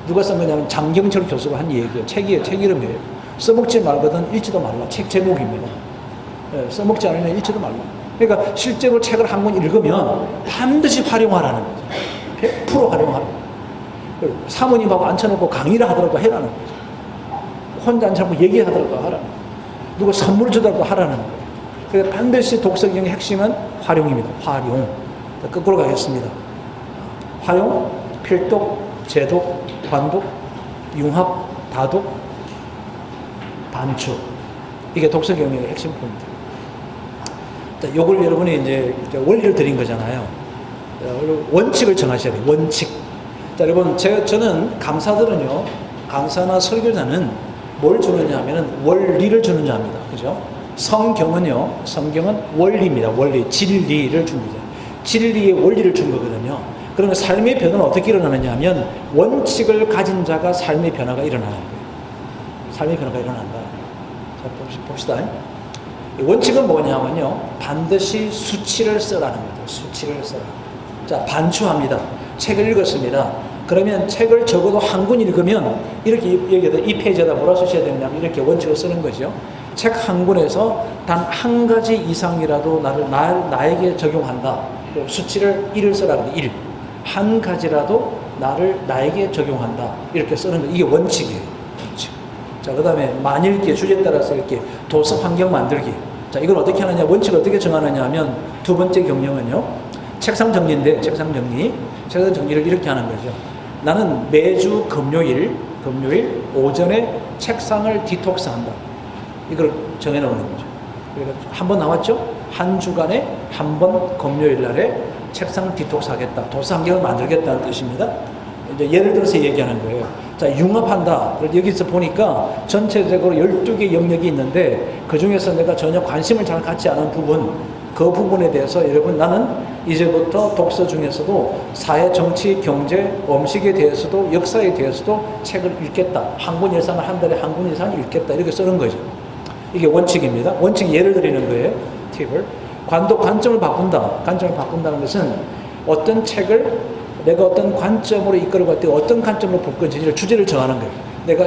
누가 쓴 거냐면 장경철 교수가 한 얘기예요. 책 이름이에요. 써먹지 말거든 읽지도 말라. 책 제목입니다. 써먹지 않으면 읽지도 말라. 그러니까 실제로 책을 한 권 읽으면 반드시 활용하라는 거죠. 100% 활용하라. 사모님하고 앉혀놓고 강의를 하더라도 해라는 거죠. 혼자 앉혀놓고 얘기하더라도 하라는 거예요. 누가 선물을 주더라도 하라는 거예요. 그래서 반드시 독서경의 핵심은 활용입니다. 활용. 거꾸로 가겠습니다. 활용, 필독, 재독, 관독, 융합, 다독, 반추. 이게 독서경영의 핵심 포인트예요. 자, 요걸 여러분이 이제 원리를 드린 거잖아요. 원칙을 정하셔야 돼요. 원칙. 자, 여러분, 저는 강사들은요, 강사나 설교자는 뭘 주느냐 하면은 원리를 주느냐 합니다. 그죠? 성경은 원리입니다. 원리. 진리를 준 거죠. 진리의 원리를 준 거거든요. 그러면 삶의 변화는 어떻게 일어나느냐 하면 원칙을 가진 자가 삶의 변화가 일어나는 거예요. 삶의 변화가 일어난다. 자, 봅시다. 원칙은 뭐냐면요. 반드시 수치를 써라는 거죠. 수치를 써라. 자, 반추합니다. 책을 읽었습니다. 그러면 책을 적어도 한 권 읽으면 이렇게 여기다 이 페이지에다 뭐라 쓰셔야 되느냐면 이렇게 원칙을 쓰는 거죠. 책 한 권에서 단 한 가지 이상이라도 나에게 적용한다. 수치를 1을 써라. 1. 한 가지라도 나에게 적용한다. 이렇게 쓰는 거. 이게 원칙이에요. 원칙. 자, 그 다음에 만읽기, 주제에 따라서 이렇게 도서 환경 만들기. 자, 이걸 어떻게 하느냐, 원칙을 어떻게 정하느냐 하면 두 번째 경영은요, 책상 정리인데, 책상 정리를 이렇게 하는 거죠. 나는 매주 금요일 오전에 책상을 디톡스 한다. 이걸 정해놓는 거죠. 그러니까 한 번 나왔죠? 한 주간에 한 번 금요일 날에 책상 디톡스 하겠다. 도서 환경을 만들겠다는 뜻입니다. 이제 예를 들어서 얘기하는 거예요. 자, 융합한다. 여기서 보니까 전체적으로 12개 영역이 있는데 그 중에서 내가 전혀 관심을 잘 갖지 않은 부분, 그 부분에 대해서 여러분 나는 이제부터 독서 중에서도 사회, 정치, 경제, 음식에 대해서도 역사에 대해서도 책을 읽겠다. 한 권 이상을 한 달에 한 권 이상 읽겠다. 이렇게 쓰는 거죠. 이게 원칙입니다. 원칙 예를 드리는 거예요. 팁을. 관점을 바꾼다. 관점을 바꾼다는 것은 어떤 책을 내가 어떤 관점으로 이끌어갈 때 어떤 관점으로 볼 건지를 주제를 정하는 거예요. 내가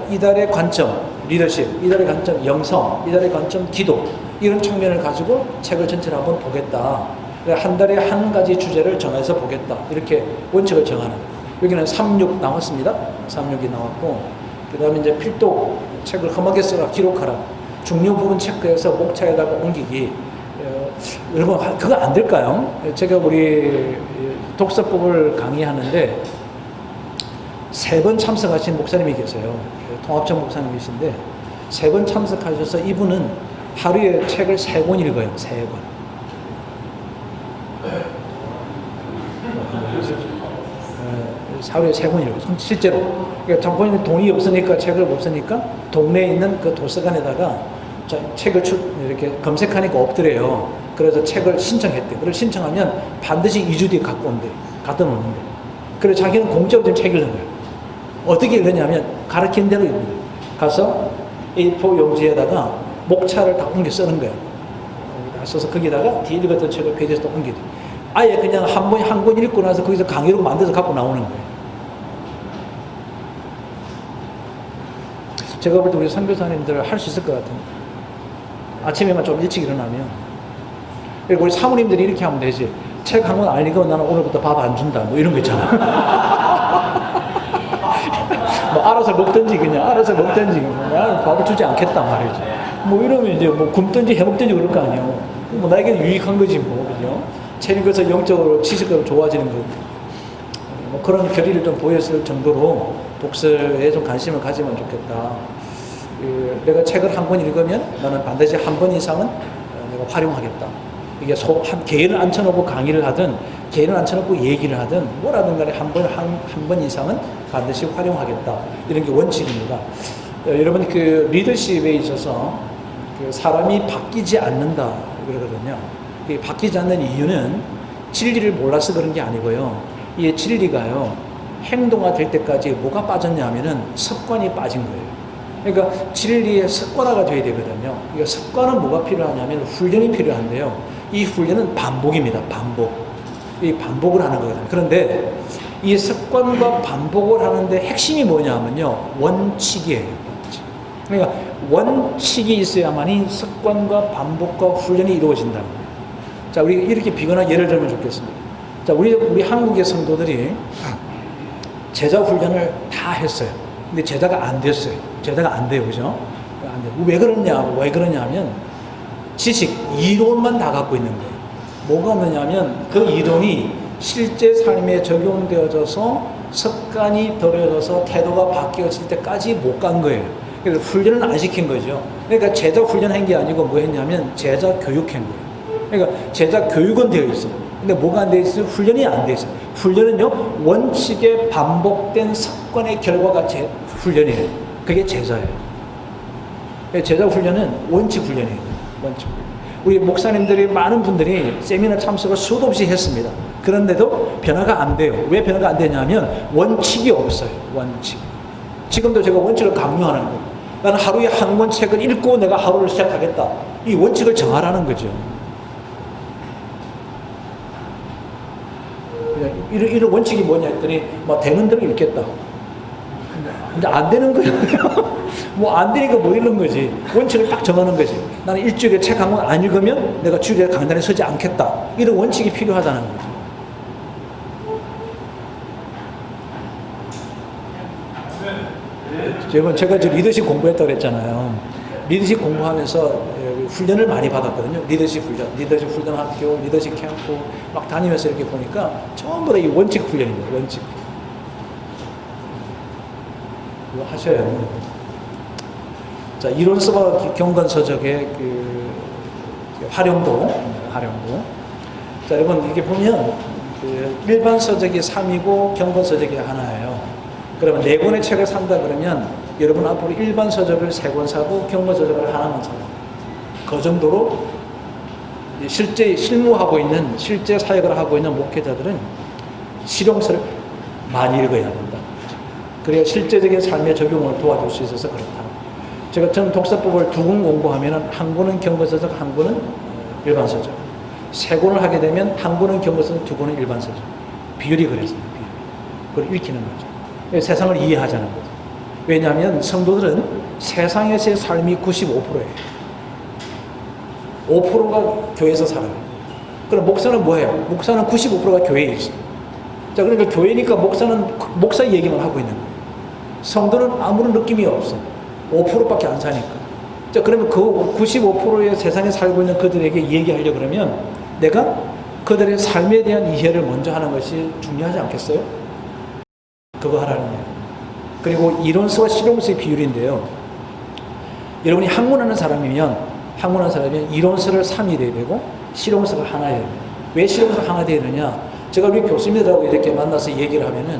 이달의 관점, 리더십, 이달의 관점, 영성, 이달의 관점, 기도 이런 측면을 가지고 책을 전체를 한번 보겠다. 한 달에 한 가지 주제를 정해서 보겠다. 이렇게 원칙을 정하는 거예요. 여기는 36 나왔습니다. 36이 나왔고 그 다음에 이제 필독 책을 험하게 써라 기록하라. 중요 부분 체크해서 목차에다가 옮기기. 여러분 그거 안 될까요? 제가 우리 독서법을 강의하는데 3번 참석하신 목사님이 계세요. 통합청 목사님이신데 3번 참석하셔서 이분은 하루에 책을 3권 읽어요. 3권. 하루에 3권 읽어요. 실제로. 그러니까 본인은 돈이 없으니까 책을 못 쓰니까 동네에 있는 그 도서관에다가 책을 이렇게 검색하니까 없더래요. 그래서 책을 신청했대. 그걸 신청하면 반드시 2주 뒤에 갖다 놓는데. 그래서 자기는 공짜로 책 읽는 거예요. 어떻게 읽느냐면 가르친 대로 읽습니다. 가서 A4 용지에다가 목차를 다 옮겨 쓰는 거예요. 써서 거기다가 뒤에 읽었던 책을 페이지에서 또 옮기죠. 아예 그냥 한 권 읽고 나서 거기서 강의로 만들어서 갖고 나오는 거예요. 제가 볼 때 우리 선교사님들 할 수 있을 것 같은데. 아침에만 좀 일찍 일어나면. 그리고 우리 사모님들이 이렇게 하면 되지. 책 한 권 안 읽으면 나는 오늘부터 밥 안 준다. 뭐 이런 거 있잖아. 뭐 알아서 먹든지 그냥 알아서 먹든지 나는 밥을 주지 않겠다 말이지. 뭐 이러면 이제 뭐 굶든지 해먹든지 그럴 거 아니에요. 뭐 나에게는 유익한 거지 뭐, 그죠? 책 읽어서 영적으로 지식으로 좋아지는 거고. 뭐 그런 결의를 좀 보였을 정도로 독서에 좀 관심을 가지면 좋겠다. 내가 책을 한 권 읽으면 나는 반드시 한 번 이상은 내가 활용하겠다. 이게 개인을 앉혀놓고 강의를 하든 개인을 앉혀놓고 얘기를 하든 뭐라든 간에 한 번 이상은 반드시 활용하겠다. 이런 게 원칙입니다. 여러분 그 리더십에 있어서 그 사람이 바뀌지 않는다 그러거든요. 바뀌지 않는 이유는 진리를 몰라서 그런 게 아니고요. 이 진리가요 행동화될 때까지 뭐가 빠졌냐 하면은 습관이 빠진 거예요. 그러니까 진리의 습관화가 돼야 되거든요. 그러니까 습관은 뭐가 필요하냐면 훈련이 필요한데요. 이 훈련은 반복입니다. 반복. 이 반복을 하는 거거든요. 그런데 이 습관과 반복을 하는데 핵심이 뭐냐면요. 원칙이에요. 원칙. 그러니까 원칙이 있어야만이 습관과 반복과 훈련이 이루어진다는 거예요. 자, 우리 이렇게 비거나 예를 들면 좋겠습니다. 자, 우리 한국의 성도들이 제자 훈련을 다 했어요. 근데 제자가 안 됐어요. 제자가 안 돼요. 그죠? 안 돼요. 왜 그러냐 하면 지식, 이론만 다 갖고 있는 거예요. 뭐가 없느냐면 그 이론이 실제 삶에 적용되어져서 습관이 들어져서 태도가 바뀌어질 때까지 못 간 거예요. 그래서 훈련을 안 시킨 거죠. 그러니까 제자 훈련한 게 아니고 뭐 했냐면 제자 교육한 거예요. 그러니까 제자 교육은 되어 있어요. 근데 뭐가 안 되어 있어요? 훈련이 안 되어 있어요. 훈련은요, 원칙에 반복된 습관의 결과가 훈련이에요. 그게 제자예요. 제자 훈련은 원칙 훈련이에요. 원칙. 우리 목사님들이 많은 분들이 세미나 참석을 수도 없이 했습니다. 그런데도 변화가 안 돼요. 왜 변화가 안 되냐면 원칙이 없어요. 원칙. 지금도 제가 원칙을 강요하는 거예요. 나는 하루에 한 권 책을 읽고 내가 하루를 시작하겠다. 이 원칙을 정하라는 거죠. 이런 원칙이 뭐냐 했더니 되는 대로 읽겠다. 근데 안 되는 거예요. 뭐 안 되니까 뭐 이런 거지. 원칙을 딱 정하는 거지. 나는 일주일에 책 한 권 안 읽으면 내가 주일에 강단에 서지 않겠다. 이런 원칙이 필요하다는 거죠. 여러분 제가 리더십 공부했다고 그랬잖아요. 리더십 공부하면서 훈련을 많이 받았거든요. 리더십 훈련 학교, 리더십 캠프 막 다니면서 이렇게 보니까 전부 다 이 원칙 훈련입니다. 원칙. 이거 하셔요. 자, 이론서와 경건서적의 활용도. 자, 여러분 이게 보면 일반 서적이 3이고 경건서적이 하나예요. 그러면 4권의 책을 산다 그러면 여러분 앞으로 일반 서적을 3권 사고 경건서적을 하나만 사요. 그 정도로 실제 실무하고 있는 실제 사역을 하고 있는 목회자들은 실용서를 많이 읽어야 된다. 그래야 실제적인 삶의 적용을 도와줄 수 있어서 그렇다. 저는 독서법을 2권 공부하면 한 권은 경건서적, 한 권은 일반서적. 3권을 하게 되면 한 권은 경건서적, 2권은 일반서적. 비율이 그랬습니다. 그걸 읽히는 거죠. 세상을 이해하자는 거죠. 왜냐하면 성도들은 세상에서의 삶이 95%예요. 5%가 교회에서 살아요. 그럼 목사는 뭐예요? 목사는 95%가 교회에 있어요. 자, 그러니까 교회니까 목사는 목사 얘기만 하고 있는 거예요. 성도는 아무런 느낌이 없어. 5%밖에 안 사니까. 자, 그러면 그 95%의 세상에 살고 있는 그들에게 얘기하려고 그러면 내가 그들의 삶에 대한 이해를 먼저 하는 것이 중요하지 않겠어요? 그거 하라는 거예요. 그리고 이론서와 실용서의 비율인데요. 여러분이 학문하는 사람이면 이론서를 3이 돼야 되고 실용서가 하나 돼야 돼요. 왜 실용서가 하나 돼야 되느냐? 제가 우리 교수님들하고 이렇게 만나서 얘기를 하면은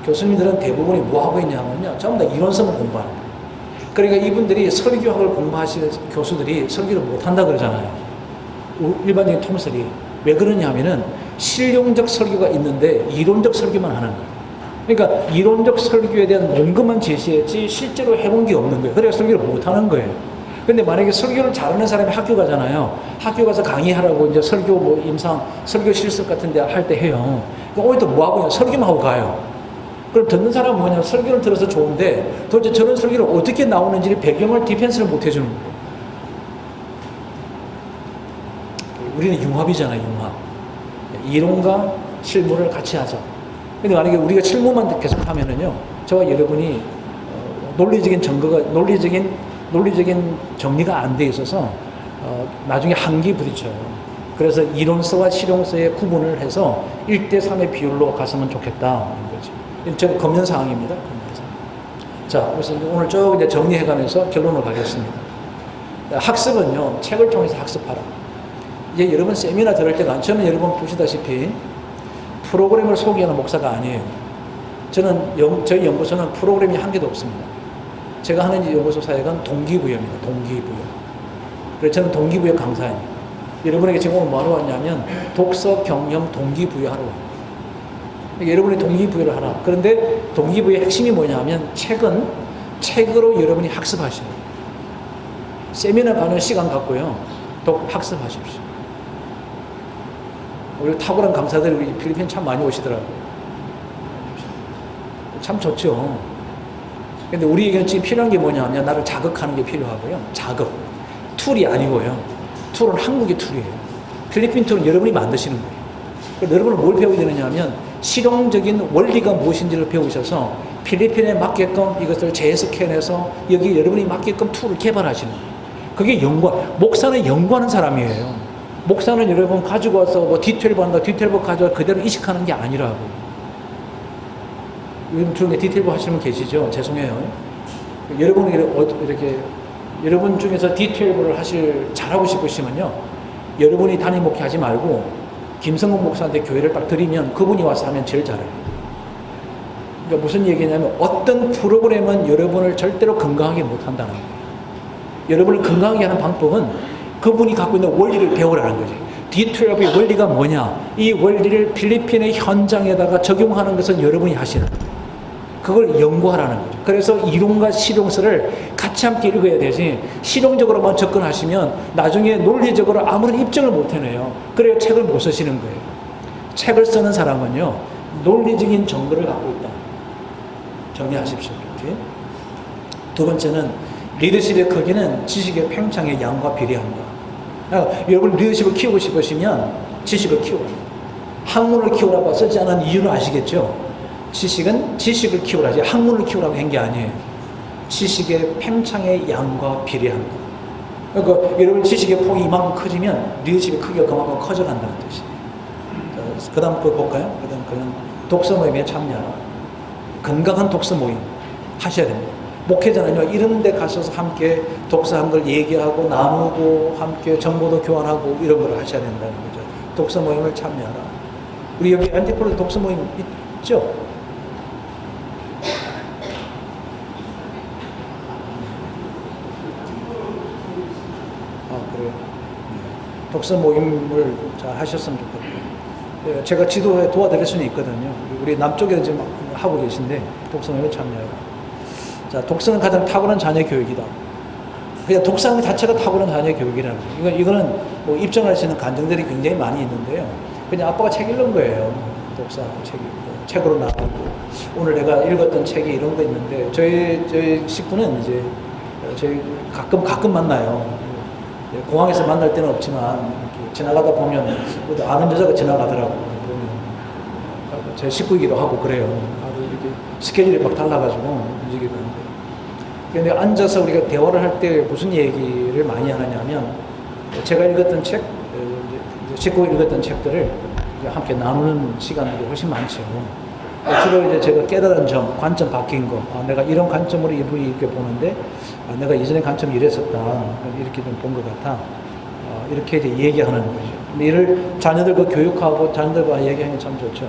교수님들은 대부분이 뭐 하고 있냐면요. 전부 다 이론서만 공부하는 거예요. 그러니까 이분들이 설교학을 공부하시는 교수들이 설교를 못한다 그러잖아요. 일반적인 통설이. 왜 그러냐 하면은 실용적 설교가 있는데 이론적 설교만 하는 거예요. 그러니까 이론적 설교에 대한 논거만 제시했지 실제로 해본 게 없는 거예요. 그래서 설교를 못하는 거예요. 근데 만약에 설교를 잘하는 사람이 학교 가잖아요. 학교 가서 강의하라고 이제 설교 뭐 임상, 설교 실습 같은 데 할 때 해요. 그럼 오히려 뭐 하고 그냥 설교만 하고 가요. 그럼 듣는 사람은 뭐냐? 설교를 들어서 좋은데 도대체 저런 설교를 어떻게 나오는지 배경을 디펜스를 못 해주는 거예요. 우리는 융합이잖아요, 융합. 이론과 실무를 같이 하자. 근데 만약에 우리가 실무만 계속 하면은요, 저와 여러분이 논리적인 증거가, 논리적인 정리가 안 돼 있어서 나중에 한기 부딪혀요. 그래서 이론서와 실용서의 구분을 해서 1대3의 비율로 갔으면 좋겠다. 하는 거지. 저 검연 사항입니다. 검연 사항. 자, 그래서 오늘 쭉 이제 정리해가면서 결론을 가겠습니다. 학습은요, 책을 통해서 학습하라. 이제 여러분 세미나 들을 때가, 저는 여러분 보시다시피 프로그램을 소개하는 목사가 아니에요. 저희 연구소는 프로그램이 한 개도 없습니다. 제가 하는 연구소 사역은 동기부여입니다. 동기부여. 그래서 저는 동기부여 강사입니다. 여러분에게 지금 오늘 뭐하러 왔냐면 독서, 경영, 동기부여하러 와요. 여러분이 동기부여를 하라. 그런데 동기부여의 핵심이 뭐냐면 책은 책으로 여러분이 학습하시는 거예요. 세미나 가는 시간 갖고요. 학습하십시오. 우리 탁월한 강사들이 우리 필리핀 참 많이 오시더라고요. 참 좋죠. 근데 우리에게는 지금 필요한 게 뭐냐면 나를 자극하는 게 필요하고요. 자극. 툴이 아니고요. 툴은 한국의 툴이에요. 필리핀 툴은 여러분이 만드시는 거예요. 그래서 여러분은 뭘 배우게 되느냐 하면 실용적인 원리가 무엇인지를 배우셔서 필리핀에 맞게끔 이것을 재해석해내서 여기 여러분이 맞게끔 툴을 개발하시는 거예요. 그게 목사는 연구하는 사람이에요. 목사는 여러분 가지고 와서 뭐 D12 한다, D12 가져와 그대로 이식하는 게 아니라고. 요즘 중에 D12 하시는 분 계시죠? 죄송해요. 여러분이 이렇게 여러분 중에서 D12를 잘하고 싶으시면요, 여러분이 담임 목회하지 말고 김성국 목사한테 교회를 딱 드리면 그분이 와서 하면 제일 잘해요. 그러니까 무슨 얘기냐면 어떤 프로그램은 여러분을 절대로 건강하게 못한다는 거예요. 여러분을 건강하게 하는 방법은 그분이 갖고 있는 원리를 배우라는 거지. D12의 원리가 뭐냐? 이 원리를 필리핀의 현장에다가 적용하는 것은 여러분이 하시는 거예요. 그걸 연구하라는 거죠. 그래서 이론과 실용서를 같이 함께 읽어야 되지, 실용적으로만 접근하시면 나중에 논리적으로 아무런 입증을 못 해내요. 그래야 책을 못 쓰시는 거예요. 책을 쓰는 사람은요, 논리적인 정보를 갖고 있다. 정리하십시오. 이렇게. 두 번째는 리더십의 크기는 지식의 팽창의 양과 비례한다. 그러니까 여러분 리더십을 키우고 싶으시면 지식을 키워라. 학문을 키우라고 쓰지 않은 이유는 아시겠죠? 지식은 지식을 키우라지 학문을 키우라고 한 게 아니에요. 지식의 팽창의 양과 비례한다. 그러니까 여러분 지식의 폭이 이만큼 커지면 리더십의 크기가 그만큼 커져간다는 뜻이에요. 그 다음 거 볼까요? 그 다음 그는 독서 모임에 참여하라. 건강한 독서 모임 하셔야 됩니다. 목회자는요, 이런 데 가셔서 함께 독서한 걸 얘기하고 나누고 함께 정보도 교환하고 이런 걸 하셔야 된다는 거죠. 독서 모임을 참여하라. 우리 여기 안티폴로 독서 모임 있죠? 그래요. 독서 모임을 잘 하셨으면 좋겠고요. 제가 지도에 도와드릴 수는 있거든요. 우리 남쪽에 지금 하고 계신데 독서 모임에 참여해라. 자, 독서는 가장 탁월한 자녀 교육이다. 그냥 독서하는 것 자체가 탁월한 자녀 교육이라는 거예요. 이거는 뭐 입증할 수 있는 간증들이 굉장히 많이 있는데요. 그냥 아빠가 책 읽는 거예요. 독서하고 책 읽고, 책으로 나오고. 오늘 내가 읽었던 책이 이런 거 있는데, 저희 식구는 이제, 저희 가끔 만나요. 공항에서 만날 때는 없지만, 이렇게 지나가다 보면, 아는 여자가 지나가더라고요. 제 식구이기도 하고 그래요. 이렇게 스케줄이 막 달라가지고 움직이고 있는데. 근데 앉아서 우리가 대화를 할 때 무슨 얘기를 많이 하느냐면, 제가 읽었던 책, 식구가 읽었던 책들을 함께 나누는 시간들이 훨씬 많죠. 주로 이제 제가 깨달은 점, 관점 바뀐 거, 내가 이런 관점으로 이분이 이렇게 보는데, 내가 예전에 관점이 이랬었다, 이렇게 좀 본 것 같아, 이렇게 이제 얘기하는 거죠. 근데 이를 자녀들과 교육하고 자녀들과 얘기하는 게 참 좋죠.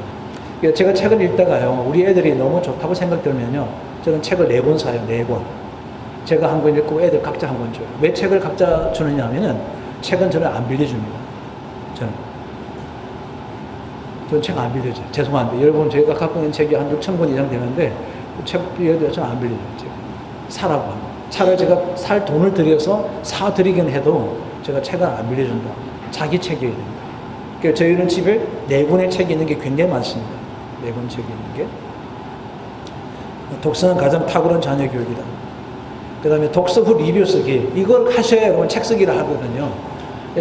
제가 책을 읽다가요, 우리 애들이 너무 좋다고 생각들면요, 저는 책을 4권 사요, 4권. 제가 한 권 읽고 애들 각자 한 권 줘요. 왜 책을 각자 주느냐 하면은, 책은 저는 안 빌려줍니다. 저는 책 안 빌려줘요. 죄송한데. 여러분, 제가 갖고 있는 책이 한 6,000권 이상 되는데, 책 빌려줘요. 저는 안 빌려줘요. 책. 사라고 합니다. 차라리 제가 살 돈을 들여서 사드리긴 해도 제가 책을 안 빌려준다. 자기 책이어야 됩니다. 그러니까 저희는 집에 4권의 책이 있는 게 굉장히 많습니다. 4권 책이 있는 게. 독서는 가장 탁월한 자녀 교육이다. 그 다음에 독서 후 리뷰 쓰기. 이걸 하셔야 여러분 책 쓰기를 하거든요.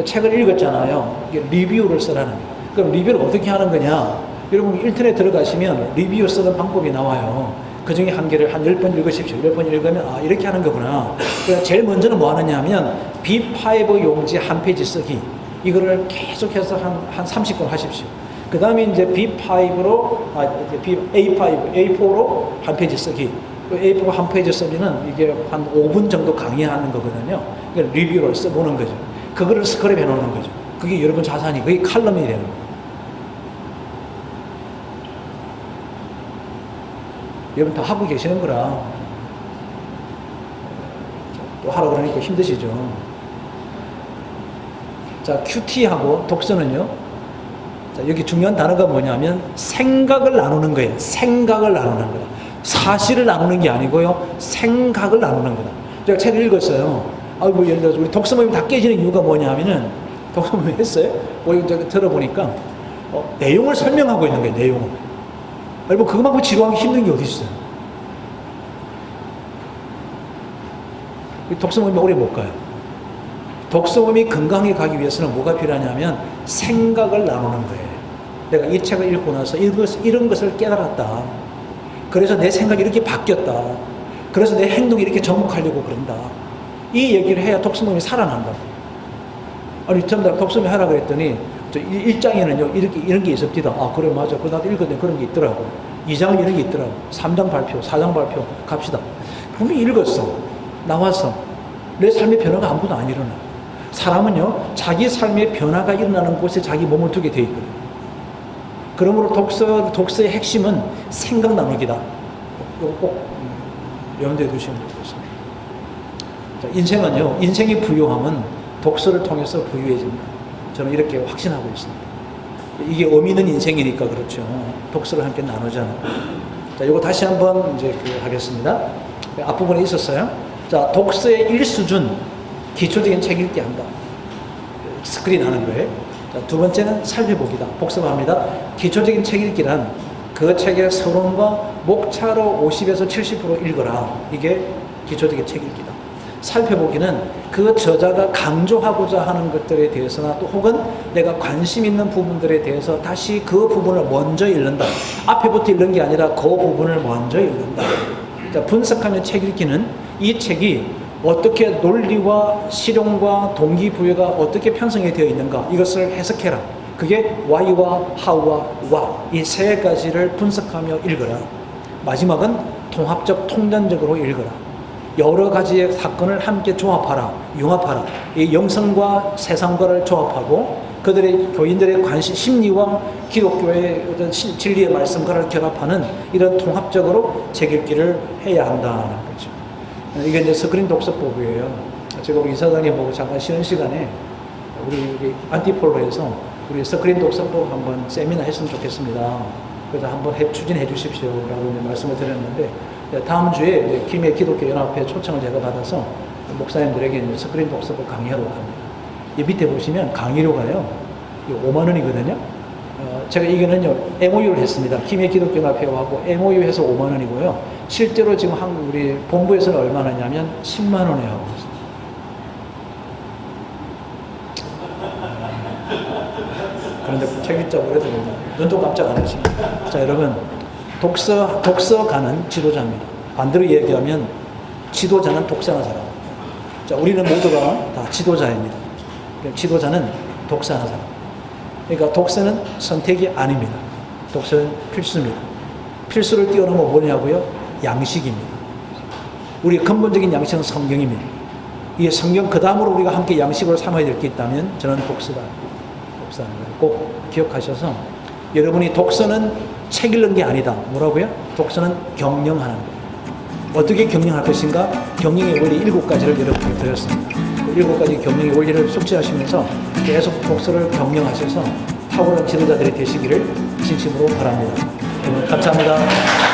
책을 읽었잖아요. 이게 리뷰를 쓰라는 거예요. 그럼 리뷰를 어떻게 하는 거냐? 여러분 인터넷 들어가시면 리뷰 쓰는 방법이 나와요. 그 중에 한 개를 한 10번 읽으십시오. 10번 읽으면 아 이렇게 하는 거구나. 그래서 제일 먼저는 뭐 하느냐 하면 B5 용지 한 페이지 쓰기. 이거를 계속해서 한 30권 하십시오. 그 다음에 이제 B5로, A4로 한 페이지 쓰기. A4 한 페이지 쓰기는 이게 한 5분 정도 강의하는 거거든요. 그러니까 리뷰를 써보는 거죠. 그거를 스크랩 해놓는 거죠. 그게 여러분 자산이, 그게 칼럼이 되는 거예요. 여러분 다 하고 계시는 거라. 또 하라 그러니까 힘드시죠. 자, QT하고 독서는요. 자, 여기 중요한 단어가 뭐냐면 생각을 나누는 거예요. 생각을 나누는 거다. 사실을 나누는 게 아니고요. 생각을 나누는 거다. 제가 책을 읽었어요. 아이고, 예를 들어서 우리 독서 모임 다 깨지는 이유가 뭐냐 하면은 독서 모임 했어요. 제가 들어보니까 내용을 설명하고 있는 거예요. 내용을. 여러분 그것만큼 지루하기 힘든 게 어디 있어요? 독서 모임이 오래 못 가요. 독서 모임이 건강하게 가기 위해서는 뭐가 필요하냐면 생각을 나누는 거예요. 내가 이 책을 읽고 나서 이런 것을 깨달았다. 그래서 내 생각이 이렇게 바뀌었다. 그래서 내 행동이 이렇게 접목하려고 그런다. 이 얘기를 해야 독서 모임이 살아난다. 아니, 처음 독서 모임 하라 그랬더니 저 1장에는요 이런 게 있었디다. 아 그래 맞아. 그 나도 읽었는데 그런 게 있더라고. 2장은 이런 게 있더라고. 3장 발표, 4장 발표 갑시다. 분명히 읽었어. 나왔어. 내 삶의 변화가 아무것도 안 일어나. 사람은요 자기 삶의 변화가 일어나는 곳에 자기 몸을 두게 돼 있거든요. 그러므로 독서의 핵심은 생각 나누기다. 이거 꼭 염두에 두시면 되겠습니다. 자, 인생은요 인생의 부유함은 독서를 통해서 부유해집니다. 저는 이렇게 확신하고 있습니다. 이게 의미 있는 인생이니까 그렇죠. 독서를 함께 나누잖아요. 자, 이거 다시 한번 이제 하겠습니다. 앞부분에 있었어요. 자, 독서의 1수준 기초적인 책 읽기 한다. 스크린 하는 거예요. 자, 두 번째는 살펴보기다. 복습합니다. 기초적인 책 읽기란 그 책의 서론과 목차로 50에서 70% 읽어라. 이게 기초적인 책 읽기다. 살펴보기는 그 저자가 강조하고자 하는 것들에 대해서나 또 혹은 내가 관심 있는 부분들에 대해서 다시 그 부분을 먼저 읽는다. 앞에부터 읽는 게 아니라 그 부분을 먼저 읽는다. 자, 분석하면 책 읽기는 이 책이 어떻게 논리와 실용과 동기부여가 어떻게 편성이 되어 있는가 이것을 해석해라. 그게 why와 how와 what 이 세 가지를 분석하며 읽어라. 마지막은 통합적 통전적으로 읽어라. 여러 가지의 사건을 함께 조합하라, 융합하라. 이 영성과 세상과를 조합하고 그들의 교인들의 관심, 심리와 기독교의 어떤 진리의 말씀과를 결합하는 이런 통합적으로 책 읽기를 해야 한다는 거죠. 이게 이제 스크린 독서법이에요. 제가 우리 이사장님 보고 잠깐 쉬는 시간에 우리 안티폴로에서 우리 스크린 독서법 한번 세미나 했으면 좋겠습니다. 그래서 한번 추진해 주십시오. 라고 말씀을 드렸는데 다음 주에 이제 김해 기독교 연합회 초청을 제가 받아서 목사님들에게 이제 스크린 독서법 강의하러 갑니다. 이 밑에 보시면 강의료가요, 5만 원이거든요. 제가 이거는요, MOU를 했습니다. 김해 기독교 연합회하고 MOU 해서 5만 원이고요. 실제로 지금 우리 본부에서는 얼마나냐면 10만 원에 하고 있습니다. 그런데 책 읽자고 그래도 눈도 깜짝 안 하시네. 자, 여러분. 독서가는 지도자입니다. 반대로 얘기하면 지도자는 독서하는 사람. 자, 우리는 모두가 다 지도자입니다. 지도자는 독서하는 사람. 그러니까 독서는 선택이 아닙니다. 독서는 필수입니다. 필수를 뛰어넘어 뭐냐고요? 양식입니다. 우리의 근본적인 양식은 성경입니다. 이 성경 그 다음으로 우리가 함께 양식으로 삼아야 될 게 있다면 저는 독서하는 거예요. 꼭 기억하셔서 여러분이 독서는 책 읽는 게 아니다. 뭐라고요? 독서는 경영하는 거예요. 어떻게 경영할 것인가? 경영의 원리 7가지를 여러분께 드렸습니다. 7가지 경영의 원리를 숙지하시면서 계속 독서를 경영하셔서 탁월한 지도자들이 되시기를 진심으로 바랍니다. 여러분 감사합니다.